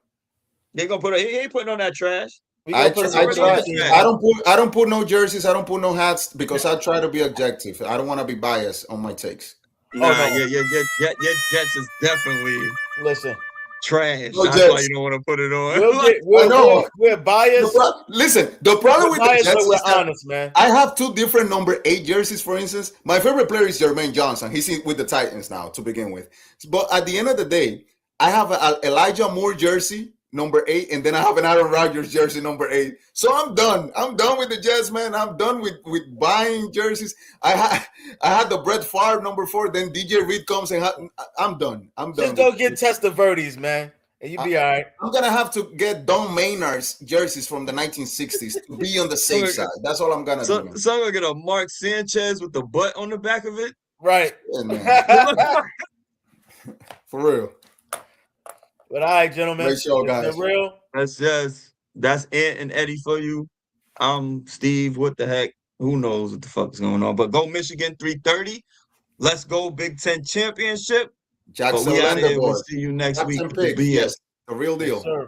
They're gonna he ain't putting on that trash. I don't put no jerseys. I don't put no hats because I try to be objective. I don't want to be biased on my takes. Nah, your Jets is definitely trash. No That's Jets. why you don't want to put it on. We're biased. Listen, the problem with the Jets is honest, man. I have 2 different number 8 jerseys, for instance. My favorite player is Jermaine Johnson. He's with the Titans now to begin with. But at the end of the day, I have an Elijah Moore jersey, number 8, and then I have an Aaron Rodgers jersey, number 8. So I'm done. I'm done with the Jets, man. I'm done with buying jerseys. I had the Brett Favre number 4. Then DJ Reed comes and I'm done. Just go get Testaverdes, man, and you'll be all right. I'm gonna have to get Don Maynard's jerseys from the 1960s to be on the safe side. That's all I'm gonna do. Man. So I'm gonna get a Mark Sanchez with the butt on the back of it. Right. Yeah, man. For real. But all right, gentlemen. Great show, guys. Real. That's Ant and Eddie for you. I'm Steve. What the heck? Who knows what the fuck is going on? But go Michigan 3:30. Let's go Big Ten championship. Jackson, but we out of here. We'll see you next week. Yes, the real deal. Yes,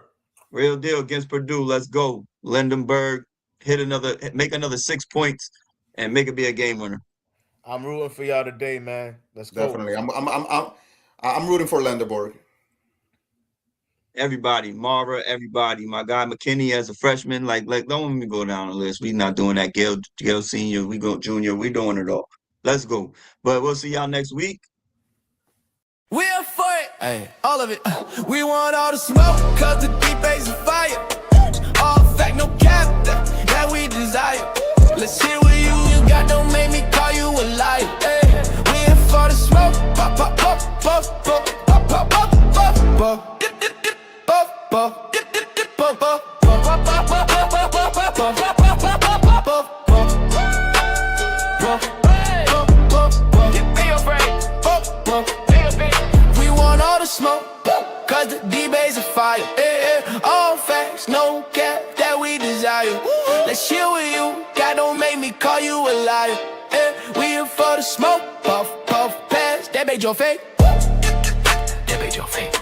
real deal against Purdue. Let's go. Lindenberg make another 6 points and make it be a game winner. I'm rooting for y'all today, man. Let's go. Definitely. I'm rooting for Lindenberg. Everybody, Mara, everybody. My guy McKinney as a freshman, like don't let me go down the list. We not doing that. Gail Senior, we go Junior. We doing it all. Let's go. But we'll see y'all next week. We're for it, hey, all of it. We want all the smoke, cause the deep is a fire. All fact, no cap, that we desire. Let's hear what you got, don't make me call you a liar. Hey, we're for the smoke, pop, pop, pop, pop, pop, pop, pop, pop, pop, pop. We want all the smoke, cause the D-Bay's a fire. All facts, no cap, that we desire. Let's chill with you, God don't make me call you a liar. We here for the smoke, puff, puff, pass, that made your fake. That made your fake.